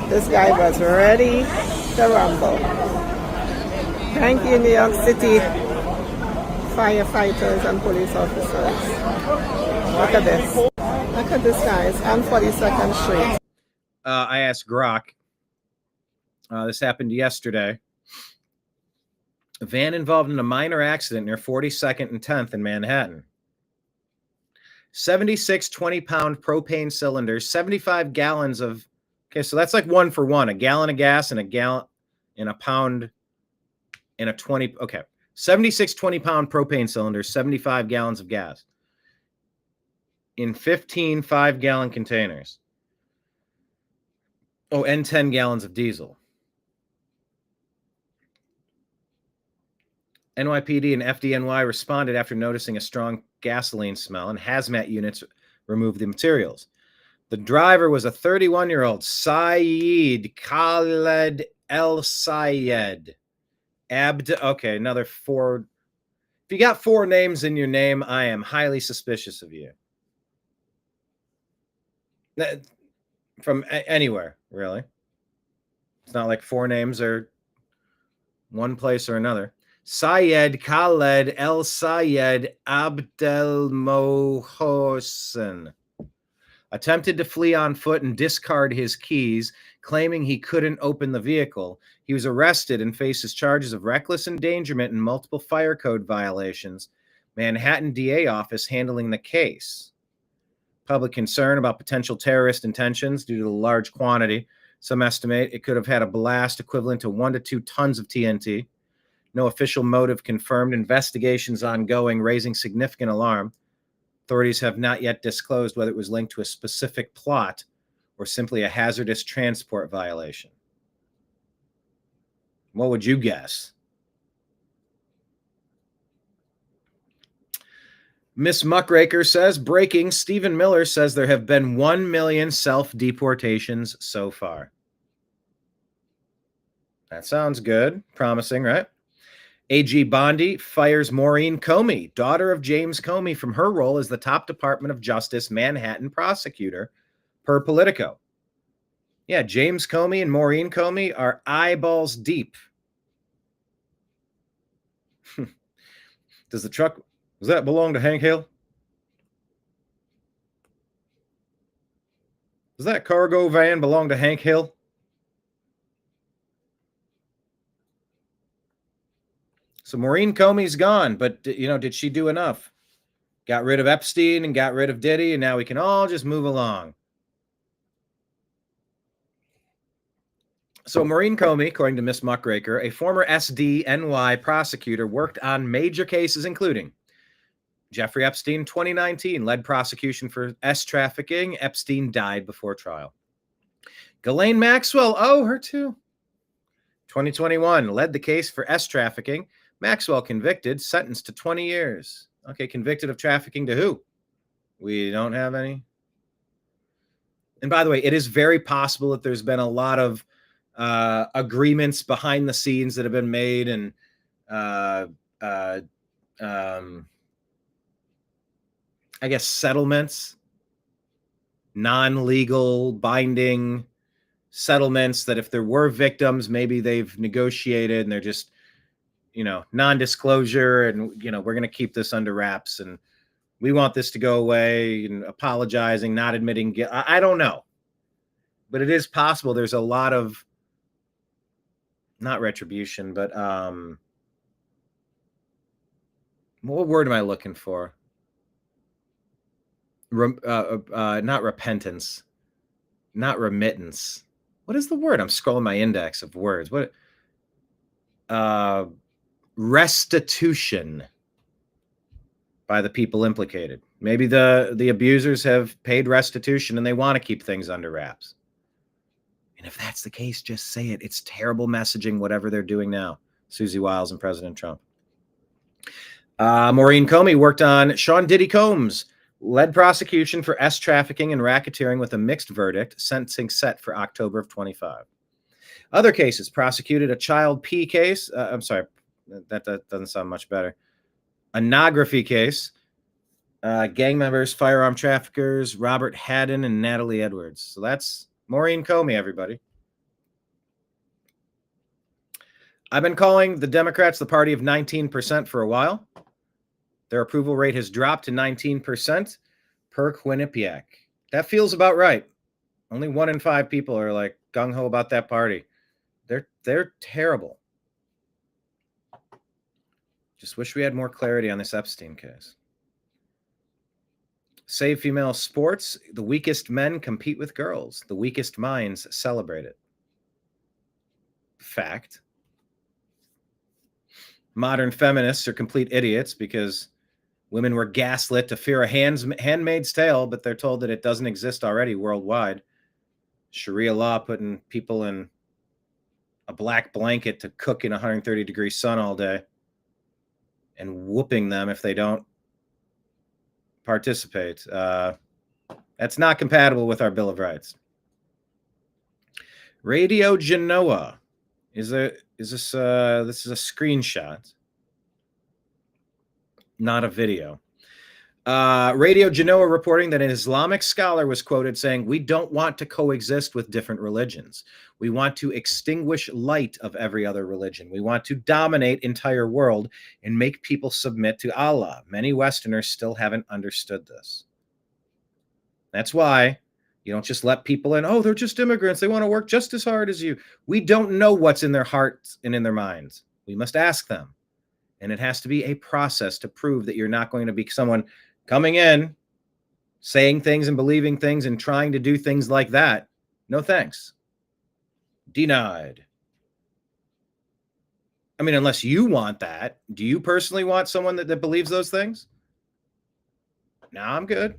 This guy was ready to rumble. Thank you, New York City firefighters and police officers. Look at this. Look at this, guys. On 42nd Street. I asked Grok. This happened yesterday. A van involved in a minor accident near 42nd and 10th in Manhattan. 76 20-pound propane cylinders, 75 gallons of... Okay, so that's like 1 for 1. A gallon of gas and a gallon and a pound and a 20... Okay. 76 20-pound propane cylinders, 75 gallons of gas in 15 5-gallon containers. Oh, and 10 gallons of diesel. NYPD and FDNY responded after noticing a strong gasoline smell, and hazmat units removed the materials. The driver was a 31-year-old Saeed Khaled El Sayed. Okay, another 4. If you got 4 names in your name, I am highly suspicious of you. From anywhere, really. It's not like 4 names are one place or another. Syed Khaled El Sayed Abdel Mohsen attempted to flee on foot and discard his keys, claiming he couldn't open the vehicle. He was arrested and faces charges of reckless endangerment and multiple fire code violations. Manhattan DA office handling the case. Public concern about potential terrorist intentions due to the large quantity. Some estimate it could have had a blast equivalent to 1 to 2 tons of TNT. No official motive confirmed. Investigations ongoing, raising significant alarm. Authorities have not yet disclosed whether it was linked to a specific plot or simply a hazardous transport violation. What would you guess? Miss Muckraker says, breaking, Stephen Miller says there have been 1 million self-deportations so far. That sounds good. Promising, right? AG Bondi fires Maureen Comey, daughter of James Comey, from her role as the top Department of Justice Manhattan prosecutor, per Politico. Yeah, James Comey and Maureen Comey are eyeballs deep. Does the truck, does that belong to Hank Hill? Does that cargo van belong to Hank Hill? So Maureen Comey's gone, but, you know, did she do enough? Got rid of Epstein and got rid of Diddy, and now we can all just move along. So Maureen Comey, according to Miss Muckraker, a former SDNY prosecutor, worked on major cases, including Jeffrey Epstein, 2019, led prosecution for S trafficking. Epstein died before trial. Ghislaine Maxwell, oh, her too. 2021, led the case for S trafficking. Maxwell convicted, sentenced to 20 years. Okay, convicted of trafficking to who? We don't have any. And by the way, it is very possible that there's been a lot of agreements behind the scenes that have been made, and I guess settlements, non-legal binding settlements, that if there were victims, maybe they've negotiated and they're just, you know, non-disclosure, and, you know, we're going to keep this under wraps and we want this to go away, and apologizing, not admitting guilt. I don't know. But it is possible there's a lot of, not retribution, but what word am I looking for? Not repentance, not remittance. What is the word? I'm scrolling my index of words. What? Restitution by the people implicated. Maybe the abusers have paid restitution and they want to keep things under wraps. And if that's the case, just say it. It's terrible messaging, whatever they're doing now. Susie Wiles and President Trump. Maureen Comey worked on Sean Diddy Combs, led prosecution for trafficking and racketeering with a mixed verdict, sentencing set for October of 25. Other cases, prosecuted a child P case. I'm sorry, that doesn't sound much better. A pornography case. Gang members, firearm traffickers, Robert Haddon and Natalie Edwards. So that's Maureen Comey, everybody. I've been calling the Democrats the party of 19% for a while. Their approval rate has dropped to 19% per Quinnipiac. That feels about right. Only 1 in 5 people are like gung-ho about that party. They're terrible. Just wish we had more clarity on this Epstein case. Save female sports. The weakest men compete with girls. The weakest minds celebrate it. Fact. Modern feminists are complete idiots because women were gaslit to fear a handmaid's tale, but they're told that it doesn't exist already worldwide. Sharia law putting people in a black blanket to cook in 130-degree sun all day and whooping them if they don't participate. That's not compatible with our Bill of Rights. Radio Genoa this is a screenshot, not a video. Radio Genoa reporting that an Islamic scholar was quoted saying, "We don't want to coexist with different religions. We want to extinguish light of every other religion. We want to dominate entire world and make people submit to Allah. Many Westerners still haven't understood this." That's why you don't just let people in. Oh, they're just immigrants. They want to work just as hard as you. We don't know what's in their hearts and in their minds. We must ask them. And it has to be a process to prove that you're not going to be someone coming in, saying things and believing things and trying to do things like that. No thanks. Denied. I mean, unless you want that. Do you personally want someone that believes those things? No, I'm good.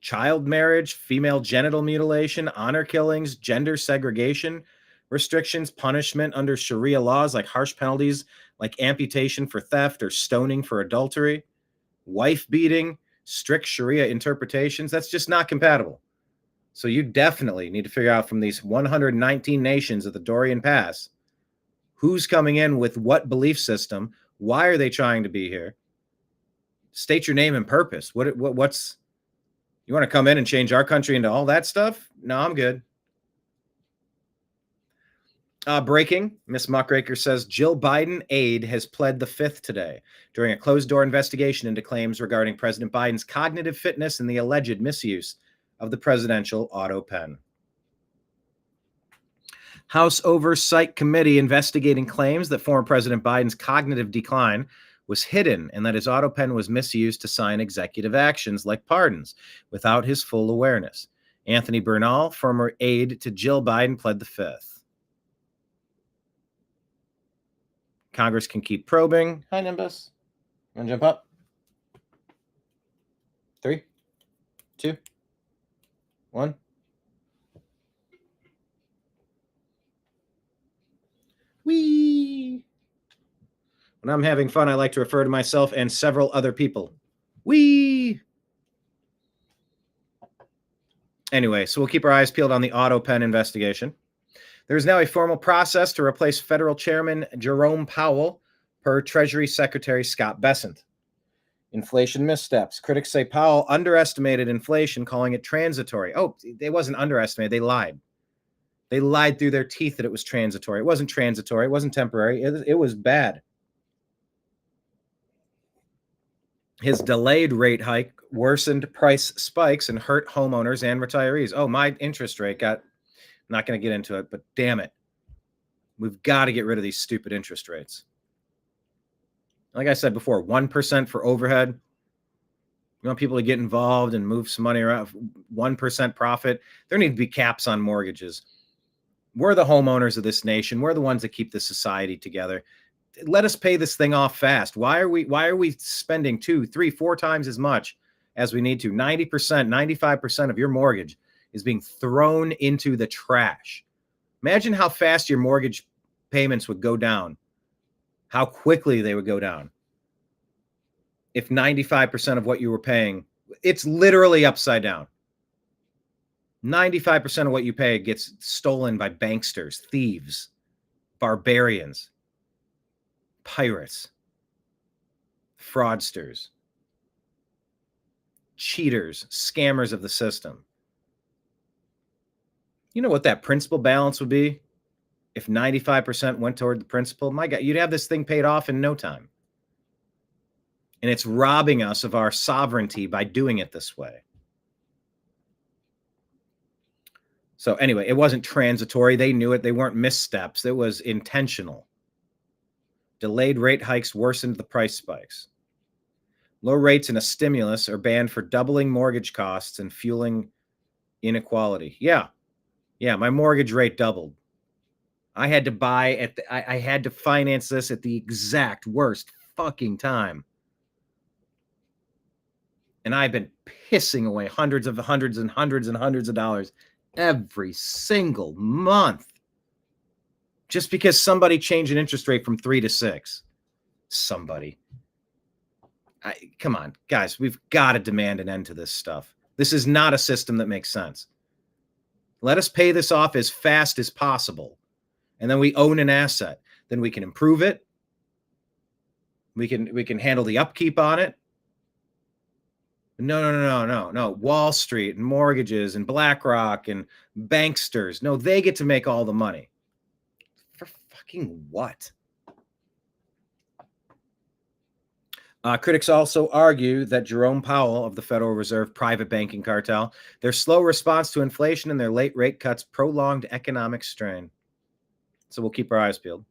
Child marriage, female genital mutilation, honor killings, gender segregation, restrictions, punishment under Sharia laws like harsh penalties like amputation for theft or stoning for adultery, wife beating, strict Sharia interpretations. That's just not compatible. So you definitely need to figure out from these 119 nations of the Dorian Pass, who's coming in with what belief system, why are they trying to be here? State your name and purpose. What's you want to come in and change our country into all that stuff? No, I'm good. Breaking, Miss Muckraker says Jill Biden aide has pled the fifth today during a closed-door investigation into claims regarding President Biden's cognitive fitness and the alleged misuse of the presidential auto pen. House Oversight Committee investigating claims that former President Biden's cognitive decline was hidden and that his auto pen was misused to sign executive actions like pardons without his full awareness. Anthony Bernal, former aide to Jill Biden, pled the fifth. Congress can keep probing. Hi, Nimbus. You want to jump up? 3, 2, 1. Whee! When I'm having fun, I like to refer to myself and several other people. Whee! Anyway, so we'll keep our eyes peeled on the auto pen investigation. There is now a formal process to replace Federal Chairman Jerome Powell per Treasury Secretary Scott Bessent. Inflation missteps. Critics say Powell underestimated inflation, calling it transitory. Oh, it wasn't underestimated. They lied. They lied through their teeth that it was transitory. It wasn't transitory. It wasn't temporary. It was bad. His delayed rate hike worsened price spikes and hurt homeowners and retirees. Oh, my interest rate got, I'm not going to get into it, but damn it. We've got to get rid of these stupid interest rates. Like I said before, 1% for overhead. You want people to get involved and move some money around. 1% profit. There need to be caps on mortgages. We're the homeowners of this nation. We're the ones that keep this society together. Let us pay this thing off fast. Why are we spending 2, 3, 4 times as much as we need to? 90%, 95% of your mortgage is being thrown into the trash. Imagine how fast your mortgage payments would go down, how quickly they would go down. If 95% of what you were paying, it's literally upside down. 95% of what you pay gets stolen by banksters, thieves, barbarians, pirates, fraudsters, cheaters, scammers of the system. You know what that principal balance would be if 95% went toward the principal? My God, you'd have this thing paid off in no time. And it's robbing us of our sovereignty by doing it this way. So anyway, it wasn't transitory. They knew it. They weren't missteps. It was intentional. Delayed rate hikes worsened the price spikes. Low rates and a stimulus are banned for doubling mortgage costs and fueling inequality. Yeah, my mortgage rate doubled. I had to buy I had to finance this at the exact worst fucking time. And I've been pissing away hundreds of dollars every single month just because somebody changed an interest rate from 3 to 6. Somebody. Come on, guys, we've got to demand an end to this stuff. This is not a system that makes sense. Let us pay this off as fast as possible. And then we own an asset. Then we can improve it. We can handle the upkeep on it. No. Wall Street and mortgages and BlackRock and banksters. No, they get to make all the money. For fucking what? Critics also argue that Jerome Powell of the Federal Reserve private banking cartel, their slow response to inflation and their late rate cuts prolonged economic strain. So we'll keep our eyes peeled.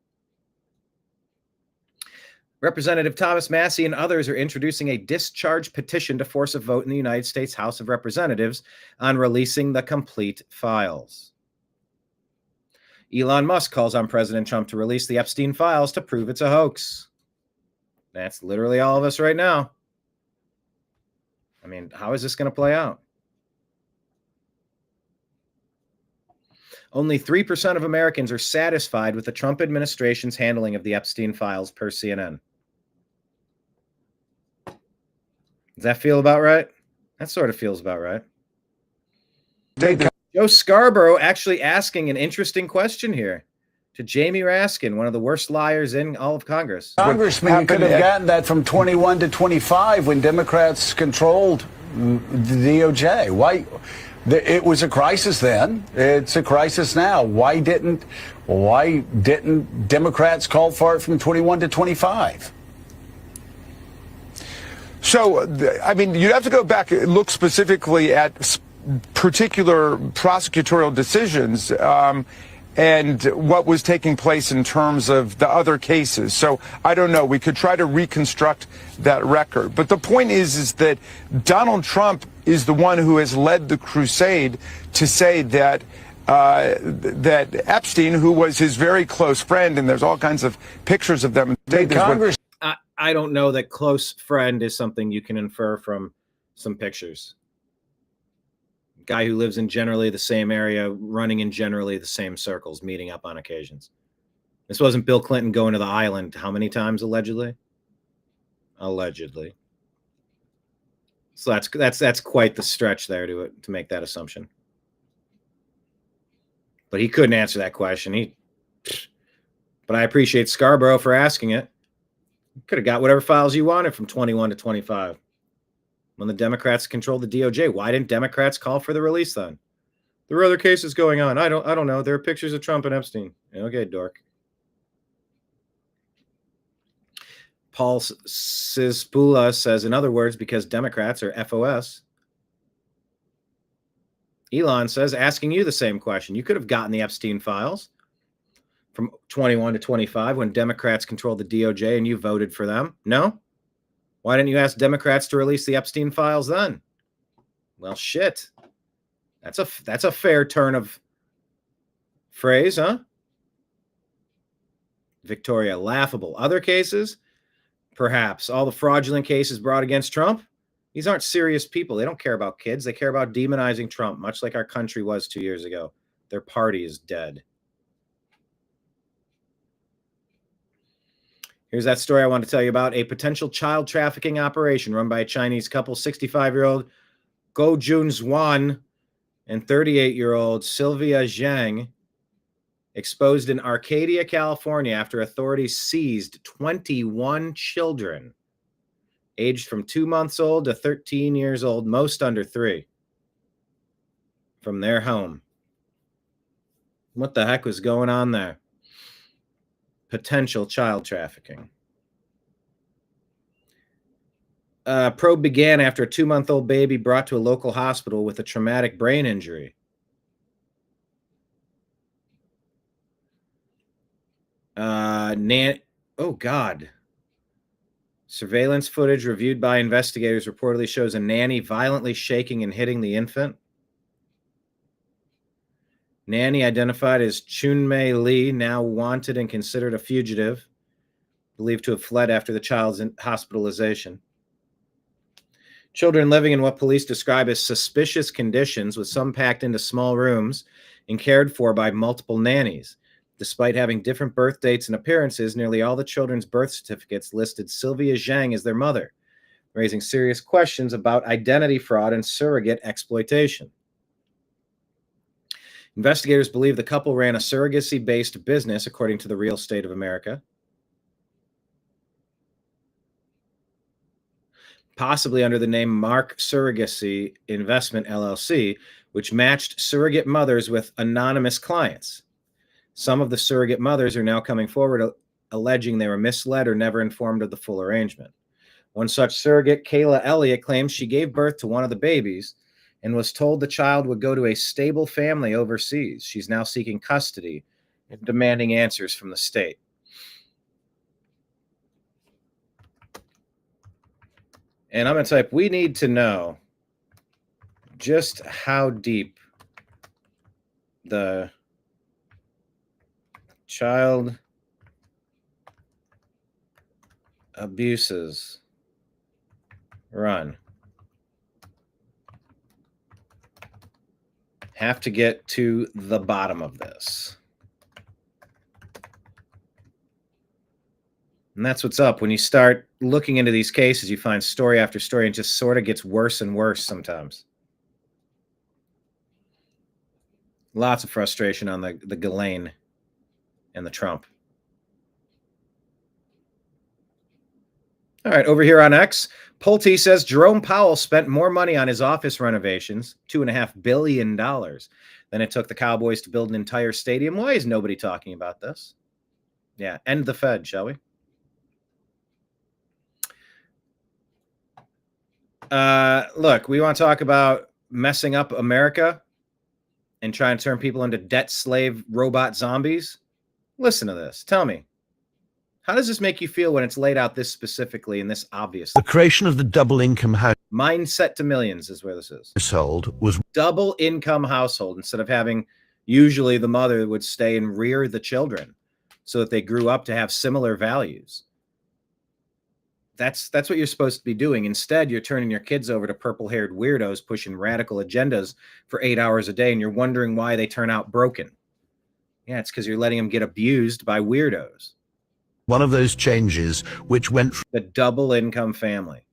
Representative Thomas Massie and others are introducing a discharge petition to force a vote in the United States House of Representatives on releasing the complete files. Elon Musk calls on President Trump to release the Epstein files to prove it's a hoax. That's literally all of us right now. I mean, how is this going to play out? Only 3% of Americans are satisfied with the Trump administration's handling of the Epstein files, per CNN. Does that feel about right? That sort of feels about right. Joe Scarborough actually asking an interesting question here to Jamie Raskin, one of the worst liars in all of Congress. Congressman, you could have gotten that from 21 to 25 when Democrats controlled the DOJ. Why? It was a crisis then. It's a crisis now. Why didn't Democrats call for it from 21 to 25? So, I mean, you'd have to go back and look specifically at particular prosecutorial decisions and what was taking place in terms of the other cases. So I don't know. We could try to reconstruct that record. But the point is that Donald Trump is the one who has led the crusade to say that that Epstein, who was his very close friend, and there's all kinds of pictures of them. Congress. I don't know that close friend is something you can infer from some pictures. Guy who lives in generally the same area, running in generally the same circles, meeting up on occasions. This wasn't Bill Clinton going to the island how many times allegedly? Allegedly. So that's quite the stretch there to make that assumption. But he couldn't answer that question. But I appreciate Scarborough for asking it. Could have got whatever files you wanted from 21 to 25. When the Democrats controlled the DOJ, why didn't Democrats call for the release then? There were other cases going on. I don't know. There are pictures of Trump and Epstein. Okay, dork. Paul Sispula says, in other words, because Democrats are FOS. Elon says, asking you the same question. You could have gotten the Epstein files from 21 to 25 when Democrats controlled the DOJ and you voted for them. No? Why didn't you ask Democrats to release the Epstein files then? Well, shit. That's a fair turn of phrase, huh? Victoria, laughable. Other cases? Perhaps. All the fraudulent cases brought against Trump? These aren't serious people. They don't care about kids. They care about demonizing Trump, much like our country was 2 years ago. Their party is dead. Here's that story I want to tell you about. A potential child trafficking operation run by a Chinese couple, 65-year-old Go Jun Zhuan and 38-year-old Sylvia Zhang, exposed in Arcadia, California, after authorities seized 21 children aged from 2 months old to 13 years old, most under 3, from their home. What the heck was going on there? Potential child trafficking. Probe began after a 2-month-old baby brought to a local hospital with a traumatic brain injury. Oh, God. Surveillance footage reviewed by investigators reportedly shows a nanny violently shaking and hitting the infant. Nanny identified as Chunmei Lee, now wanted and considered a fugitive, believed to have fled after the child's hospitalization. Children living in what police describe as suspicious conditions, with some packed into small rooms and cared for by multiple nannies. Despite having different birth dates and appearances, nearly all the children's birth certificates listed Sylvia Zhang as their mother, raising serious questions about identity fraud and surrogate exploitation. Investigators believe the couple ran a surrogacy-based business, according to the Real Estate of America, possibly under the name Mark Surrogacy Investment, LLC, which matched surrogate mothers with anonymous clients. Some of the surrogate mothers are now coming forward alleging they were misled or never informed of the full arrangement. One such surrogate, Kayla Elliott, claims she gave birth to one of the babies and was told the child would go to a stable family overseas. She's now seeking custody and demanding answers from the state. And I'm going to type, we need to know just how deep the child abuses run. Have to get to the bottom of this. And that's what's up. When you start looking into these cases, you find story after story, and it just sort of gets worse and worse sometimes. Lots of frustration on the Ghislaine and the Trump. All right, over here on X, Pulte says Jerome Powell spent more money on his office renovations, $2.5 billion, than it took the Cowboys to build an entire stadium. Why is nobody talking about this? Yeah, end the Fed, shall we? Look, we want to talk about messing up America and trying to turn people into debt slave robot zombies. Listen to this. Tell me, how does this make you feel when it's laid out this specifically and this obvious? The creation of the double income mindset to millions is where this is. Household was double income household. Instead of having, usually the mother would stay and rear the children so that they grew up to have similar values. That's what you're supposed to be doing. Instead, you're turning your kids over to purple-haired weirdos pushing radical agendas for 8 hours a day, and you're wondering why they turn out broken. Yeah, it's because you're letting them get abused by weirdos. One of those changes which went from the double income family.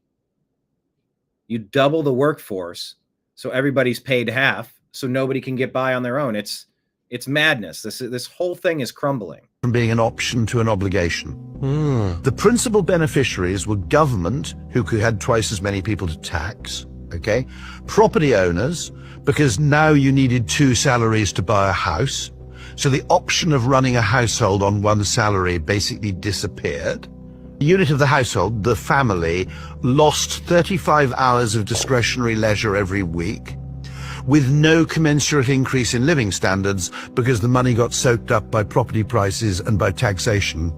You double the workforce, so everybody's paid half, so nobody can get by on their own. It's madness. This whole thing is crumbling. From being an option to an obligation. The principal beneficiaries were government, who had twice as many people to tax, okay? Property owners, because now you needed 2 salaries to buy a house. So the option of running a household on one salary basically disappeared, The unit of the household, the family, lost 35 hours of discretionary leisure every week, with no commensurate increase in living standards because the money got soaked up by property prices and by taxation.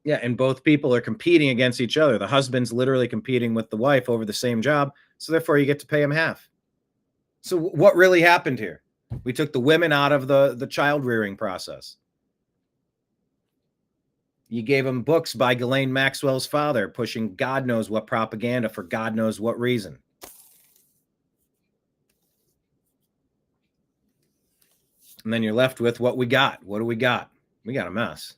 Yeah, and both people are competing against each other. The husband's literally competing with the wife over the same job, so therefore you get to pay him half. So what really happened here? We took the women out of the child rearing process. You gave them books by Ghislaine Maxwell's father, pushing God knows what propaganda for God knows what reason. And then you're left with what we got. What do we got? We got a mess.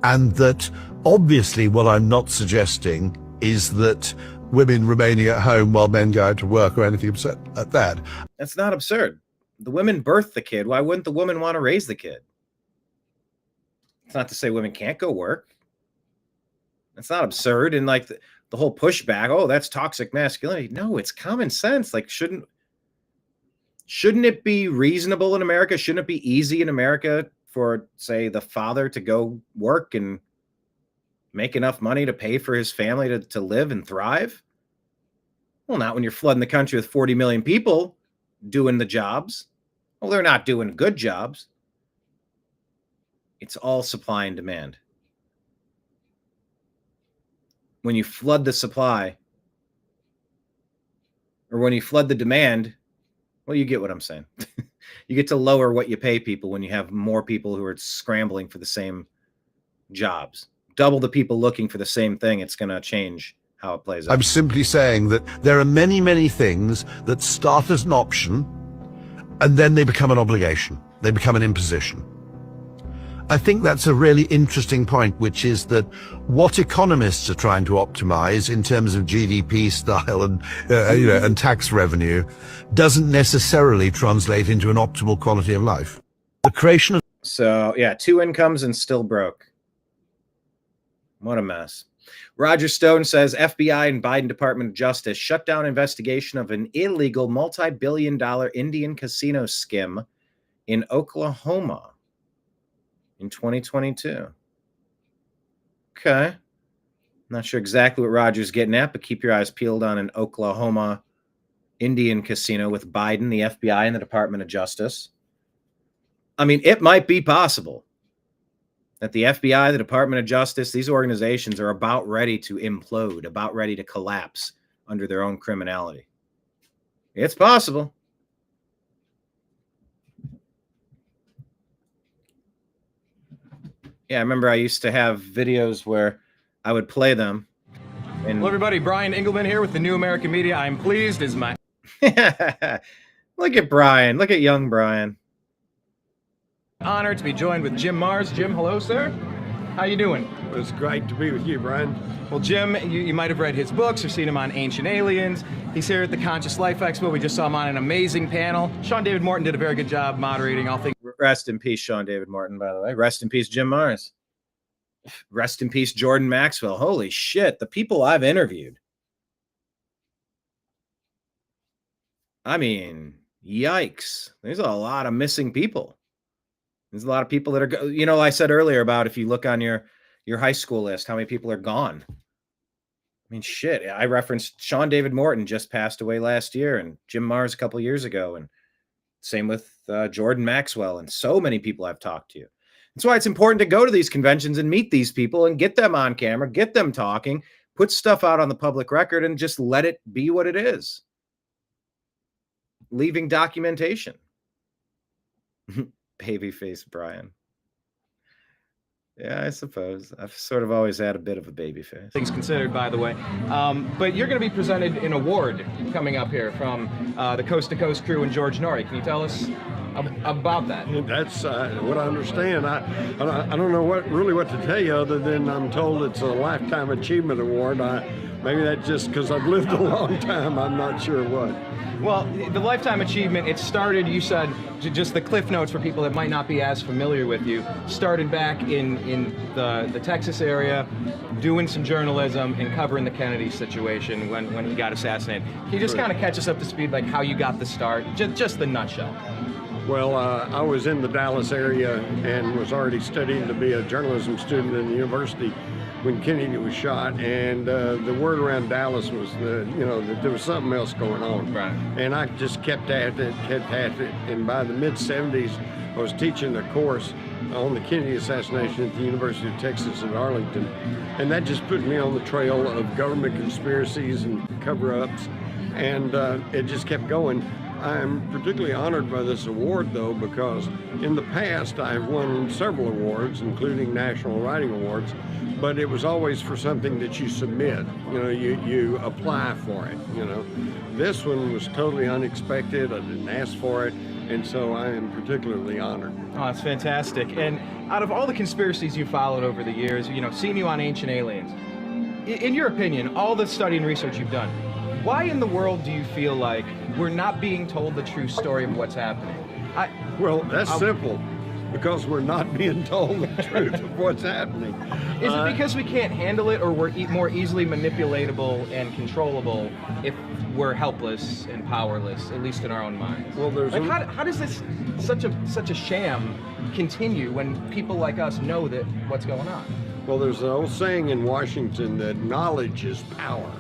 And that, obviously, what I'm not suggesting is that women remaining at home while men go out to work or anything like that. That's not absurd. The women birthed the kid. Why wouldn't the woman want to raise the kid? It's not to say women can't go work. That's not absurd. And like the whole pushback, oh, that's toxic masculinity. No, it's common sense. Like, shouldn't it be reasonable in America? Shouldn't it be easy in America for, say, the father to go work and make enough money to pay for his family to live and thrive? Well, not when you're flooding the country with 40 million people doing the jobs. Well, they're not doing good jobs. It's all supply and demand. When you flood the supply, or when you flood the demand, well, you get what I'm saying. You get to lower what you pay people when you have more people who are scrambling for the same jobs. Double the people looking for the same thing. It's going to change how it plays out. I'm simply saying that there are many, many things that start as an option and then they become an obligation. They become an imposition. I think that's a really interesting point, which is that what economists are trying to optimize in terms of GDP style and and tax revenue doesn't necessarily translate into an optimal quality of life. The creation of 2 incomes and still broke. What a mess. Roger Stone says FBI and Biden Department of Justice shut down investigation of an illegal multi-billion-dollar Indian casino scam in Oklahoma in 2022. Okay. Not sure exactly what Roger's getting at, but keep your eyes peeled on an Oklahoma Indian casino with Biden, the FBI, and the Department of Justice. I mean, it might be possible that the FBI, the Department of Justice, these organizations are about ready to implode, about ready to collapse under their own criminality. It's possible. Yeah, I remember I used to have videos where I would play them. And Hello, everybody. BrianEngelman here with the New American Media. I'm pleased as my... Look at Brian. Look at young Brian. Honored to be joined with Jim Marrs. Jim, hello, sir. How you doing? It's great to be with you, Brian. Well, Jim, you might have read his books or seen him on Ancient Aliens. He's here at the Conscious Life Expo. We just saw him on an amazing panel. Sean David Morton did a very good job moderating all things. Rest in peace, Sean David Morton, by the way. Rest in peace, Jim Marrs. Rest in peace, Jordan Maxwell. Holy shit, the people I've interviewed. I mean, yikes. There's a lot of missing people. There's a lot of people that are, I said earlier about if you look on your high school list, how many people are gone. I mean, shit. I referenced Sean David Morton just passed away last year and Jim Marrs a couple years ago. And same with Jordan Maxwell and so many people I've talked to. That's why it's important to go to these conventions and meet these people and get them on camera, get them talking, put stuff out on the public record and just let it be what it is. Leaving documentation. Babyface Brian. Yeah, I suppose. I've sort of always had a bit of a baby face. Things considered, by the way. But you're going to be presented an award coming up here from the Coast to Coast crew and George Norrie. Can you tell us about that? That's what I understand. I don't know what to tell you other than I'm told it's a Lifetime Achievement Award. Maybe that's just because I've lived a long time. I'm not sure what. Well, the Lifetime Achievement, it started, you said, just the cliff notes for people that might not be as familiar with you, started back in the Texas area, doing some journalism and covering the Kennedy situation when he got assassinated. Can you just kind of catch us up to speed, like how you got the start, just the nutshell? Well, I was in the Dallas area and was already studying to be a journalism student in the university when Kennedy was shot, and the word around Dallas was that there was something else going on. Right. And I just kept at it, and by the mid-'70s, I was teaching a course on the Kennedy assassination at the University of Texas at Arlington, and that just put me on the trail of government conspiracies and cover-ups, and it just kept going. I'm particularly honored by this award, though, because in the past I've won several awards, including National Writing Awards, but it was always for something that you submit. You apply for it. This one was totally unexpected. I didn't ask for it, and so I am particularly honored. Oh, that's fantastic. And out of all the conspiracies you followed over the years, seeing you on Ancient Aliens, in your opinion, all the study and research you've done, why in the world do you feel like we're not being told the true story of what's happening? Well, that's simple. Because we're not being told the truth of what's happening. Is it because we can't handle it, or we're more easily manipulatable and controllable if we're helpless and powerless, at least in our own minds? Well, how does this such a sham continue when people like us know that what's going on? Well, there's an old saying in Washington that knowledge is power.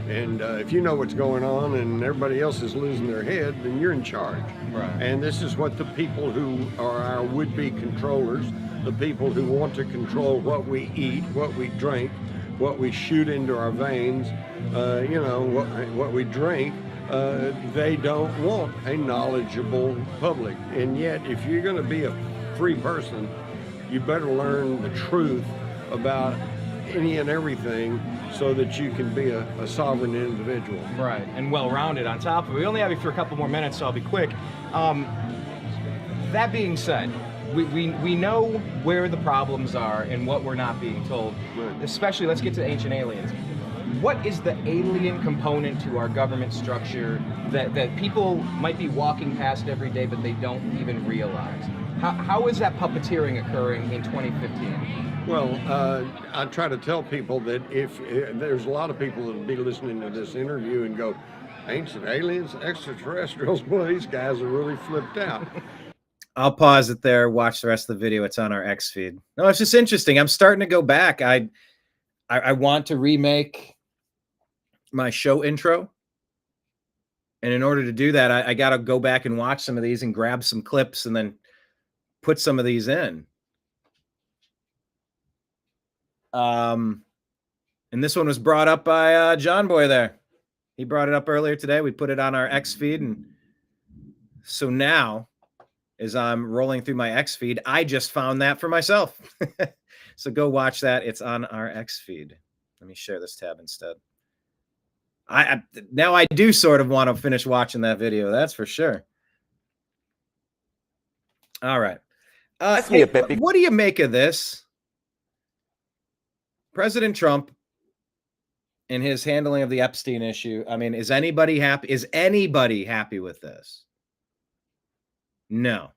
And if you know what's going on and everybody else is losing their head, then you're in charge. Right. And this is what the people who are our would-be controllers, the people who want to control what we eat, what we drink, what we shoot into our veins, what we drink, they don't want a knowledgeable public. And yet, if you're going to be a free person, you better learn the truth about any and everything so that you can be a sovereign individual. Right, and well-rounded on top of it. We only have you for a couple more minutes, so I'll be quick. That being said, we know where the problems are and what we're not being told. Right. Especially, let's get to Ancient Aliens. What is the alien component to our government structure that people might be walking past every day but they don't even realize? How is that puppeteering occurring in 2015? Well, I try to tell people that if there's a lot of people that will be listening to this interview and go, ancient aliens, extraterrestrials, boy, these guys are really flipped out. I'll pause it there, watch the rest of the video. It's on our X feed. No, it's just interesting. I'm starting to go back. I want to remake my show intro. And in order to do that, I got to go back and watch some of these and grab some clips and then put some of these in. And this one was brought up by John Boy there. He brought it up earlier today. We put it on our X feed. And so now, as I'm rolling through my X feed, I just found that for myself. So go watch that. It's on our X feed. Let me share this tab instead. Now I do sort of want to finish watching that video. That's for sure. All right. Hey, what do you make of this? President Trump and his handling of the Epstein issue. I mean, is anybody happy? Is anybody happy with this? No.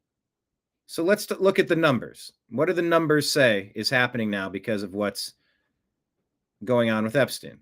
So let's look at the numbers. What do the numbers say is happening now because of what's going on with Epstein?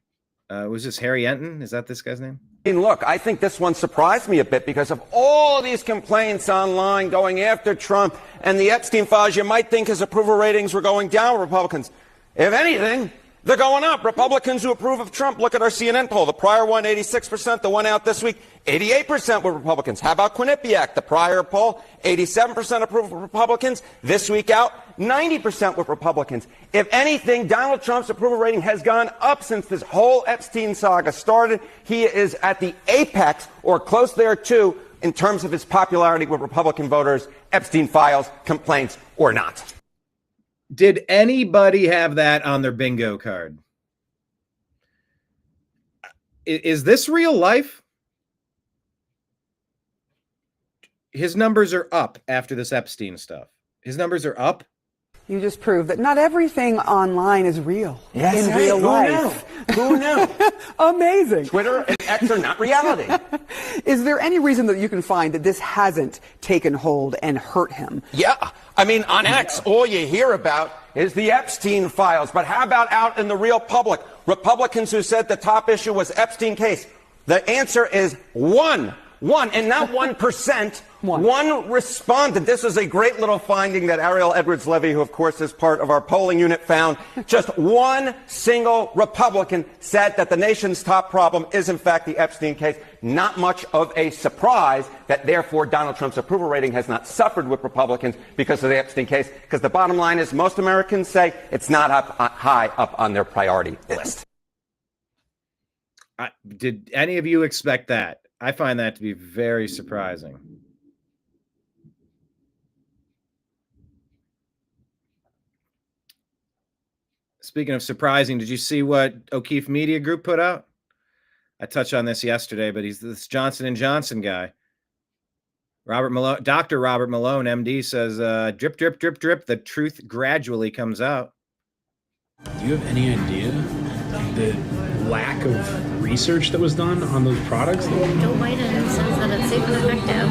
Was this Harry Enton? Is that this guy's name? Look, I think this one surprised me a bit because of all these complaints online going after Trump and the Epstein files. You might think his approval ratings were going down, Republicans. If anything, they're going up. Republicans who approve of Trump, look at our CNN poll. The prior one, 86%. The one out this week, 88% were Republicans. How about Quinnipiac? The prior poll, 87% approve of Republicans. This week out, 90% were Republicans. If anything, Donald Trump's approval rating has gone up since this whole Epstein saga started. He is at the apex, or close there too, in terms of his popularity with Republican voters, Epstein files, complaints, or not. Did anybody have that on their bingo card? Is this real life? His numbers are up after this Epstein stuff. His numbers are up. You just proved that not everything online is real. Yes, in real life. Who knew? Amazing. Twitter and X are not reality. Is there any reason that you can find that this hasn't taken hold and hurt him? Yeah. I mean, on X, all you hear about is the Epstein files. But how about out in the real public? Republicans who said the top issue was Epstein case. The answer is one, and not 1%, One respondent. This is a great little finding that Ariel Edwards-Levy, who of course is part of our polling unit, found. Just one single Republican said that the nation's top problem is in fact the Epstein case. Not much of a surprise that therefore Donald Trump's approval rating has not suffered with Republicans because of the Epstein case. Because the bottom line is most Americans say it's not high up on their priority list. Did any of you expect that? I find that to be very surprising. Speaking of surprising, did you see what O'Keefe Media Group put out? I touched on this yesterday, but he's this Johnson & Johnson guy. Dr. Robert Malone, MD, says, drip, drip, drip, drip, the truth gradually comes out. Do you have any idea the lack of research that was done on those products? Joe Biden says that it's safe and effective,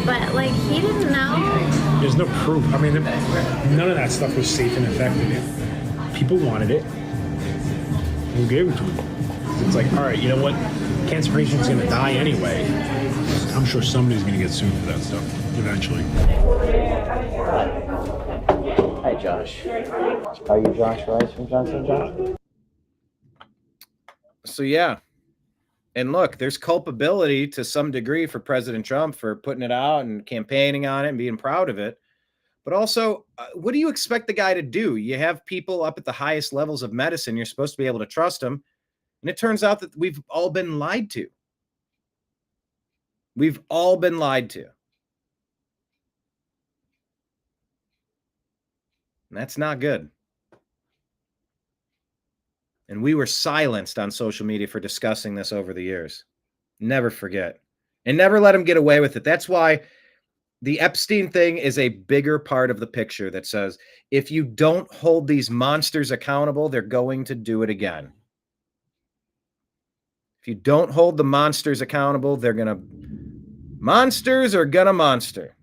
but like he didn't know. There's no proof. I mean, none of that stuff was safe and effective. People wanted it. Who gave it to them? It's like, all right, you know what? Cancer patient's going to die anyway. I'm sure somebody's going to get sued for that stuff eventually. Hi, Josh. Are you Josh Rice from Johnson & Johnson? So, yeah. And look, there's culpability to some degree for President Trump for putting it out and campaigning on it and being proud of it. But also, what do you expect the guy to do? You have people up at the highest levels of medicine. You're supposed to be able to trust them. And it turns out that we've all been lied to. We've all been lied to. And that's not good. And we were silenced on social media for discussing this over the years. Never forget. And never let them get away with it. That's why the Epstein thing is a bigger part of the picture that says, if you don't hold these monsters accountable, they're going to do it again. If you don't hold the monsters accountable, monsters are gonna monster.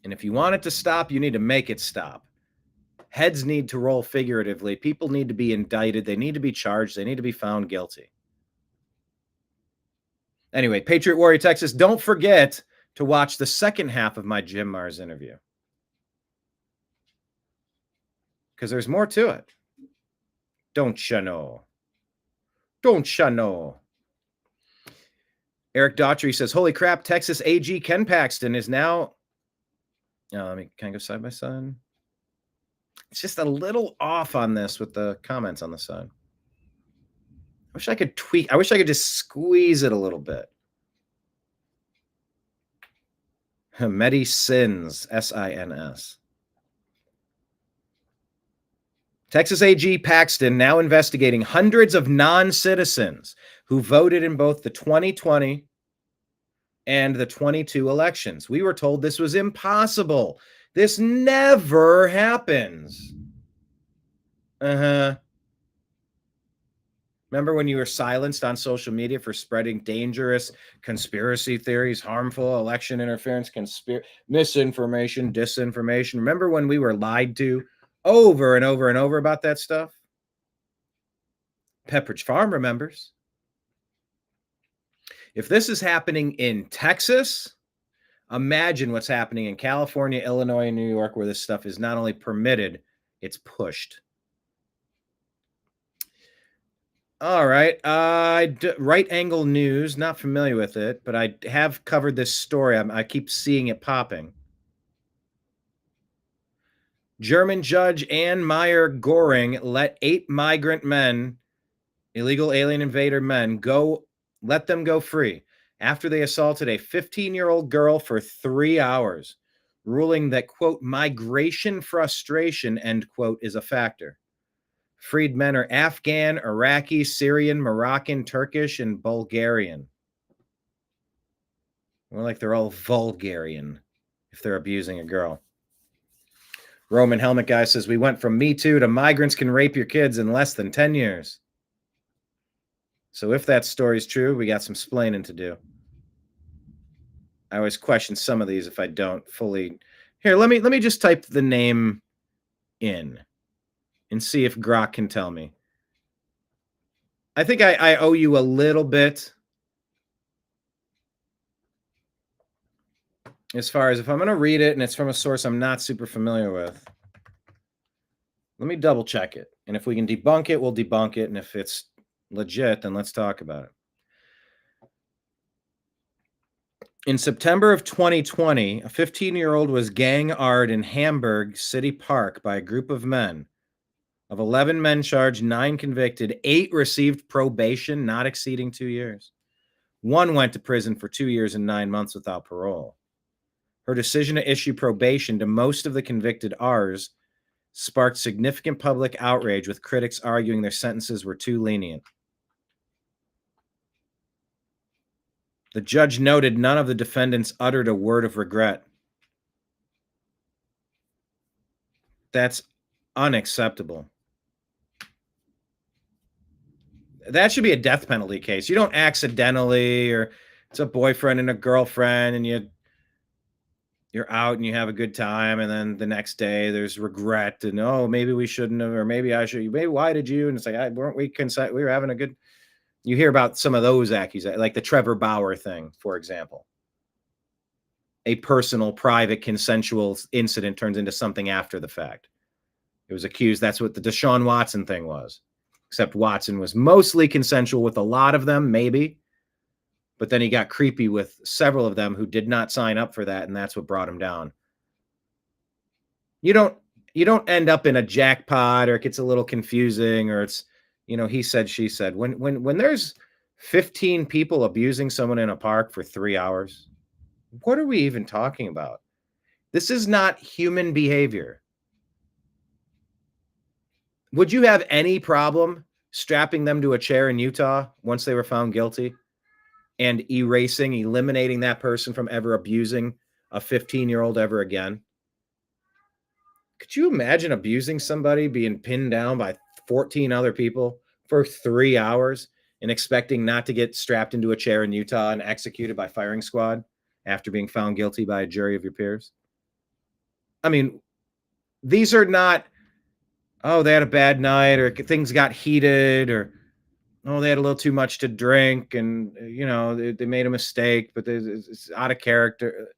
And if you want it to stop, you need to make it stop. Heads need to roll figuratively. People need to be indicted. They need to be charged. They need to be found guilty. Anyway, Patriot Warrior Texas, don't forget to watch the second half of my Jim Mars interview. Because there's more to it. Don't you know? Don't you know? Eric Daughtry says, holy crap, Texas AG Ken Paxton is now... can I go side by side? It's just a little off on this with the comments on the side. I wish I could tweak. I wish I could just squeeze it a little bit. Medi Sins, S-I-N-S. Texas AG Paxton now investigating hundreds of non-citizens who voted in both the 2020 and the 22 elections. We were told this was impossible. This never happens. Remember when you were silenced on social media for spreading dangerous conspiracy theories, harmful election interference, misinformation, disinformation? Remember when we were lied to over and over and over about that stuff? Pepperidge Farm remembers. If this is happening in Texas, imagine what's happening in California, Illinois, and New York, where this stuff is not only permitted, it's pushed. All right. Right Angle News, not familiar with it, but I have covered this story. I keep seeing it popping. German judge Ann Meyer Goring let 8 migrant men, illegal alien invader men, let them go free after they assaulted a 15-year-old girl for 3 hours, ruling that, quote, migration frustration, end quote, is a factor. Freed men are Afghan, Iraqi, Syrian, Moroccan, Turkish, and Bulgarian. More like they're all Vulgarian if they're abusing a girl. Roman Helmet Guy says, we went from Me Too to migrants can rape your kids in less than 10 years. So if that story's true, we got some splaining to do. I always question some of these if I don't fully. Here, let me just type the name in and see if Grok can tell me. I think I owe you a little bit as far as if I'm going to read it and it's from a source I'm not super familiar with, let me double check it. And if we can debunk it, we'll debunk it. And if it's legit, then let's talk about it. In September of 2020, a 15-year-old was gang-ard in Hamburg City Park by a group of men. Of 11 men charged, 9 convicted, 8 received probation not exceeding 2 years. 1 went to prison for 2 years and 9 months without parole. Her decision to issue probation to most of the convicted Rs sparked significant public outrage, with critics arguing their sentences were too lenient. The judge noted none of the defendants uttered a word of regret. That's unacceptable. That should be a death penalty case. You don't accidentally, or it's a boyfriend and a girlfriend, and you're out and you have a good time, and then the next day there's regret and, oh, maybe we shouldn't have, or maybe I should. Maybe why did you? And it's like, weren't we consent? We were having a good. You hear about some of those accusations, like the Trevor Bauer thing, for example. A personal, private, consensual incident turns into something after the fact. It was accused. That's what the Deshaun Watson thing was. Except Watson was mostly consensual with a lot of them, maybe. But then he got creepy with several of them who did not sign up for that, and that's what brought him down. You don't end up in a jackpot, or it gets a little confusing, or it's, he said, she said. When there's 15 people abusing someone in a park for 3 hours, what are we even talking about? This is not human behavior. Would you have any problem strapping them to a chair in Utah once they were found guilty and eliminating that person from ever abusing a 15-year-old ever again? Could you imagine abusing somebody, being pinned down by 14 other people for 3 hours and expecting not to get strapped into a chair in Utah and executed by firing squad after being found guilty by a jury of your peers? I mean, these are not, oh, they had a bad night, or things got heated, or, oh, they had a little too much to drink, and, they made a mistake, but it's out of character.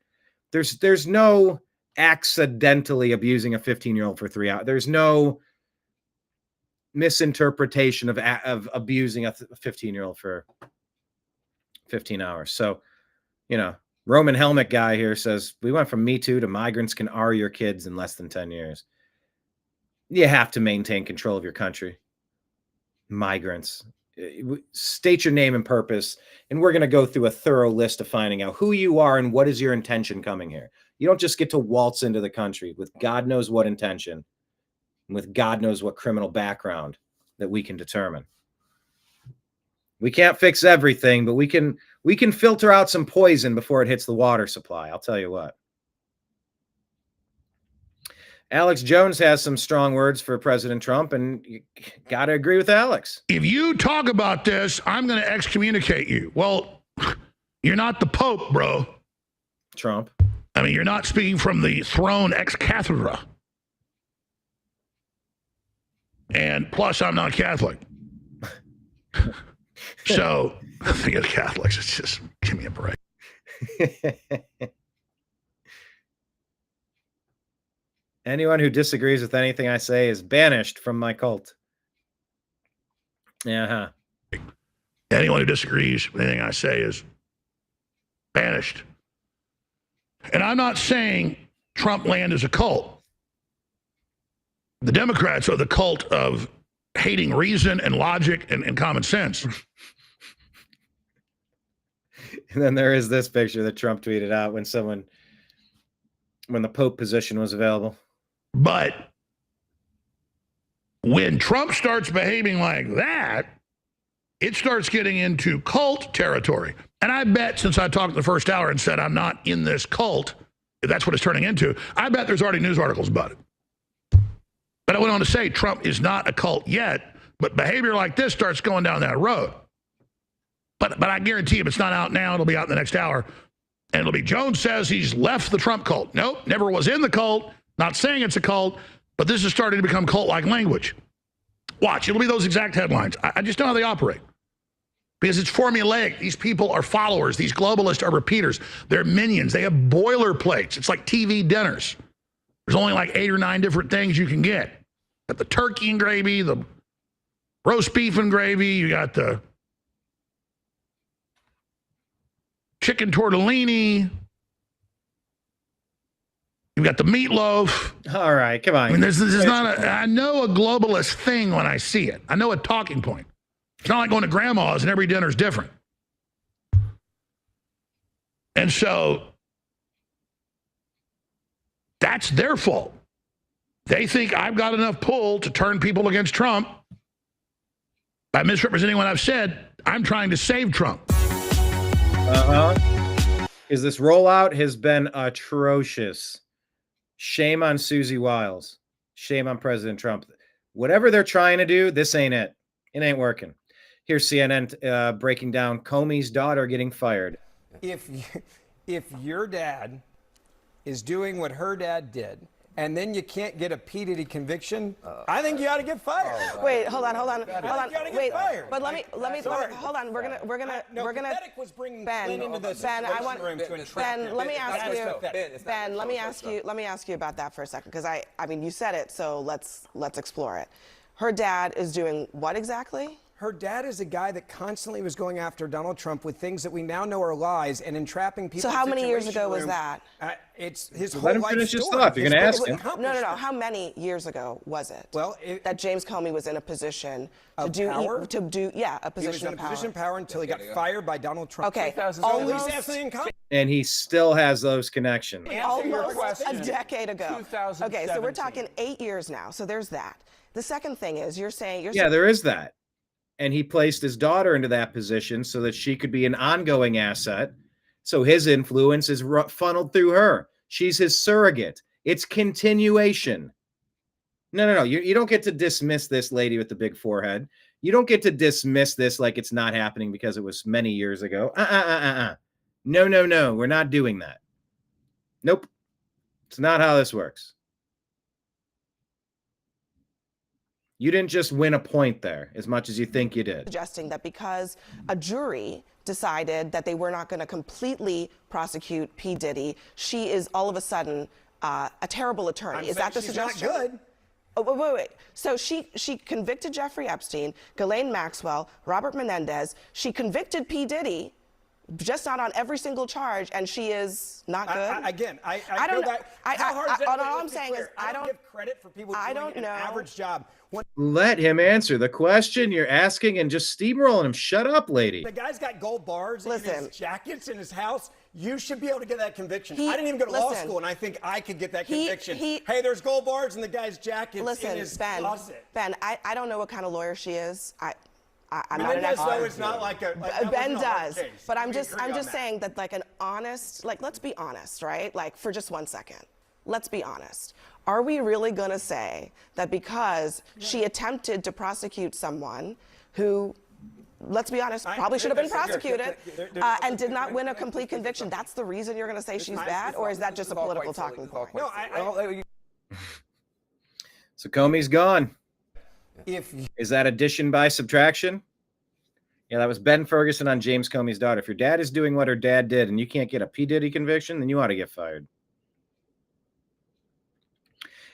There's no accidentally abusing a 15-year-old for 3 hours. There's no misinterpretation of abusing a 15-year-old for 15 hours. So, Roman helmet guy here says, we went from Me Too to migrants can R your kids in less than 10 years. You have to maintain control of your country. Migrants. State your name and purpose, and we're going to go through a thorough list of finding out who you are and what is your intention coming here. You don't just get to waltz into the country with God knows what intention, and with God knows what criminal background that we can determine. We can't fix everything, but we can filter out some poison before it hits the water supply. I'll tell you what. Alex Jones has some strong words for President Trump, and you got to agree with Alex. If you talk about this, I'm going to excommunicate you. Well, you're not the Pope, bro. Trump. I mean, you're not speaking from the throne ex cathedra. And plus, I'm not Catholic. So, the thing of Catholics, it's just, give me a break. Anyone who disagrees with anything I say is banished from my cult. Yeah. Anyone who disagrees with anything I say is banished. And I'm not saying Trump land is a cult. The Democrats are the cult of hating reason and logic and common sense. And then there is this picture that Trump tweeted out when the Pope position was available. But when Trump starts behaving like that, it starts getting into cult territory. And I bet, since I talked in the first hour and said I'm not in this cult, if that's what it's turning into, I bet there's already news articles about it. But I went on to say Trump is not a cult yet, but behavior like this starts going down that road. But I guarantee if it's not out now, it'll be out in the next hour. And it'll be, Jones says he's left the Trump cult. Nope, never was in the cult. Not saying it's a cult, but this is starting to become cult-like language. Watch, it'll be those exact headlines. I just know how they operate. because it's formulaic. These people are followers. These globalists are repeaters. They're minions. They have boilerplates. It's like TV dinners. There's only like 8 or 9 different things you can get. Got the turkey and gravy, the roast beef and gravy. You got the chicken tortellini. You've got the meatloaf. All right, come on. I mean, this is not a, I know a globalist thing when I see it. I know a talking point. It's not like going to grandma's and every dinner's different. And so that's their fault. They think I've got enough pull to turn people against Trump by misrepresenting what I've said. I'm trying to save Trump. Because this rollout has been atrocious. Shame on Susie Wiles. Shame on President Trump. Whatever they're trying to do, this ain't it. It ain't working. Here's CNN breaking down Comey's daughter getting fired. If your dad is doing what her dad did, and then you can't get a P. Diddy conviction, I think you ought to get fired. Wait, hold on. Wait, fired. but let me hold on. We're gonna Pathetic was bringing Ben, Flynn into the Ben, I want room to entrap Ben, him. let me ask That is you. pathetic. Ben, let me ask you about that for a second, because I mean, you said it, so let's explore it. Her dad is doing what exactly? Her dad is a guy that constantly was going after Donald Trump with things that we now know are lies and entrapping people. So how many years ago was that? It's his whole Let him life finish his story. thought. You're going to ask him. No. How many years ago was it? Well, that James Comey was in a position to of do power? a position He was in a of power. position of power until he got fired by Donald Trump. Okay, So almost he's absolutely incompetent. And he still has those connections. Almost a decade ago. Okay, so we're talking 8 years now. So there's that. The second thing is you're saying There is that. And he placed his daughter into that position so that she could be an ongoing asset. So his influence is funneled through her. She's his surrogate. It's continuation. No. You don't get to dismiss this lady with the big forehead. You don't get to dismiss this like it's not happening because it was many years ago. No. We're not doing that. Nope. It's not how this works. You didn't just win a point there as much as you think you did. Suggesting that because a jury decided that they were not going to completely prosecute P. Diddy, she is all of a sudden a terrible attorney. Is that the suggestion? Not good. Oh, wait. So she convicted Jeffrey Epstein, Ghislaine Maxwell, Robert Menendez. She convicted P. Diddy, just not on every single charge, and she is not good. I don't know. How hard is that? All I'm saying is I don't give credit for people doing an average job. Let him answer the question you're asking and just steamrolling him. Shut up, lady. The guy's got gold bars in his jackets in his house. You should be able to get that conviction. I didn't even go to law school, and I think I could get that conviction. Hey, there's gold bars in the guy's jackets in his closet. Ben, I don't know what kind of lawyer she is. I'm not an Menendez, expert. though, it's not like a Ben does, case. but I'm We just agree on saying that like an honest, like let's be honest, right? Like for just 1 second, let's be honest. Are we really going to say that because she attempted to prosecute someone who, let's be honest, probably should have been prosecuted and did not win a complete conviction, that's the reason you're going to say she's bad, or is that just a political talking point? No, So Comey's gone. Is that addition by subtraction? Yeah, that was Ben Ferguson on James Comey's daughter. If your dad is doing what her dad did and you can't get a P. Diddy conviction, then you ought to get fired.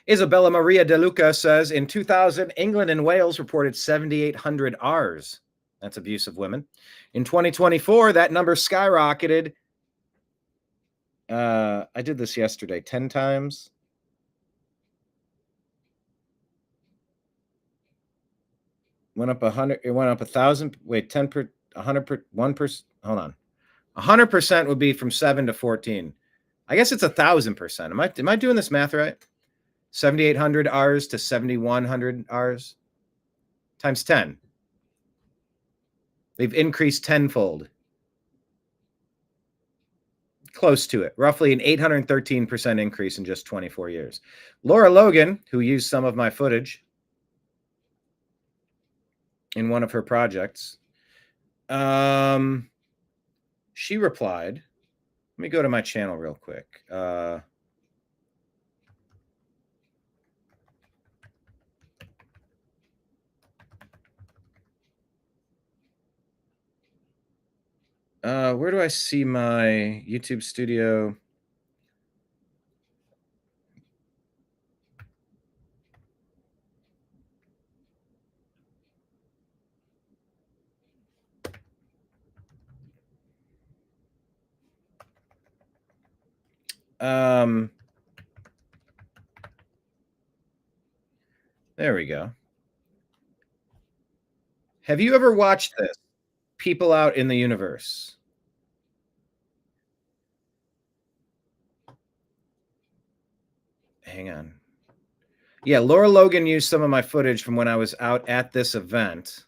Isabella Maria De Luca says in 2000, England and Wales reported 7,800 Rs. That's abuse of women. In 2024, that number skyrocketed. I did this yesterday, 10 times. Went up 100. It went up 1,000. Wait, 10 per 100 per 1%. Hold on. 100% would be from 7 to 14. I guess it's 1,000%. Am I doing this math right? 7,800 Rs to 7,100 Rs times 10. They've increased tenfold. Close to it. Roughly an 813% increase in just 24 years. Laura Logan, who used some of my footage in one of her projects, she replied. Let me go to my channel real quick. Where do I see my YouTube studio? There we go. Have you ever watched this? People Out in the Universe. Hang on. Yeah, Laura Logan used some of my footage from when I was out at this event.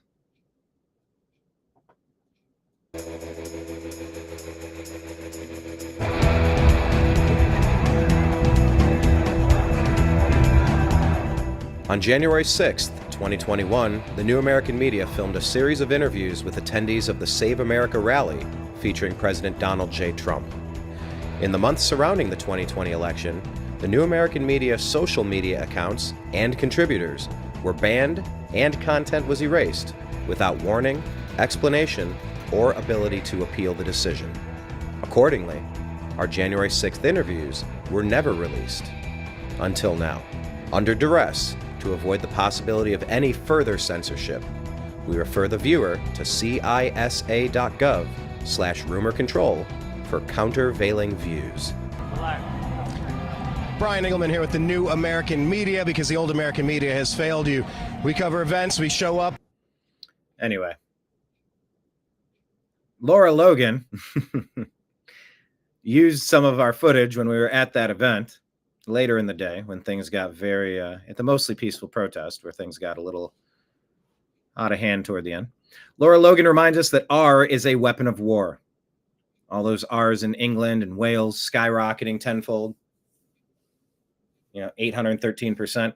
On January 6th, 2021, the New American Media filmed a series of interviews with attendees of the Save America rally featuring President Donald J. Trump. In the months surrounding the 2020 election, the New American Media social media accounts and contributors were banned and content was erased without warning, explanation, or ability to appeal the decision. Accordingly, our January 6th interviews were never released until now. Under duress, to avoid the possibility of any further censorship, we refer the viewer to cisa.gov/rumor control for countervailing views. BrianEngelman here with the New American Media, because the old American media has failed you. We cover events, we show up. Anyway, Laura Logan used some of our footage when we were at that event later in the day when things got very, at the mostly peaceful protest where things got a little out of hand toward the end. Laura Logan reminds us that R is a weapon of war. All those R's in England and Wales skyrocketing tenfold. 813%.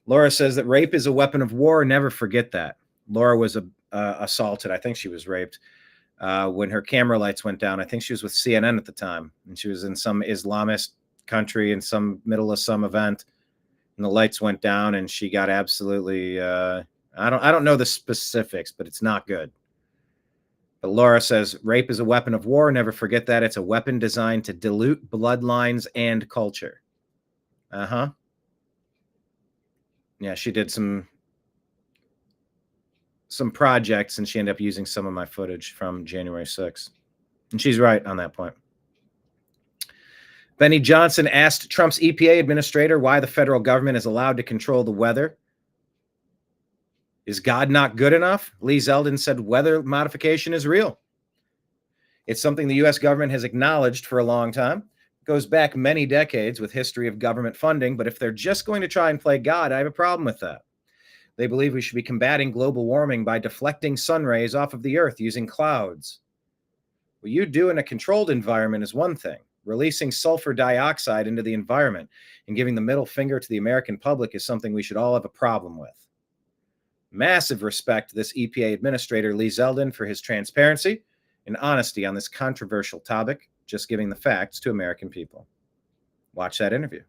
Laura says that rape is a weapon of war. Never forget that. Laura was assaulted. I think she was raped when her camera lights went down. I think she was with CNN at the time, and she was in some Islamist country in some middle of some event, and the lights went down, and she got absolutely. I don't know the specifics, but it's not good. But Laura says rape is a weapon of war. Never forget that. It's a weapon designed to dilute bloodlines and culture. Yeah, she did some projects, and she ended up using some of my footage from January 6th. And she's right on that point. Benny Johnson asked Trump's EPA administrator why the federal government is allowed to control the weather. Is God not good enough? Lee Zeldin said weather modification is real. It's something the U.S. government has acknowledged for a long time. It goes back many decades with history of government funding, but if they're just going to try and play God, I have a problem with that. They believe we should be combating global warming by deflecting sun rays off of the earth using clouds. What you do in a controlled environment is one thing. Releasing sulfur dioxide into the environment and giving the middle finger to the American public is something we should all have a problem with. Massive respect to this EPA administrator, Lee Zeldin, for his transparency and honesty on this controversial topic, just giving the facts to American people. Watch that interview.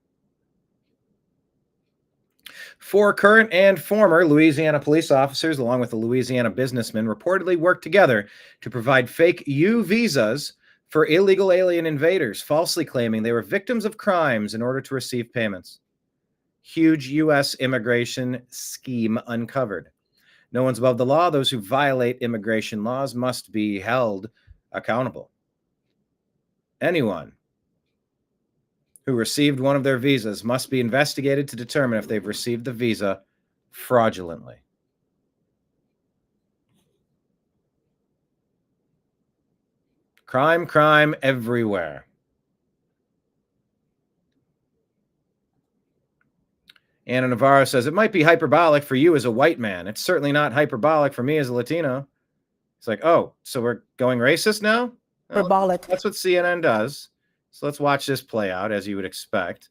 4 current and former Louisiana police officers, along with a Louisiana businessman, reportedly worked together to provide fake U visas for illegal alien invaders, falsely claiming they were victims of crimes in order to receive payments. Huge U.S. immigration scheme uncovered. No one's above the law. Those who violate immigration laws must be held accountable. Anyone who received one of their visas must be investigated to determine if they've received the visa fraudulently. Crime, crime everywhere. Anna Navarro says, it might be hyperbolic for you as a white man. It's certainly not hyperbolic for me as a Latino. It's like, oh, so we're going racist now? Hyperbolic. That's what CNN does. So let's watch this play out, as you would expect.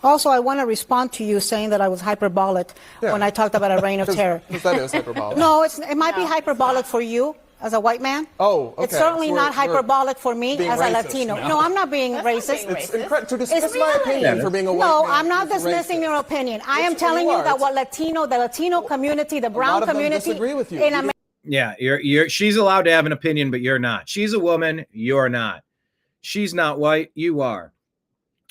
Also, I want to respond to you saying that I was hyperbolic when I talked about a reign of terror. Because that is hyperbolic. No, it might be hyperbolic for you as a white man. Oh, okay. It's certainly not hyperbolic for me as a Latino. No, I'm not being racist. It's incredible to dismiss my opinion for being a white man. No, I'm not dismissing your opinion. I am telling you that what the Latino community, the brown community disagree with you. in America. Yeah, she's allowed to have an opinion, but you're not. She's a woman, you're not. She's not white, you are.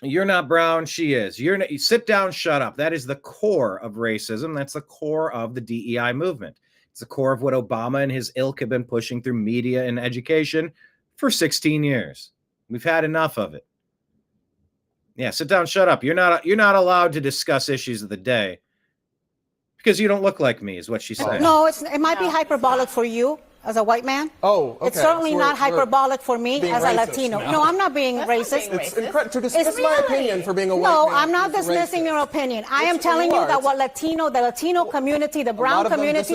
You're not brown, she is. You're not, you sit down, shut up. That is the core of racism. That's the core of the DEI movement. It's the core of what Obama and his ilk have been pushing through media and education for 16 years. We've had enough of it. Yeah, sit down, shut up. You're not allowed to discuss issues of the day because you don't look like me, is what she said. No, it might be hyperbolic for you as a white man. Oh, okay. It's certainly not hyperbolic for me as a Latino. No, I'm not being racist. It's incredible to dismiss my opinion for being a white man. No, I'm not dismissing your opinion. I am telling you that what the Latino community, the brown community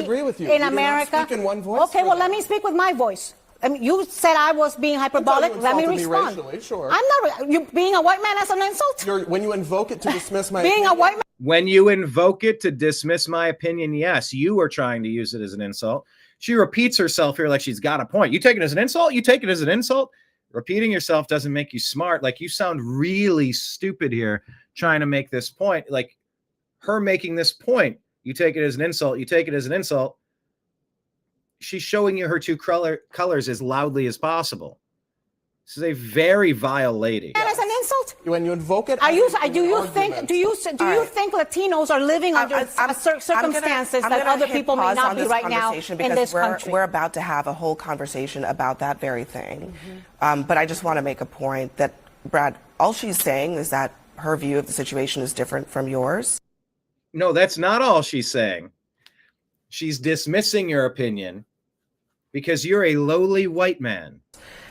in America. Speak in one voice. Okay, well, let me speak with my voice. I mean, you said I was being hyperbolic. Let me respond. Racially, sure. I'm not. You being a white man as an insult? When you invoke it to dismiss my being opinion. a white man. When you invoke it to dismiss my opinion, yes, you are trying to use it as an insult. She repeats herself here like she's got a point. You take it as an insult? You take it as an insult? Repeating yourself doesn't make you smart. Like, you sound really stupid here trying to make this point. Like, her making this point, you take it as an insult. You take it as an insult. She's showing you her two colors as loudly as possible. This is a very vile lady. And as an insult? When you invoke it, do you think Latinos are living under circumstances that other people may not be right now in this country? We're about to have a whole conversation about that very thing. But I just want to make a point that, Brad, all she's saying is that her view of the situation is different from yours. No, that's not all she's saying. She's dismissing your opinion because you're a lowly white man.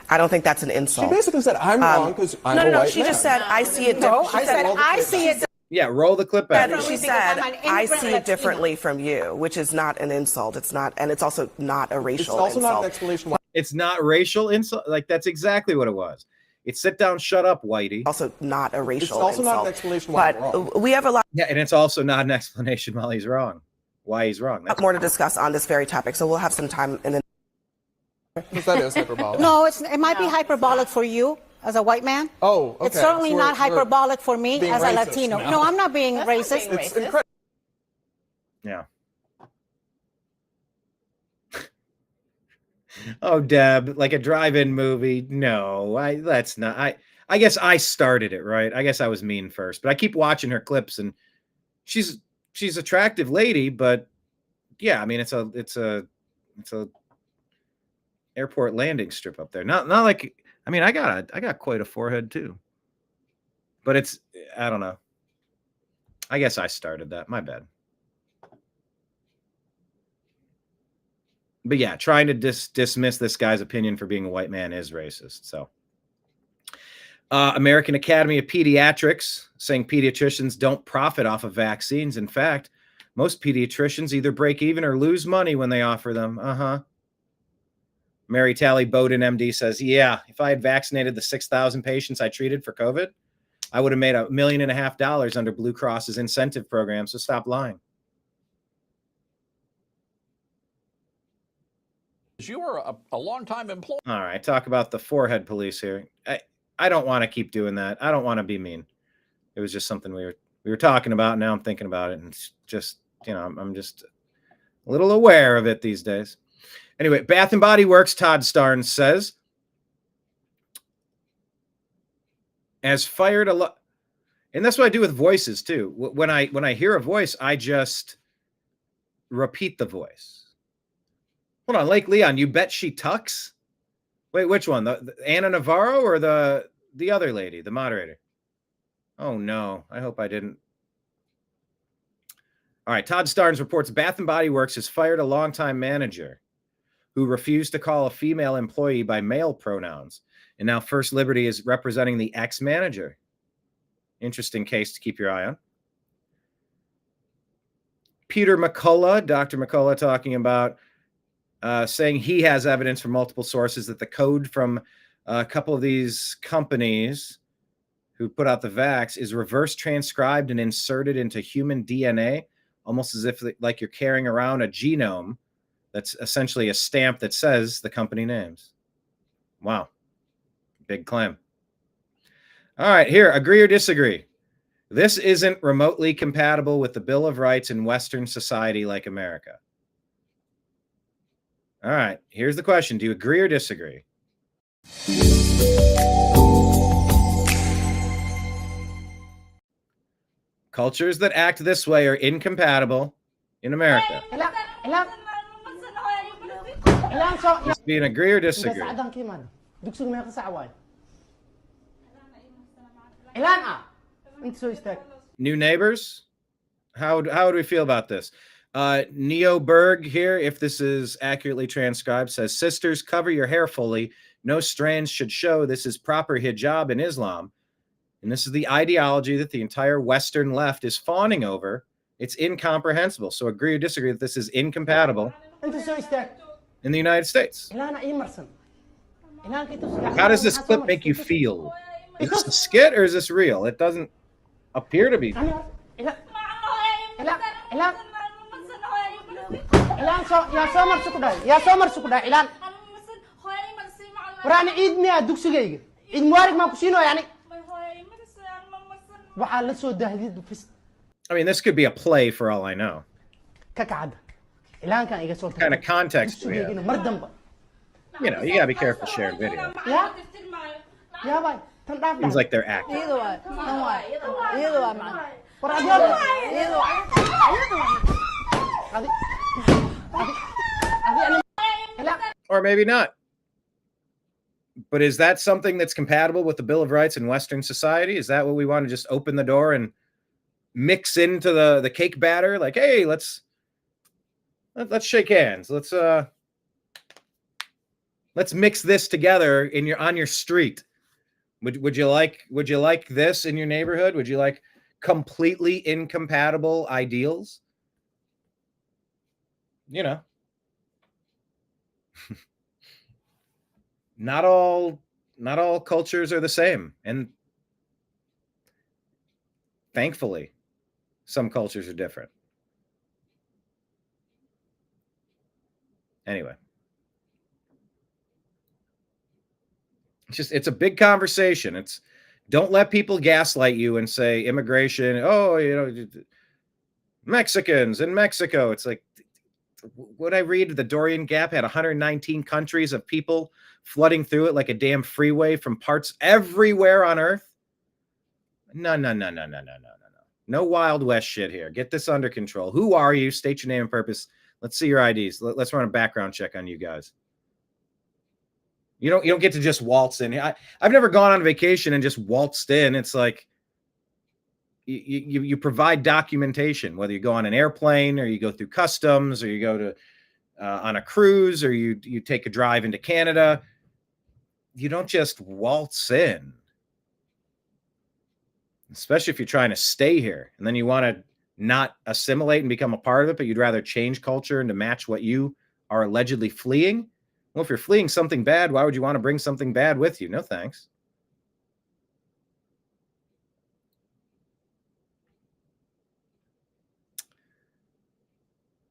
I don't think that's an insult. She basically said I'm wrong because I'm a white man. She just said I see it. I see it. Yeah, roll the clip back. She said I see it differently from you, which is not an insult. It's not, and it's also not a racial insult. It's also not an explanation why. It's not racial insult. Like, that's exactly what it was. It's sit down, shut up, whitey. Also not a racial insult. It's also not an explanation why I'm wrong. We have a lot. Yeah, and it's also not an explanation why he's wrong. That's more to discuss on this very topic, so we'll have some time in the. That is hyperbolic. No, it might be hyperbolic for you as a white man. Oh, okay. It's certainly not hyperbolic for me as a Latino. No, I'm not being racist. It's incredible. Yeah. Oh, Deb, like a drive-in movie. No, that's not. I guess I started it, right? I guess I was mean first, but I keep watching her clips, and she's attractive lady, but yeah, I mean, it's a airport landing strip up there. Not like, I mean, I got quite a forehead too, but I don't know. I guess I started that. My bad. But yeah, trying to dismiss this guy's opinion for being a white man is racist. So, American Academy of Pediatrics saying pediatricians don't profit off of vaccines. In fact, most pediatricians either break even or lose money when they offer them. Mary Tally Bowden, MD, says, yeah, if I had vaccinated the 6,000 patients I treated for COVID, I would have made $1.5 million under Blue Cross's incentive program. So stop lying. You are a long-time employee. All right, talk about the forehead police here. I don't want to keep doing that. I don't want to be mean. It was just something we were talking about. Now I'm thinking about it, and it's just, I'm just a little aware of it these days. Anyway, Bath and Body Works, Todd Starnes says, has fired a lot. And that's what I do with voices too. When I hear a voice, I just repeat the voice. Hold on, Lake Leon, you bet she tucks? Wait, which one? The Anna Navarro or the other lady, the moderator? Oh no, I hope I didn't. All right, Todd Starnes reports Bath and Body Works has fired a longtime manager who refused to call a female employee by male pronouns. And now First Liberty is representing the ex-manager. Interesting case to keep your eye on. Peter McCullough, Dr. McCullough, talking about saying he has evidence from multiple sources that the code from a couple of these companies who put out the vax is reverse transcribed and inserted into human DNA, almost as if like you're carrying around a genome that's essentially a stamp that says the company names. Wow. Big claim. All right, here, agree or disagree. This isn't remotely compatible with the Bill of Rights in Western society like America. All right. Here's the question. Do you agree or disagree? Cultures that act this way are incompatible in America. Just be an agree or disagree. New neighbors? How would we feel about this? Neo Berg here, if this is accurately transcribed, says, sisters, cover your hair fully. No strands should show. This is proper hijab in Islam. And this is the ideology that the entire Western left is fawning over. It's incomprehensible. So agree or disagree that this is incompatible in the United States. How does this clip make you feel? Is this a skit or is this real? It doesn't appear to be. I mean, this could be a play for all I know. What kind of context do we have? You know, you gotta be careful sharing video. Seems like they're acting. Or maybe not. But is that something that's compatible with the Bill of Rights in Western society? Is that what we want to just open the door and mix into the cake batter? Like, hey, let's shake hands. Let's mix this together on your street. Would you like this in your neighborhood? Would you like completely incompatible ideals? You know. Not all cultures are the same, and thankfully some cultures are different. Anyway, it's a big conversation. Don't let people gaslight you and say immigration, oh, you know, Mexicans in Mexico. It's like, what I read, the Dorian Gap had 119 countries of people flooding through it like a damn freeway from parts everywhere on Earth. No. No Wild West shit here. Get this under control. Who are you? State your name and purpose. Let's see your IDs. Let's run a background check on you guys. You don't get to just waltz in. I've never gone on vacation and just waltzed in. It's like you provide documentation, whether you go on an airplane or you go through customs or you go to on a cruise or you take a drive into Canada. You don't just waltz in, especially if you're trying to stay here and then you want to not assimilate and become a part of it, but you'd rather change culture and to match what you are allegedly fleeing. Well, if you're fleeing something bad, why would you want to bring something bad with you? No, thanks.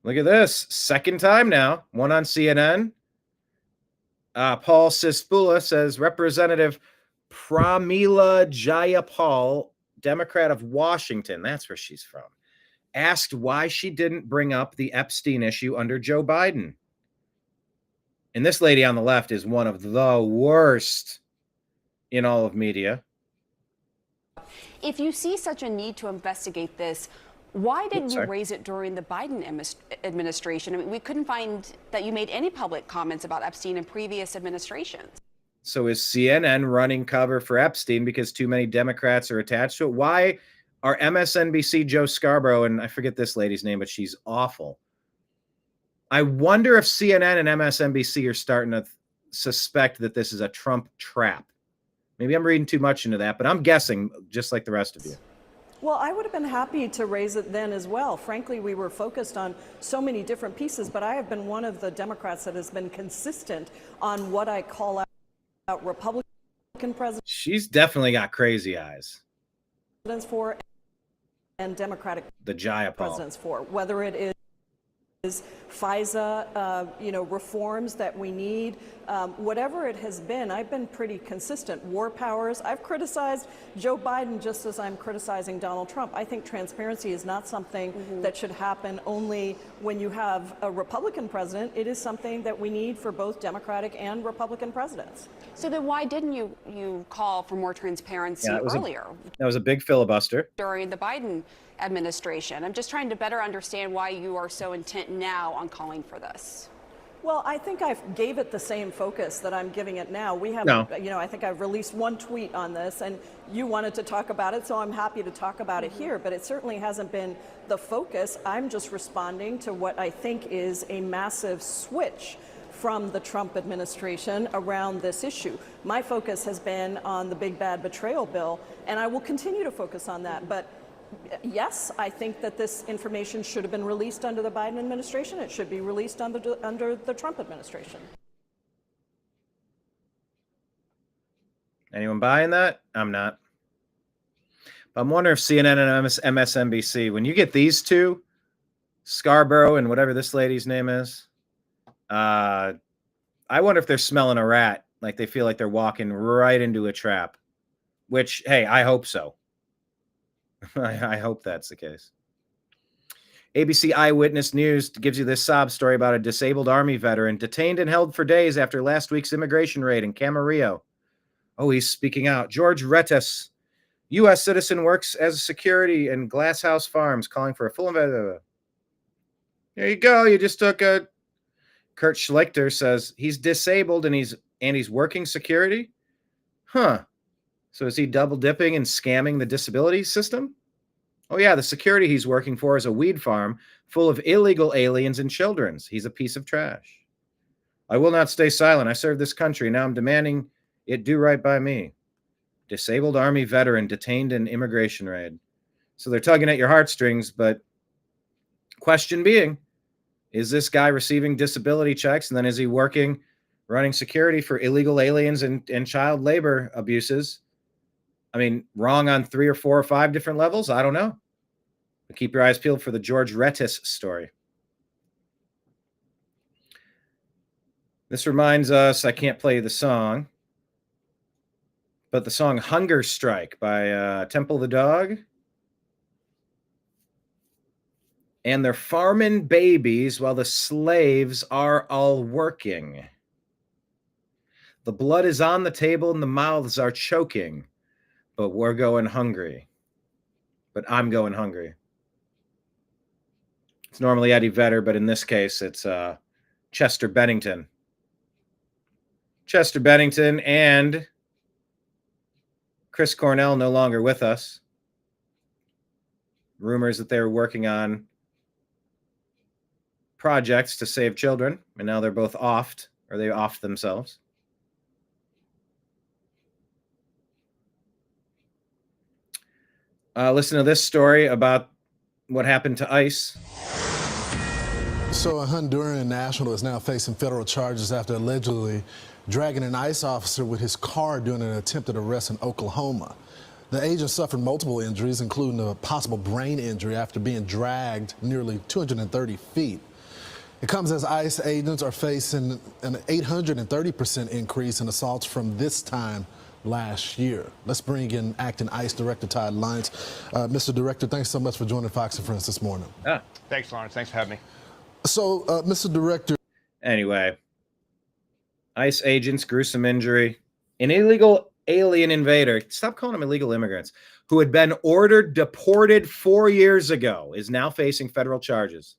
Look at this. Second time now. One on CNN. Paul Cispula says Representative Pramila Jayapal, Democrat of Washington, that's where she's from, asked why she didn't bring up the Epstein issue under Joe Biden. And this lady on the left is one of the worst in all of media. If you see such a need to investigate this, why didn't you raise it during the Biden administration? I mean, we couldn't find that you made any public comments about Epstein in previous administrations. So is CNN running cover for Epstein because too many Democrats are attached to it? Why are MSNBC Joe Scarborough, and I forget this lady's name, but she's awful. I wonder if CNN and MSNBC are starting to suspect that this is a Trump trap. Maybe I'm reading too much into that, but I'm guessing just like the rest of you. Well, I would have been happy to raise it then as well. Frankly, we were focused on so many different pieces, but I have been one of the Democrats that has been consistent on what I call out Republican presidents. She's definitely got crazy eyes. For and Democratic the Jayapal presidents for, whether it is FISA, reforms that we need, whatever it has been, I've been pretty consistent. War powers, I've criticized Joe Biden just as I'm criticizing Donald Trump. I think transparency is not something that should happen only when you have a Republican president. It is something that we need for both Democratic and Republican presidents. So then why didn't you call for more transparency earlier? That was a big filibuster. During the Biden administration. I'm just trying to better understand why you are so intent now on calling for this. Well, I think I gave it the same focus that I'm giving it now. We have, I think I've released one tweet on this, and you wanted to talk about it, so I'm happy to talk about it here, but it certainly hasn't been the focus. I'm just responding to what I think is a massive switch from the Trump administration around this issue. My focus has been on the big bad betrayal bill, and I will continue to focus on that. But yes, I think that this information should have been released under the Biden administration. It should be released under the Trump administration. Anyone buying that? I'm not. But I'm wondering if CNN and MSNBC, when you get these two, Scarborough and whatever this lady's name is, I wonder if they're smelling a rat, like they feel like they're walking right into a trap, which, hey, I hope so. I hope that's the case. ABC Eyewitness News gives you this sob story about a disabled Army veteran detained and held for days after last week's immigration raid in Camarillo. Oh, he's speaking out. George Rettes, U.S. citizen, works as a security in Glass House Farms, calling for a full investigation. There you go. You just took a... Kurt Schlichter says he's disabled and he's working security? Huh. So is he double dipping and scamming the disability system? Oh yeah, the security he's working for is a weed farm full of illegal aliens and children. He's a piece of trash. I will not stay silent. I serve this country. Now I'm demanding it do right by me. Disabled Army veteran detained in immigration raid. So they're tugging at your heartstrings, but question being, is this guy receiving disability checks, and then is he working, running security for illegal aliens and child labor abuses? I mean, wrong on 3 or 4 or 5 different levels? I don't know. But keep your eyes peeled for the George Rettes story. This reminds us, I can't play the song, but the song Hunger Strike by Temple the Dog. And they're farming babies while the slaves are all working. The blood is on the table and the mouths are choking. But we're going hungry. But I'm going hungry. It's normally Eddie Vedder, but in this case, it's Chester Bennington. Chester Bennington and Chris Cornell no longer with us. Rumors that they were working on projects to save children, and now they're both offed, or they offed themselves. Listen to this story about what happened to ICE. So a Honduran national is now facing federal charges after allegedly dragging an ICE officer with his car during an attempted arrest in Oklahoma. The agent suffered multiple injuries, including a possible brain injury after being dragged nearly 230 feet. It comes as ICE agents are facing an 830% increase in assaults from this time last year. Let's bring in acting ICE Director Todd Lyons. Mr. Director, thanks so much for joining Fox and Friends this morning. Thanks, Lawrence. Thanks for having me. So, Mr. Director. Anyway, ICE agents, gruesome injury. An illegal alien invader, stop calling them illegal immigrants, who had been ordered deported 4 years ago, is now facing federal charges.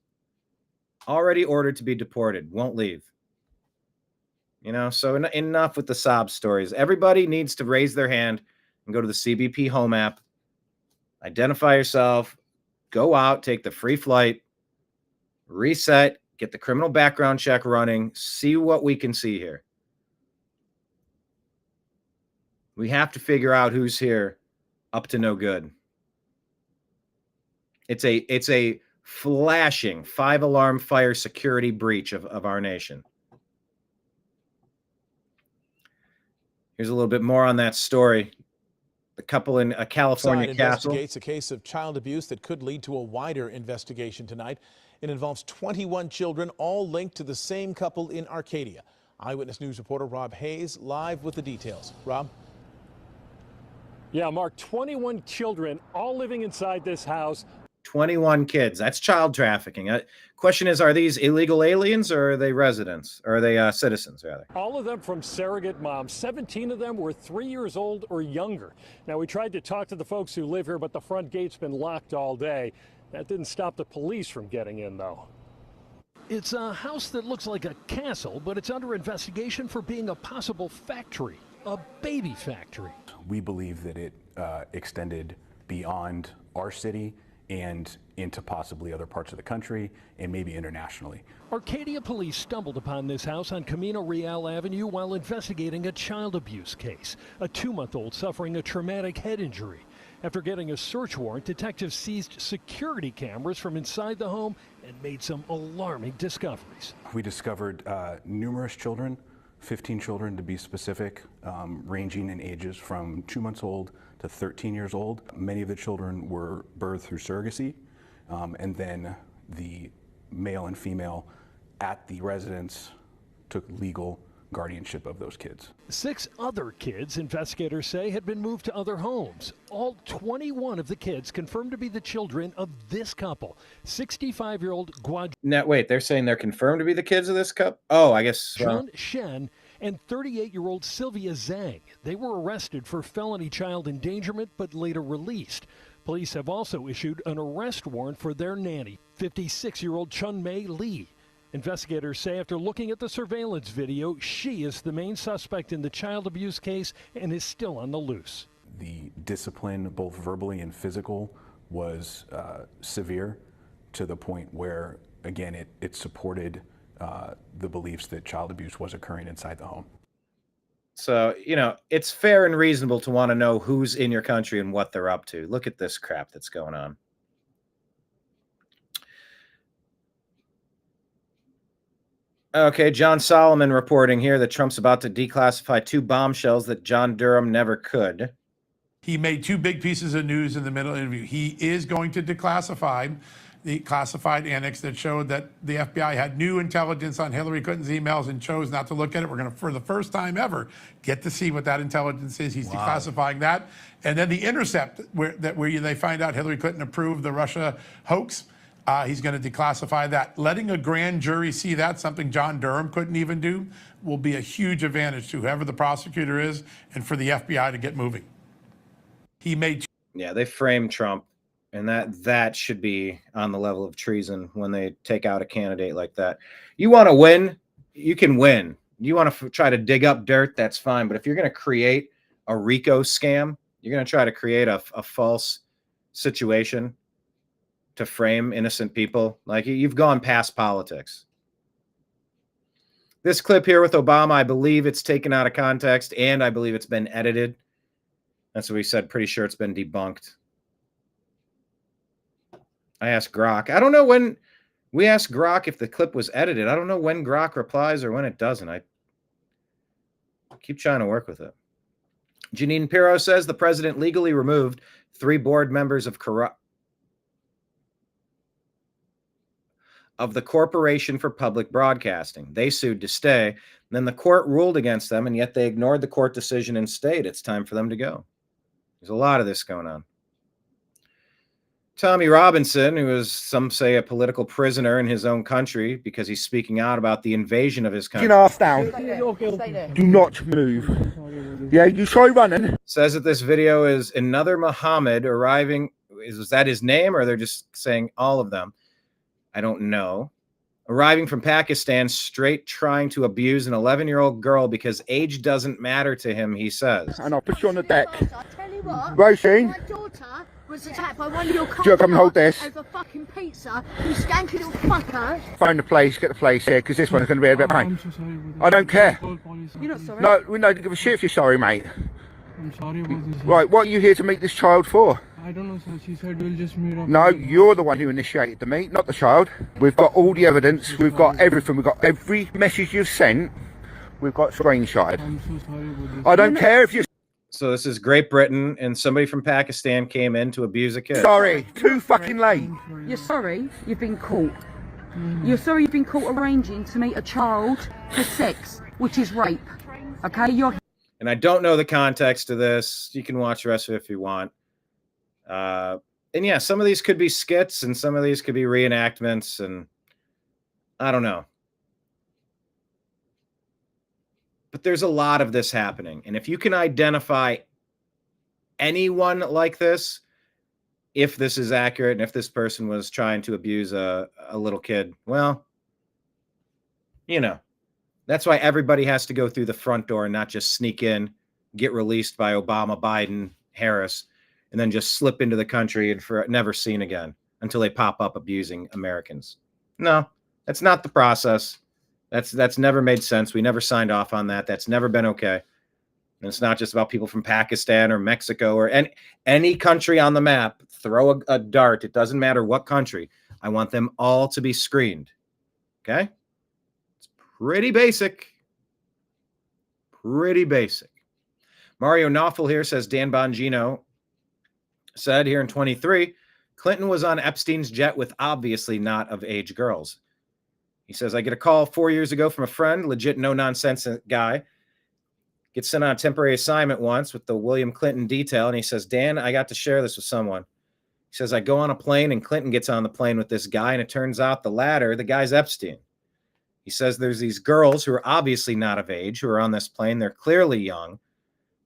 Already ordered to be deported, won't leave. You know, so enough with the sob stories. Everybody needs to raise their hand and go to the CBP Home app. Identify yourself. Go out, take the free flight, reset, get the criminal background check running, see what we can see here. We have to figure out who's here up to no good. It's a flashing 5-alarm fire security breach of our nation. Here's a little bit more on that story. The couple in a California castle investigates a case of child abuse that could lead to a wider investigation tonight It involves 21 children, all linked to the same couple in Arcadia. Eyewitness News reporter Rob Hayes live with the details. Rob? Yeah, Mark, 21 children all living inside this house. 21 kids. That's child trafficking. Question is, are these illegal aliens or are they residents? Or are they citizens, rather? All of them from surrogate moms. 17 of them were 3 years old or younger. Now, we tried to talk to the folks who live here, but the front gate's been locked all day. That didn't stop the police from getting in, though. It's a house that looks like a castle, but it's under investigation for being a possible factory, a baby factory. We believe that it extended beyond our city and into possibly other parts of the country and maybe internationally. Arcadia police stumbled upon this house on Camino Real Avenue while investigating a child abuse case, a 2-month-old suffering a traumatic head injury. After getting a search warrant, detectives seized security cameras from inside the home and made some alarming discoveries. We discovered numerous children, 15 children to be specific, ranging in ages from 2 months old to 13 years old. Many of the children were birthed through surrogacy, and then the male and female at the residence took legal guardianship of those kids. 6 other kids, investigators say, had been moved to other homes. All 21 of the kids confirmed to be the children of this couple. 65-year-old No, wait, they're saying they're confirmed to be the kids of this couple? Oh, I guess. John Shen and 38-year-old Sylvia Zhang. They were arrested for felony child endangerment but later released. Police have also issued an arrest warrant for their nanny, 56-year-old Chun Mei Lee. Investigators say after looking at the surveillance video, she is the main suspect in the child abuse case and is still on the loose. The discipline, both verbally and physical, was severe to the point where, again, it supported the beliefs that child abuse was occurring inside the home. So, you know, it's fair and reasonable to want to know who's in your country and what they're up to. Look at this crap that's going on. Okay, John Solomon reporting here that Trump's about to declassify 2 bombshells that John Durham never could. He made 2 big pieces of news in the middle interview. He is going to declassify the classified annex that showed that the FBI had new intelligence on Hillary Clinton's emails and chose not to look at it. We're going to, for the first time ever, get to see what that intelligence is. He's declassifying that. And then the intercept, where they find out Hillary Clinton approved the Russia hoax. He's going to declassify that. Letting a grand jury see that, something John Durham couldn't even do, will be a huge advantage to whoever the prosecutor is and for the FBI to get moving. He made. Yeah, they framed Trump, and that should be on the level of treason when they take out a candidate like that. You want to win, you can win. You want to try to dig up dirt, that's fine. But if you're going to create a RICO scam, you're going to try to create a false situation to frame innocent people. Like, you've gone past politics. This clip here with Obama, I believe it's taken out of context, and I believe it's been edited. That's what we said. Pretty sure it's been debunked. I asked Grok. I don't know when we asked Grok if the clip was edited. I don't know when Grok replies or when it doesn't. I keep trying to work with it. Janine Pirro says the president legally removed 3 board members of the Corporation for Public Broadcasting. They sued to stay. Then the court ruled against them, and yet they ignored the court decision and stayed. It's time for them to go. There's a lot of this going on. Tommy Robinson, who is, some say, a political prisoner in his own country because he's speaking out about the invasion of his country. Ass down. Do not move. Yeah, you try running. Says that this video is another Muhammad arriving. Is that his name, or they're just saying all of them? I don't know. Arriving from Pakistan, straight trying to abuse an 11-year-old girl because age doesn't matter to him, he says. And I'll put you on the deck. Roisin, my daughter was attacked by one of your do you come and hold this? Over fucking pizza. You skanky little fucker. Phone the police, get the police here, because this one's going to be a bit of pain. I don't care. You're not sorry? No, we don't give a shit if you're sorry, mate. I'm sorry about this. Right, what are you here to meet this child for? I don't know, sir. She said we'll just meet up. No, you're the one who initiated the meet, not the child. We've got all the evidence. We've got everything. We've got every message you've sent. We've got screenshotted. I'm so sorry about this. I don't care if you're... So this is Great Britain, and somebody from Pakistan came in to abuse a kid. Sorry, too fucking late. You're sorry? You've been caught. You're sorry you've been caught arranging to meet a child for sex, which is rape. Okay, And I don't know the context of this. You can watch the rest of it if you want. And yeah, some of these could be skits and some of these could be reenactments, and I don't know. But there's a lot of this happening. And if you can identify anyone like this, if this is accurate and if this person was trying to abuse a little kid, well, you know, that's why everybody has to go through the front door and not just sneak in, get released by Obama, Biden, Harris, and then just slip into the country and never seen again until they pop up abusing Americans. No, that's not the process. That's never made sense. We never signed off on that. That's never been okay. And it's not just about people from Pakistan or Mexico or any country on the map. Throw a dart. It doesn't matter what country. I want them all to be screened. Okay? It's pretty basic. Pretty basic. Mario Knopfel here says Dan Bongino said here in 23, Clinton was on Epstein's jet with obviously not of age girls. He says, I get a call 4 years ago from a friend, legit no-nonsense guy. Gets sent on a temporary assignment once with the William Clinton detail. And he says, Dan, I got to share this with someone. He says, I go on a plane and Clinton gets on the plane with this guy. And it turns out the guy's Epstein. He says there's these girls who are obviously not of age who are on this plane. They're clearly young.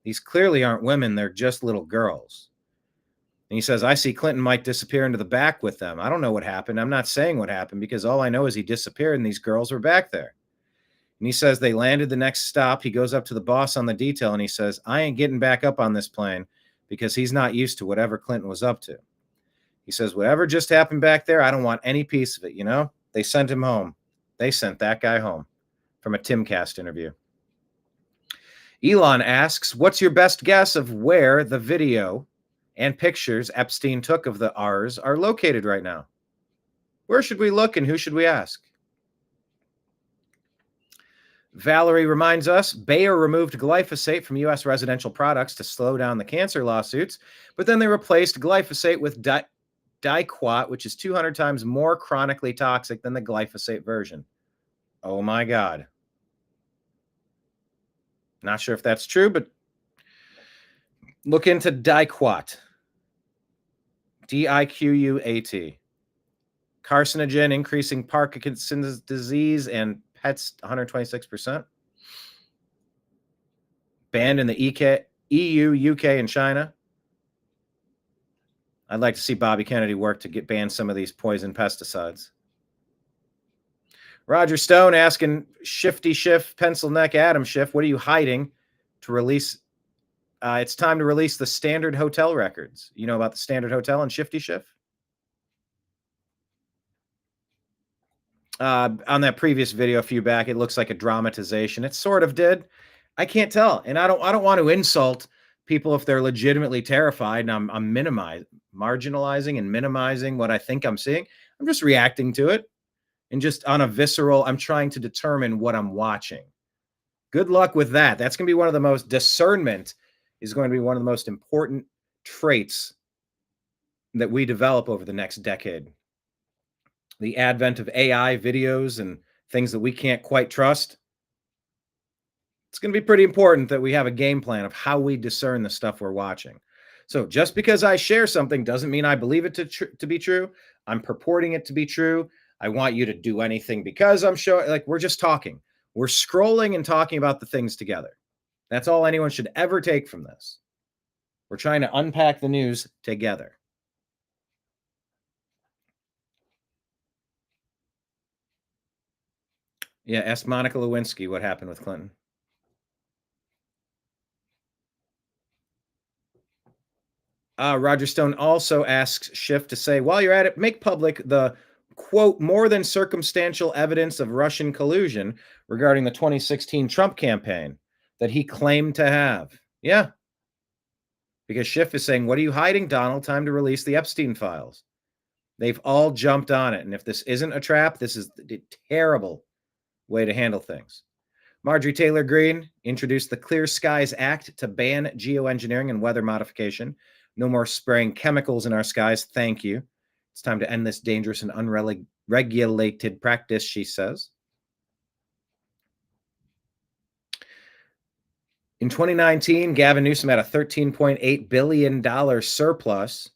These clearly aren't women. They're just little girls. And he says, I see Clinton might disappear into the back with them. I don't know what happened. I'm not saying what happened because all I know is he disappeared and these girls were back there. And he says they landed the next stop. He goes up to the boss on the detail and he says, I ain't getting back up on this plane because he's not used to whatever Clinton was up to. He says, whatever just happened back there, I don't want any piece of it. You know, they sent him home. They sent that guy home from a Timcast interview. Elon asks, what's your best guess of where the video and pictures Epstein took of the R's are located right now? Where should we look and who should we ask? Valerie reminds us, Bayer removed glyphosate from U.S. residential products to slow down the cancer lawsuits, but then they replaced glyphosate with Diquat, which is 200 times more chronically toxic than the glyphosate version. Oh my God. Not sure if that's true, but look into Diquat. Diquat. Carcinogen, increasing Parkinson's disease and pets 126%. Banned in the EU, UK, and China. I'd like to see Bobby Kennedy work to ban some of these poison pesticides. Roger Stone asking Shifty Schiff, Pencil Neck Adam Schiff, what are you hiding to release? It's time to release the Standard Hotel records. You know about the Standard Hotel and Shifty Schiff? On that previous video a few back, it looks like a dramatization. It sort of did. I can't tell. And I don't want to insult people if they're legitimately terrified. And I'm marginalizing and minimizing what I think I'm seeing. I'm just reacting to it. And just on a visceral, I'm trying to determine what I'm watching. Good luck with that. That's going to be one of the most, discernment is going to be one of the most important traits that we develop over the next decade. The advent of AI videos and things that we can't quite trust. It's going to be pretty important that we have a game plan of how we discern the stuff we're watching. So just because I share something doesn't mean I believe it to be true. I'm purporting it to be true. I want you to do anything because I'm showing, like, we're just talking. We're scrolling and talking about the things together. That's all anyone should ever take from this. We're trying to unpack the news together. Yeah, ask Monica Lewinsky what happened with Clinton. Roger Stone also asks Schiff to say, while you're at it, make public the, quote, more than circumstantial evidence of Russian collusion regarding the 2016 Trump campaign that he claimed to have. Yeah. Because Schiff is saying, what are you hiding, Donald? Time to release the Epstein files. They've all jumped on it. And if this isn't a trap, this is a terrible way to handle things. Marjorie Taylor Greene introduced the Clear Skies Act to ban geoengineering and weather modification. No more spraying chemicals in our skies. Thank you. It's time to end this dangerous and regulated practice, she says. In 2019, Gavin Newsom had a $13.8 billion surplus.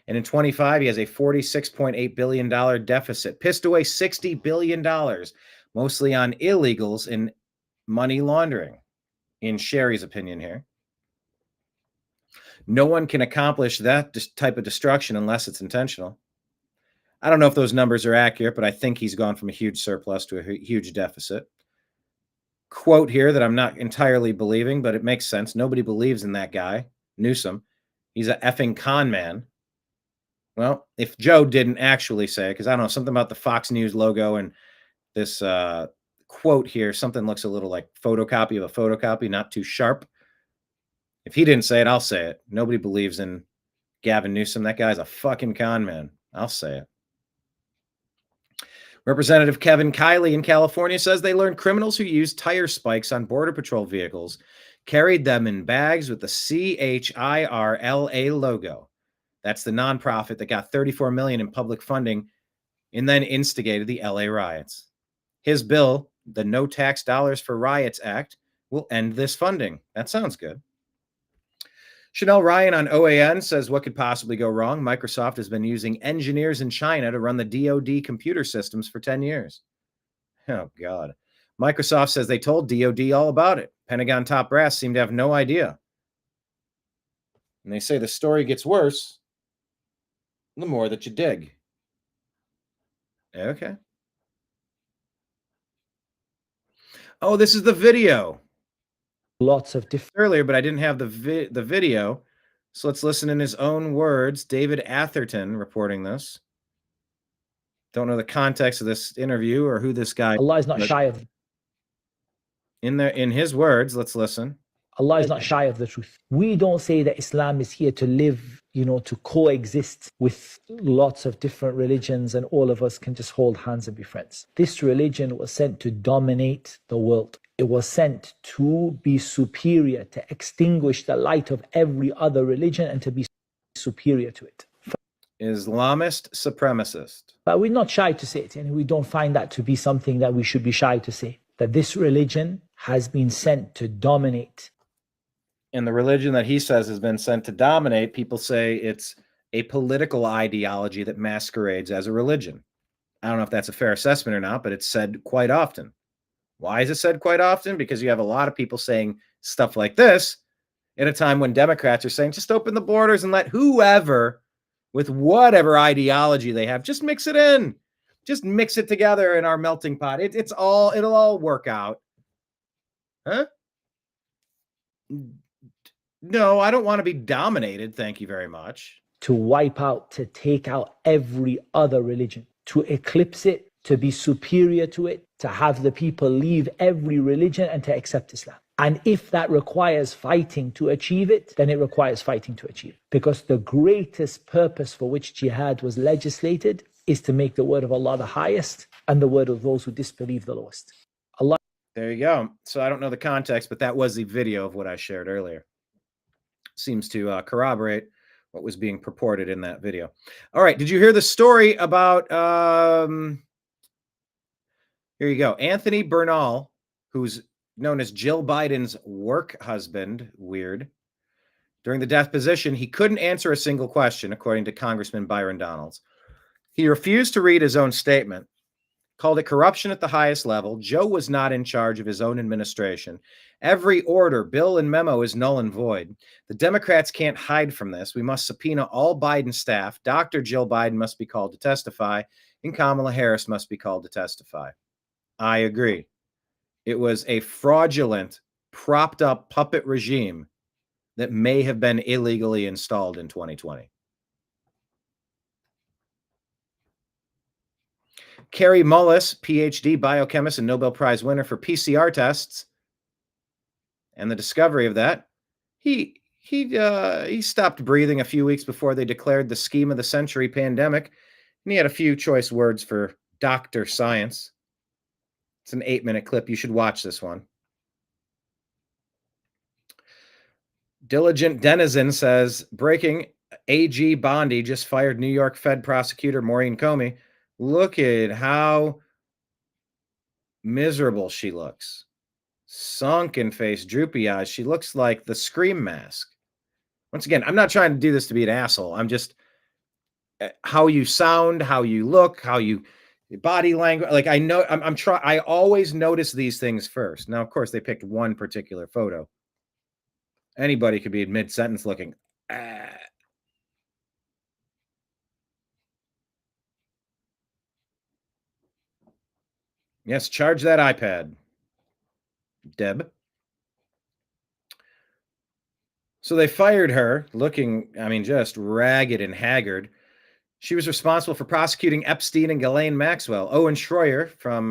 And in 25, he has a $46.8 billion deficit. Pissed away $60 billion, mostly on illegals and money laundering, in Sherry's opinion here. No one can accomplish that type of destruction unless it's intentional. I don't know if those numbers are accurate, but I think he's gone from a huge surplus to a huge deficit. Quote here that I'm not entirely believing, but it makes sense. Nobody believes in that guy, Newsom. He's an effing con man. Well, if Joe didn't actually say, because I don't know, something about the Fox News logo and this quote here, something looks a little like photocopy of a photocopy, not too sharp. If he didn't say it, I'll say it. Nobody believes in Gavin Newsom. That guy's a fucking con man. I'll say it. Representative Kevin Kiley in California says they learned criminals who used tire spikes on Border Patrol vehicles carried them in bags with the CHIRLA logo. That's the nonprofit that got $34 million in public funding and then instigated the LA riots. His bill, the No Tax Dollars for Riots Act, will end this funding. That sounds good. Chanel Ryan on OAN says, what could possibly go wrong? Microsoft has been using engineers in China to run the DOD computer systems for 10 years. Oh, God. Microsoft says they told DOD all about it. Pentagon top brass seem to have no idea. And they say the story gets worse the more that you dig. Okay. Oh, this is the video. Lots of different earlier, but I didn't have the video. So let's listen in his own words. David Atherton reporting this. Don't know the context of this interview or who this guy. Allah is not shy of. In his words, let's listen. Allah is not shy of the truth. We don't say that Islam is here to live, to coexist with lots of different religions and all of us can just hold hands and be friends. This religion was sent to dominate the world. It was sent to be superior, to extinguish the light of every other religion and to be superior to it. Islamist supremacist. But we're not shy to say it, and we don't find that to be something that we should be shy to say, that this religion has been sent to dominate. And the religion that he says has been sent to dominate, people say it's a political ideology that masquerades as a religion. I don't know if that's a fair assessment or not, but it's said quite often. Why is it said quite often? Because you have a lot of people saying stuff like this at a time when Democrats are saying, just open the borders and let whoever with whatever ideology they have, just mix it in. Just mix it together in our melting pot. It'll all work out. Huh? No, I don't want to be dominated. Thank you very much. To wipe out, to take out every other religion, to eclipse it, to be superior to it, to have the people leave every religion and to accept Islam. And if that requires fighting to achieve it, then it requires fighting to achieve it. Because the greatest purpose for which jihad was legislated is to make the word of Allah the highest and the word of those who disbelieve the lowest. Allah. There you go. So I don't know the context, but that was the video of what I shared earlier. Seems to corroborate what was being purported in that video. All right. Did you hear the story about, here you go. Anthony Bernal, who's known as Jill Biden's work husband, weird. During the deposition, he couldn't answer a single question, according to Congressman Byron Donalds. He refused to read his own statement, called it corruption at the highest level. Joe was not in charge of his own administration. Every order, bill, and memo is null and void. The Democrats can't hide from this. We must subpoena all Biden staff. Dr. Jill Biden must be called to testify, and Kamala Harris must be called to testify. I agree. It was a fraudulent, propped up puppet regime that may have been illegally installed in 2020. Carrie Mullis, PhD, biochemist, and Nobel Prize winner for PCR tests, and the discovery of that, he stopped breathing a few weeks before they declared the scheme of the century pandemic, and he had a few choice words for Dr. Science. It's an 8-minute clip. You should watch this one. Diligent Denizen says, breaking, AG Bondi just fired New York Fed prosecutor Maureen Comey Look at how miserable she looks. Sunken face, droopy eyes. She looks like the Scream mask. Once again, I'm not trying to do this to be an asshole. I'm just how you sound, how you look, how you body language. Like I know I'm trying. I always notice these things first. Now, of course, they picked one particular photo. Anybody could be mid-sentence looking. Yes, charge that iPad, Deb. So they fired her, looking, I mean, just ragged and haggard. She was responsible for prosecuting Epstein and Ghislaine Maxwell. Owen Schroyer from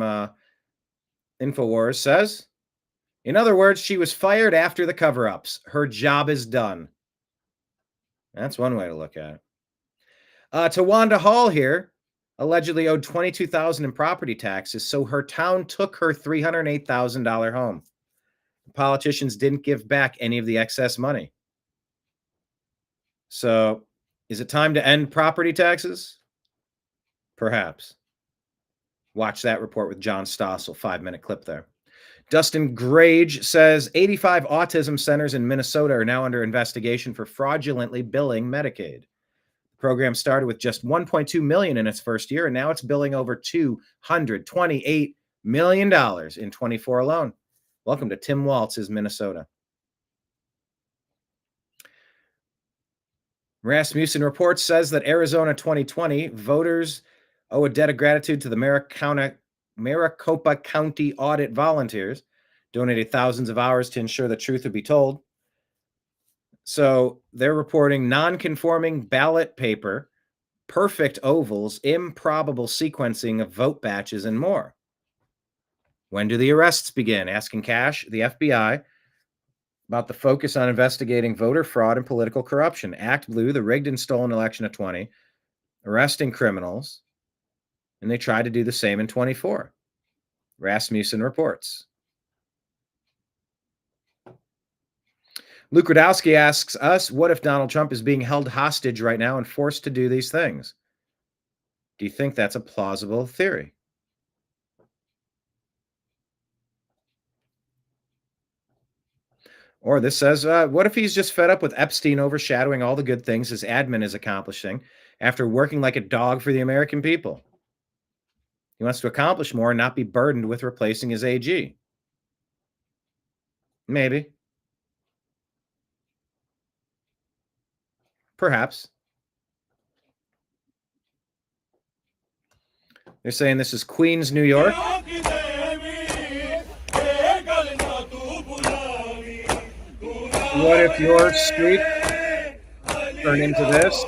InfoWars says, in other words, she was fired after the cover-ups. Her job is done. That's one way to look at it. Tawanda Hall here allegedly owed $22,000 in property taxes, so her town took her $308,000 home. The politicians didn't give back any of the excess money. So, is it time to end property taxes? Perhaps. Watch that report with John Stossel, 5-minute clip there. Dustin Grage says 85 autism centers in Minnesota are now under investigation for fraudulently billing Medicaid. The program started with just $1.2 million in its first year, and now it's billing over $228 million in 24 alone. Welcome to Tim Waltz's Minnesota. Rasmussen Reports says that Arizona 2020 voters owe a debt of gratitude to the Maricopa County audit volunteers, donated thousands of hours to ensure the truth would be told. So they're reporting non-conforming ballot paper, perfect ovals, improbable sequencing of vote batches, and more. When do the arrests begin? Asking Cash, the FBI, about the focus on investigating voter fraud and political corruption. Act Blue, the rigged and stolen election of 20, arresting criminals, and they tried to do the same in 24. Rasmussen reports. Luke Radowski asks us, what if Donald Trump is being held hostage right now and forced to do these things? Do you think that's a plausible theory? Or this says, what if he's just fed up with Epstein overshadowing all the good things his admin is accomplishing after working like a dog for the American people? He wants to accomplish more and not be burdened with replacing his AG. Maybe. Perhaps. They're saying this is Queens, New York. What if your street turned into this?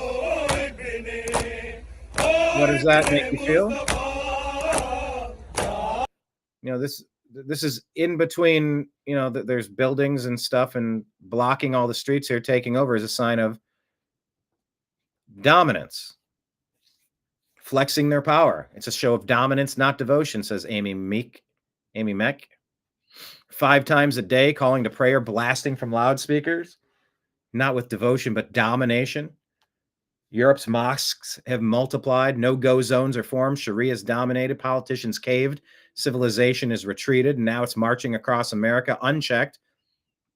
What does that make you feel? You know, this is in between, you know, there's buildings and stuff, and blocking all the streets here, taking over, is a sign of dominance. Flexing their power. It's a show of dominance, not devotion, says Amy Meck. 5 times a day, calling to prayer, blasting from loudspeakers, not with devotion, but domination. Europe's mosques have multiplied. No-go zones are formed. Sharia is dominated. Politicians caved. Civilization is retreated. And now it's marching across America unchecked,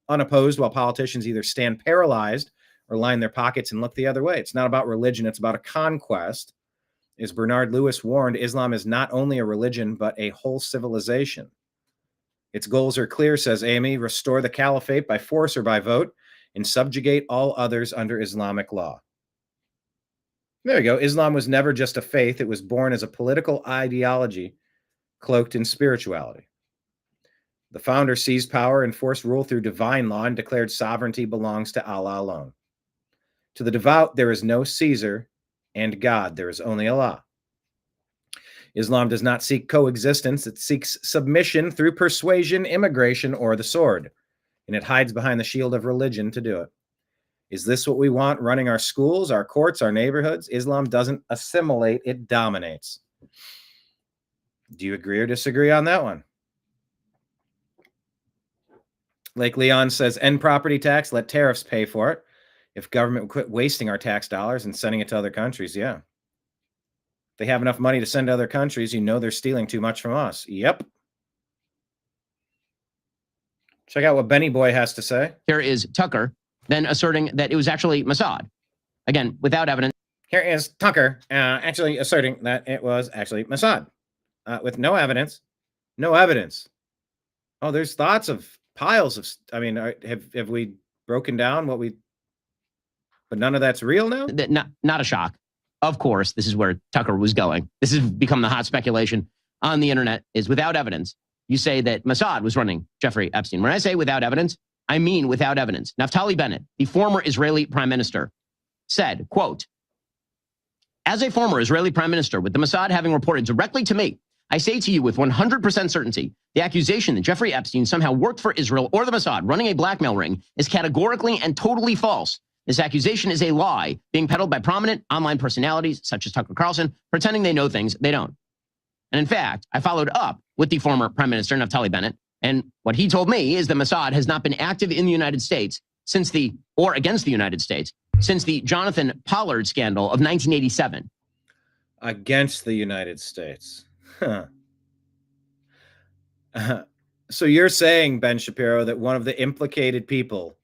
unopposed, while politicians either stand paralyzed or line their pockets and look the other way. It's not about religion. It's about a conquest. As Bernard Lewis warned, Islam is not only a religion, but a whole civilization. Its goals are clear, says Amy: restore the caliphate by force or by vote, and subjugate all others under Islamic law. There you go. Islam was never just a faith. It was born as a political ideology cloaked in spirituality. The founder seized power, enforced rule through divine law, and declared sovereignty belongs to Allah alone. To the devout, there is no Caesar, and God, there is only Allah. Islam does not seek coexistence. It seeks submission through persuasion, immigration, or the sword. And it hides behind the shield of religion to do it. Is this what we want running our schools, our courts, our neighborhoods? Islam doesn't assimilate, it dominates. Do you agree or disagree on that one? Lake Leon says, end property tax, let tariffs pay for it. If government would quit wasting our tax dollars and sending it to other countries, yeah. They have enough money to send to other countries. You know they're stealing too much from us. Yep. Check out what Benny Boy has to say. Here is Tucker then asserting that it was actually Mossad. Again, without evidence. Here is Tucker actually asserting that it was actually Mossad with no evidence. No evidence. Oh, there's lots of piles of. I mean, have we broken down what we? But none of that's real now. Not a shock. Of course, this is where Tucker was going. This has become the hot speculation on the internet. Is without evidence. You say that Mossad was running Jeffrey Epstein. When I say without evidence, I mean without evidence. Naftali Bennett, the former Israeli prime minister, said, quote, "As a former Israeli prime minister, with the Mossad having reported directly to me, I say to you with 100% certainty, the accusation that Jeffrey Epstein somehow worked for Israel or the Mossad running a blackmail ring is categorically and totally false. This accusation is a lie being peddled by prominent online personalities such as Tucker Carlson, pretending they know things they don't." And in fact, I followed up with the former Prime Minister, Naftali Bennett, and what he told me is that Mossad has not been active in the United States or against the United States since the Jonathan Pollard scandal of 1987. Against the United States. Huh. So you're saying, Ben Shapiro, that one of the implicated people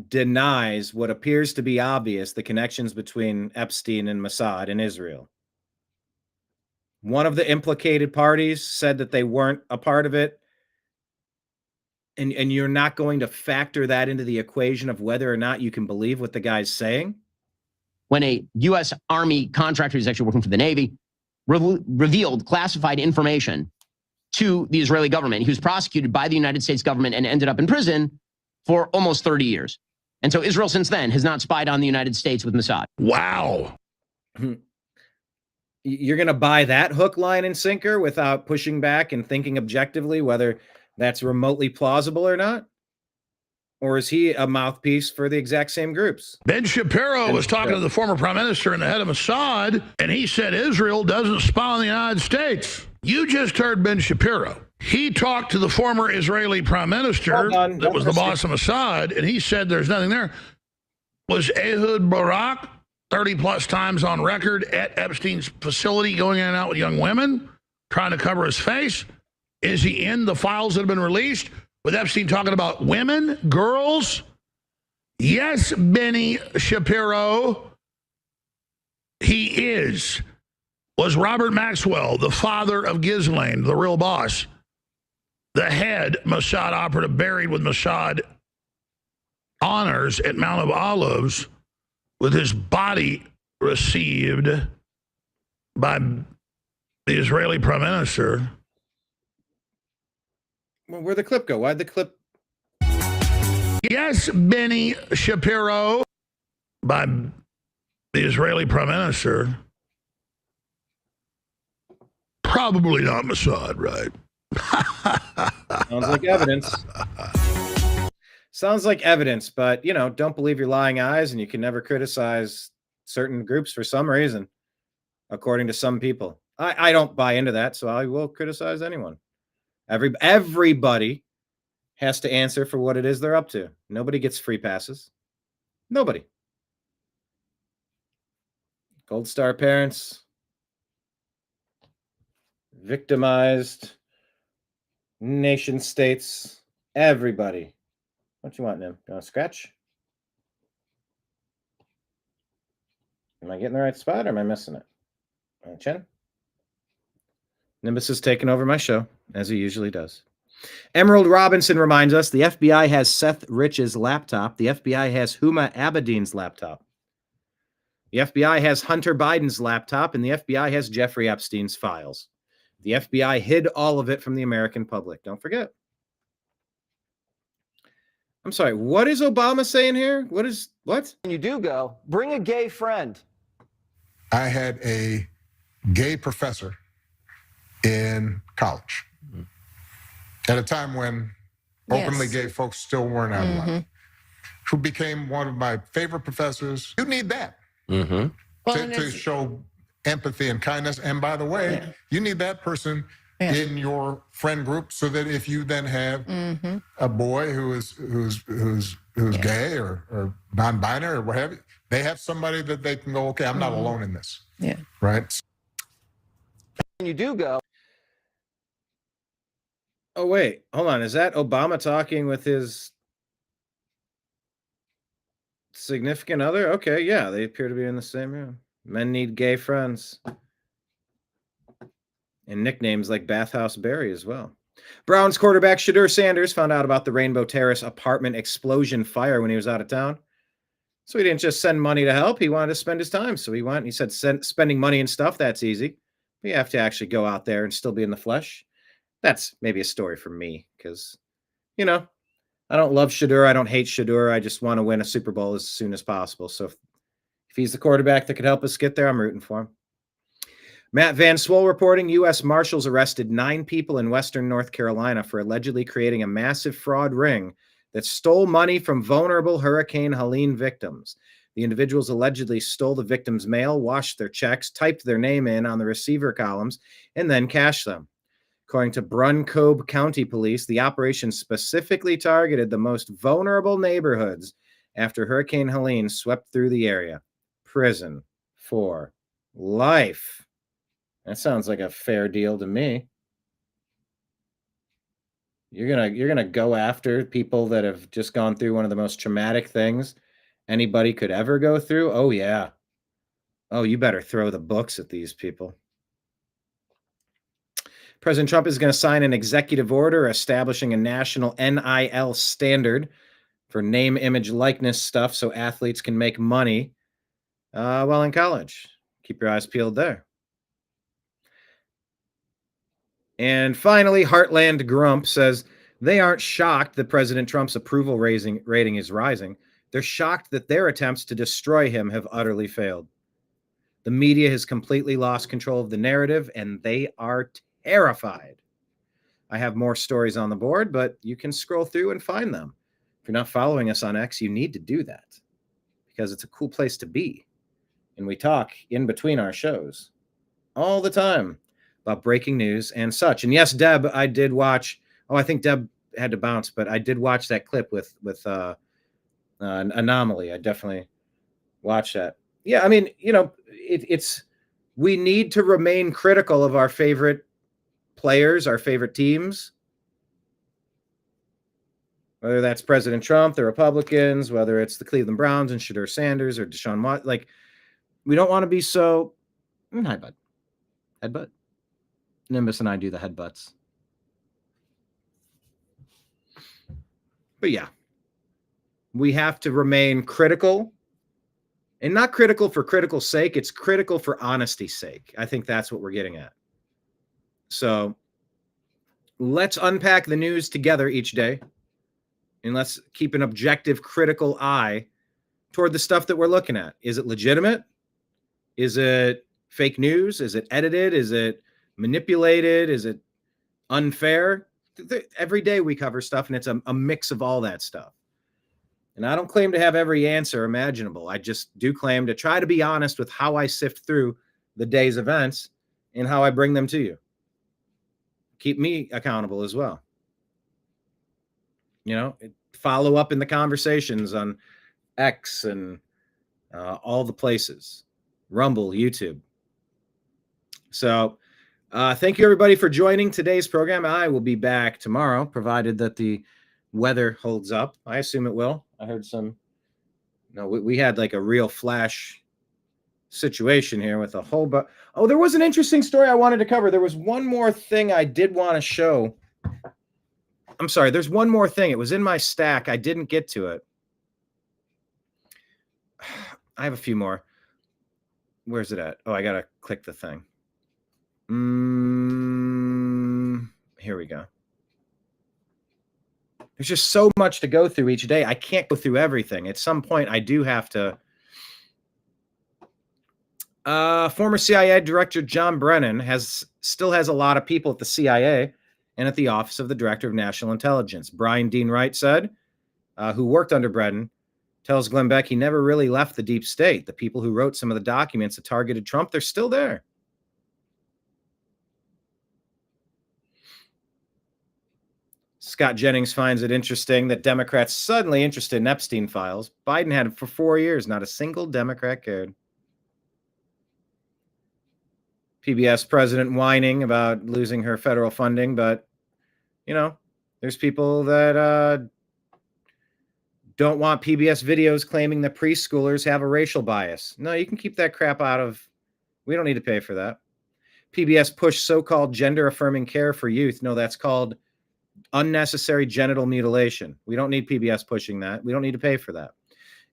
denies what appears to be obvious, the connections between Epstein and Mossad in Israel. One of the implicated parties said that they weren't a part of it, and you're not going to factor that into the equation of whether or not you can believe what the guy's saying? When a U.S. Army contractor who's actually working for the Navy revealed classified information to the Israeli government, he was prosecuted by the United States government and ended up in prison for almost 30 years. And so Israel since then has not spied on the United States with Mossad. Wow. You're going to buy that hook, line, and sinker without pushing back and thinking objectively whether that's remotely plausible or not? Or is he a mouthpiece for the exact same groups? Ben Shapiro was talking to the former prime minister and the head of Mossad, and he said Israel doesn't spy on the United States. You just heard Ben Shapiro. He talked to the former Israeli prime minister that was the boss of Mossad, and he said there's nothing there. Was Ehud Barak 30-plus times on record at Epstein's facility going in and out with young women, trying to cover his face? Is he in the files that have been released with Epstein talking about women, girls? Yes, Benny Shapiro, he is. Was Robert Maxwell, the father of Ghislaine, the real boss, the head Mossad operative buried with Mossad honors at Mount of Olives, with his body received by the Israeli prime minister? Well, where'd the clip go? Why'd the clip? Yes, Benny Shapiro, by the Israeli prime minister. Probably not Mossad, right? Sounds like evidence. Sounds like evidence, but, you know, don't believe your lying eyes, and you can never criticize certain groups for some reason, according to some people. I don't buy into that, so I will criticize anyone. Everybody has to answer for what it is they're up to. Nobody gets free passes. Nobody. Gold Star parents, victimized nation states, everybody. What you want, Nim? You want to scratch? Am I getting the right spot, or am I missing it? Chin? Nimbus is taking over my show, as he usually does. Emerald Robinson reminds us the FBI has Seth Rich's laptop. The FBI has Huma Abedin's laptop. The FBI has Hunter Biden's laptop, and the FBI has Jeffrey Epstein's files. The FBI hid all of it from the American public. Don't forget. I'm sorry, what is Obama saying here? What? When you do go, bring a gay friend. I had a gay professor in college at a time when openly gay folks still weren't outlawed, who became one of my favorite professors. You need that to show empathy and kindness. And by the way, you need that person in your friend group, so that if you then have a boy who's gay or non-binary or what have you, they have somebody that they can go, okay, I'm not alone in this. Yeah. Right. You do go. Oh, wait, hold on. Is that Obama talking with his significant other? Okay, yeah, they appear to be in the same room. Men need gay friends. And nicknames like Bathhouse Barry as well. Browns quarterback Shadur Sanders found out about the Rainbow Terrace apartment explosion fire when he was out of town. So he didn't just send money to help. He wanted to spend his time. So he went and he said, spending money and stuff, that's easy. But you have to actually go out there and still be in the flesh. That's maybe a story for me because, you know, I don't love Shadur. I don't hate Shadur. I just want to win a Super Bowl as soon as possible. So if he's the quarterback that could help us get there, I'm rooting for him. Matt Van Swol reporting U.S. Marshals arrested 9 people in Western North Carolina for allegedly creating a massive fraud ring that stole money from vulnerable Hurricane Helene victims. The individuals allegedly stole the victims' mail, washed their checks, typed their name in on the receiver columns, and then cashed them. According to Bruncobe County Police, the operation specifically targeted the most vulnerable neighborhoods after Hurricane Helene swept through the area. Prison for life. That sounds like a fair deal to me. You're gonna go after people that have just gone through one of the most traumatic things anybody could ever go through? Oh, yeah. Oh, you better throw the books at these people. President Trump is going to sign an executive order establishing a national NIL standard for name, image, likeness stuff so athletes can make money while in college. Keep your eyes peeled there. And finally, Heartland Grump says they aren't shocked that President Trump's approval rating is rising. They're shocked that their attempts to destroy him have utterly failed. The media has completely lost control of the narrative, and they are terrified. I have more stories on the board, but you can scroll through and find them. If you're not following us on X, you need to do that because it's a cool place to be. And we talk in between our shows all the time about breaking news and such. And yes, Deb, I did watch. Oh, I think Deb had to bounce, but I did watch that clip with Anomaly. I definitely watched that. Yeah, I mean, you know, we need to remain critical of our favorite players, our favorite teams, whether that's President Trump, the Republicans, whether it's the Cleveland Browns and Shadur Sanders or Deshaun Watson. Like, we don't want to be so headbutt. Nimbus and I do the headbutts. But yeah, we have to remain critical, and not critical for critical sake. It's critical for honesty's sake. I think that's what we're getting at. So let's unpack the news together each day, and let's keep an objective, critical eye toward the stuff that we're looking at. Is it legitimate? Is it fake news? Is it edited? Is it manipulated? Is it unfair? Every day we cover stuff, and it's a mix of all that stuff. And I don't claim to have every answer imaginable. I just do claim to try to be honest with how I sift through the day's events and how I bring them to you. Keep me accountable as well. You know, follow up in the conversations on X and all the places, Rumble, YouTube. So thank you, everybody, for joining today's program. I will be back tomorrow, provided that the weather holds up. I assume it will. I heard we had like a real flash situation here with a whole bunch. Oh, there was an interesting story I wanted to cover. There was one more thing I did want to show. I'm sorry. There's one more thing. It was in my stack. I didn't get to it. I have a few more. Where's it at? Oh, I got to click the thing. Here we go. There's just so much to go through each day. I can't go through everything. At some point, I do have to. Former CIA Director John Brennan still has a lot of people at the CIA and at the Office of the Director of National Intelligence. Brian Dean Wright said, who worked under Brennan, tells Glenn Beck he never really left the deep state. The people who wrote some of the documents that targeted Trump, they're still there. Scott Jennings finds it interesting that Democrats suddenly interested in Epstein files. Biden had it for 4 years. Not a single Democrat cared. PBS president whining about losing her federal funding, but, you know, there's people that don't want PBS videos claiming that preschoolers have a racial bias. No, you can keep that crap out of. We don't need to pay for that. PBS pushed so-called gender-affirming care for youth. No, that's called unnecessary genital mutilation. We don't need PBS pushing that. We don't need to pay for that.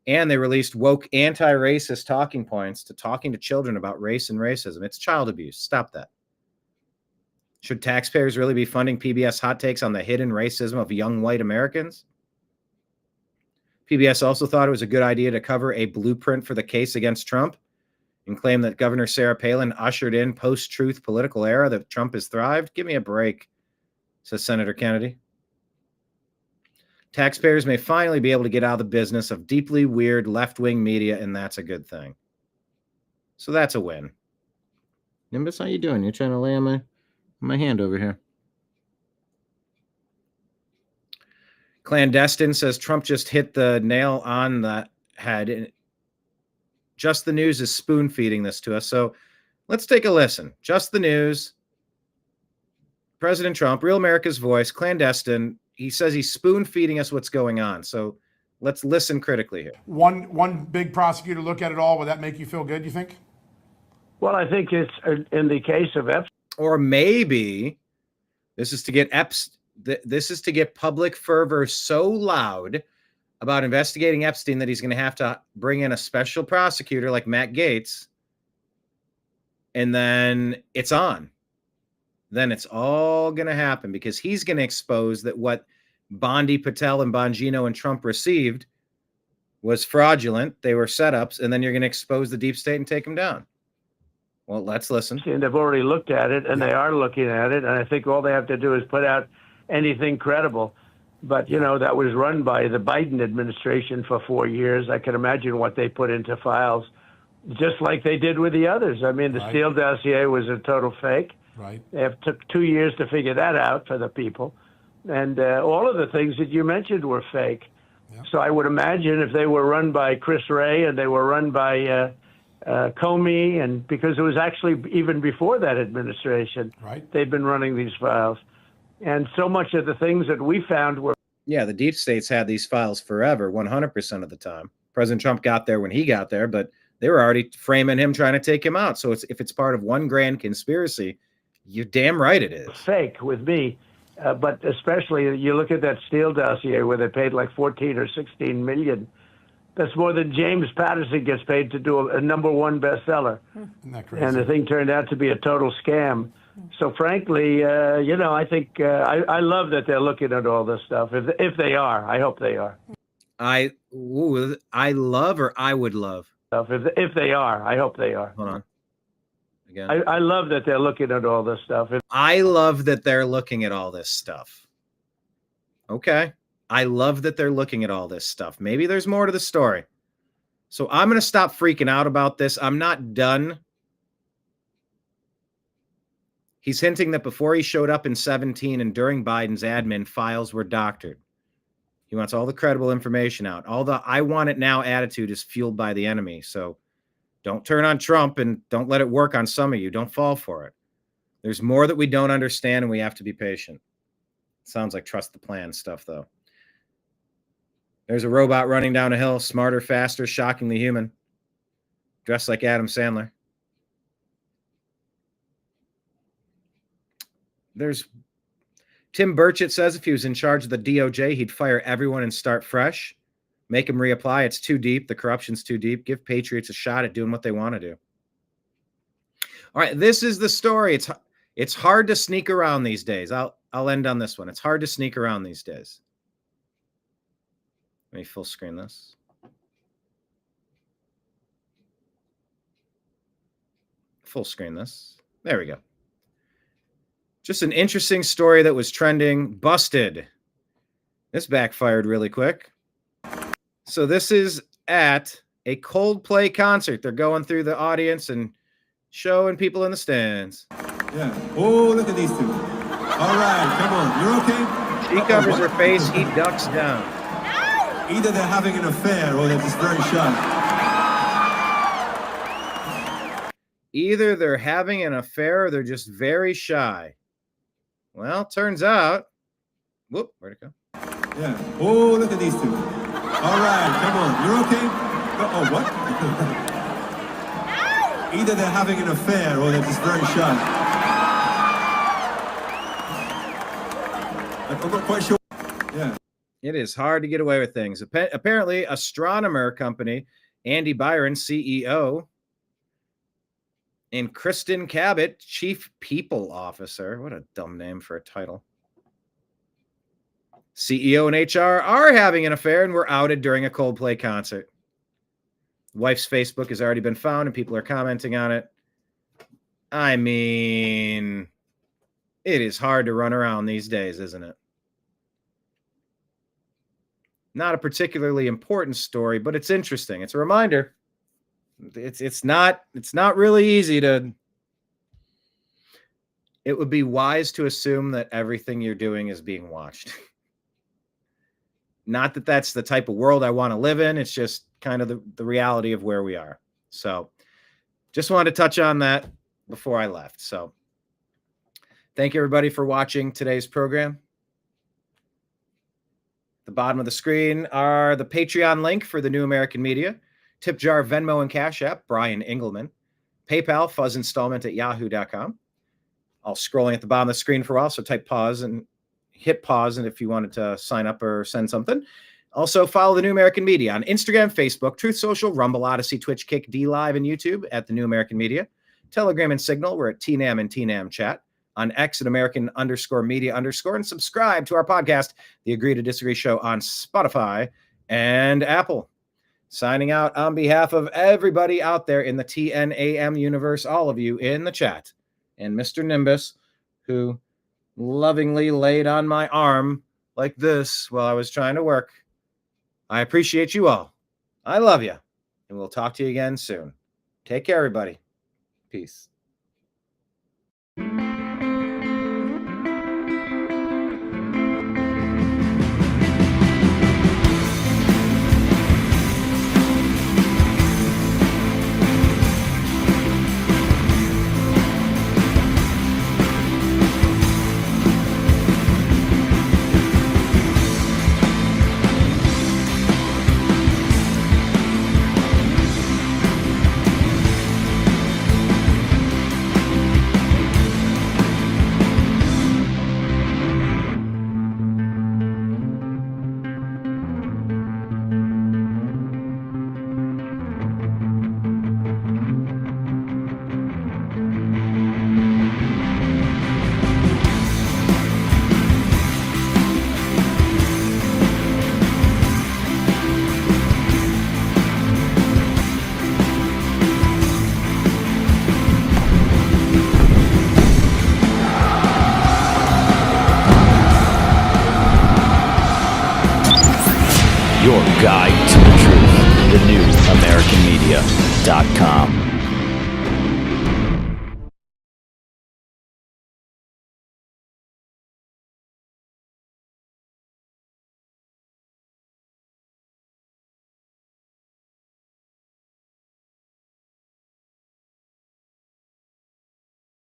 And they released woke anti-racist talking points to talking to children about race and racism. It's child abuse. Stop that. Should taxpayers really be funding PBS hot takes on the hidden racism of young white Americans? PBS also thought it was a good idea to cover a blueprint for the case against Trump and claim that Governor Sarah Palin ushered in post-truth political era that Trump has thrived. Give me a break, says Senator Kennedy. Taxpayers may finally be able to get out of the business of deeply weird left-wing media, and that's a good thing. So that's a win. Nimbus, how you doing? You're trying to lay on my hand over here. Clandestine says Trump just hit the nail on the head. And Just the News is spoon-feeding this to us. So let's take a listen. Just the News, President Trump, Real America's Voice, Clandestine. He says he's spoon-feeding us what's going on. So let's listen critically here. One big prosecutor look at it all. Would that make you feel good, you think? Well, I think it's in the case of Epstein. Or maybe this is to get this is to get public fervor so loud about investigating Epstein that he's going to have to bring in a special prosecutor like Matt Gaetz. And then it's on. Then it's all going to happen because he's going to expose that what Bondi, Patel, and Bongino and Trump received was fraudulent. They were setups. And then you're going to expose the deep state and take them down. Well, let's listen. And they've already looked at it, and they are looking at it. And I think all they have to do is put out anything credible. But, you know, that was run by the Biden administration for 4 years. I can imagine what they put into files, just like they did with the others. I mean, the Steele dossier was a total fake. Right. It took 2 years to figure that out for the people. And all of the things that you mentioned were fake. Yeah. So I would imagine if they were run by Chris Wray and they were run by Comey, and because it was actually even before that administration, they've been running these files. And so much of the things that we found were. Yeah, the deep states had these files forever, 100% of the time. President Trump got there when he got there, but they were already framing him, trying to take him out. So if it's part of one grand conspiracy, you're damn right it is. Fake with me. But especially you look at that Steele dossier where they paid like 14 or 16 million. That's more than James Patterson gets paid to do a #1 bestseller. Isn't that crazy? And the thing turned out to be a total scam. So frankly, you know, I think I love that they're looking at all this stuff. If they are, I hope they are. I love or I would love. If they are, I hope they are. Hold on. Again. I love that they're looking at all this stuff. I love that they're looking at all this stuff. Okay. I love that they're looking at all this stuff. Maybe there's more to the story. So I'm going to stop freaking out about this. I'm not done. He's hinting that before he showed up in 2017 and during Biden's admin, files were doctored. He wants all the credible information out. All the I want it now attitude is fueled by the enemy. So don't turn on Trump and don't let it work on some of you. Don't fall for it. There's more that we don't understand and we have to be patient. Sounds like trust the plan stuff, though. There's a robot running down a hill, smarter, faster, shockingly human, dressed like Adam Sandler. There's Tim Burchett says if he was in charge of the DOJ, he'd fire everyone and start fresh. Make them reapply. It's too deep. The corruption's too deep. Give patriots a shot at doing what they want to do. All right, this is the story. It's hard to sneak around these days. I'll end on this one. It's hard to sneak around these days. Let me full screen this. Full screen this. There we go. Just an interesting story that was trending. Busted. This backfired really quick. So this is at a Coldplay concert. They're going through the audience and showing people in the stands. Yeah. Oh, look at these two. All right, come on. You're okay? She covers her face, he ducks down. Either they're having an affair or they're just very shy. Either they're having an affair or they're just very shy. Well, turns out. Whoop, where'd it go? Yeah. Oh, look at these two. All right, come on. You're okay? Oh, what? Either they're having an affair or they're just very shy. I'm not quite sure. Yeah. It is hard to get away with things. Apparently, astronomer company, Andy Byron, CEO, and Kristen Cabot, Chief People Officer. What a dumb name for a title. CEO and HR are having an affair and were outed during a Coldplay concert. Wife's Facebook has already been found and people are commenting on it. I mean, it is hard to run around these days, isn't it? Not a particularly important story, but it's interesting. It's a reminder. It's not really easy to. It would be wise to assume that everything you're doing is being watched. Not that that's the type of world I want to live in. It's just kind of the reality of where we are. So just wanted to touch on that before I left. So thank you, everybody, for watching today's program. The bottom of the screen are the Patreon link for the New American Media, Tip Jar, Venmo, and Cash App, Brian Engelman, PayPal, fuzzinstallment@yahoo.com. I'll scrolling at the bottom of the screen for a while, so type pause and hit pause, and if you wanted to sign up or send something. Also, follow the New American Media on Instagram, Facebook, Truth Social, Rumble, Odysee, Twitch, Kick, DLive, and YouTube at the New American Media. Telegram and Signal, we're at TNAM and TNAM Chat. On X at American_Media_, and subscribe to our podcast, The Agree to Disagree Show, on Spotify and Apple. Signing out on behalf of everybody out there in the TNAM universe, all of you in the chat, and Mr. Nimbus, who lovingly laid on my arm like this while I was trying to work. I appreciate you all. I love you. And we'll talk to you again soon. Take care, everybody. Peace. Your guide to the truth, thenewamericanmedia.com.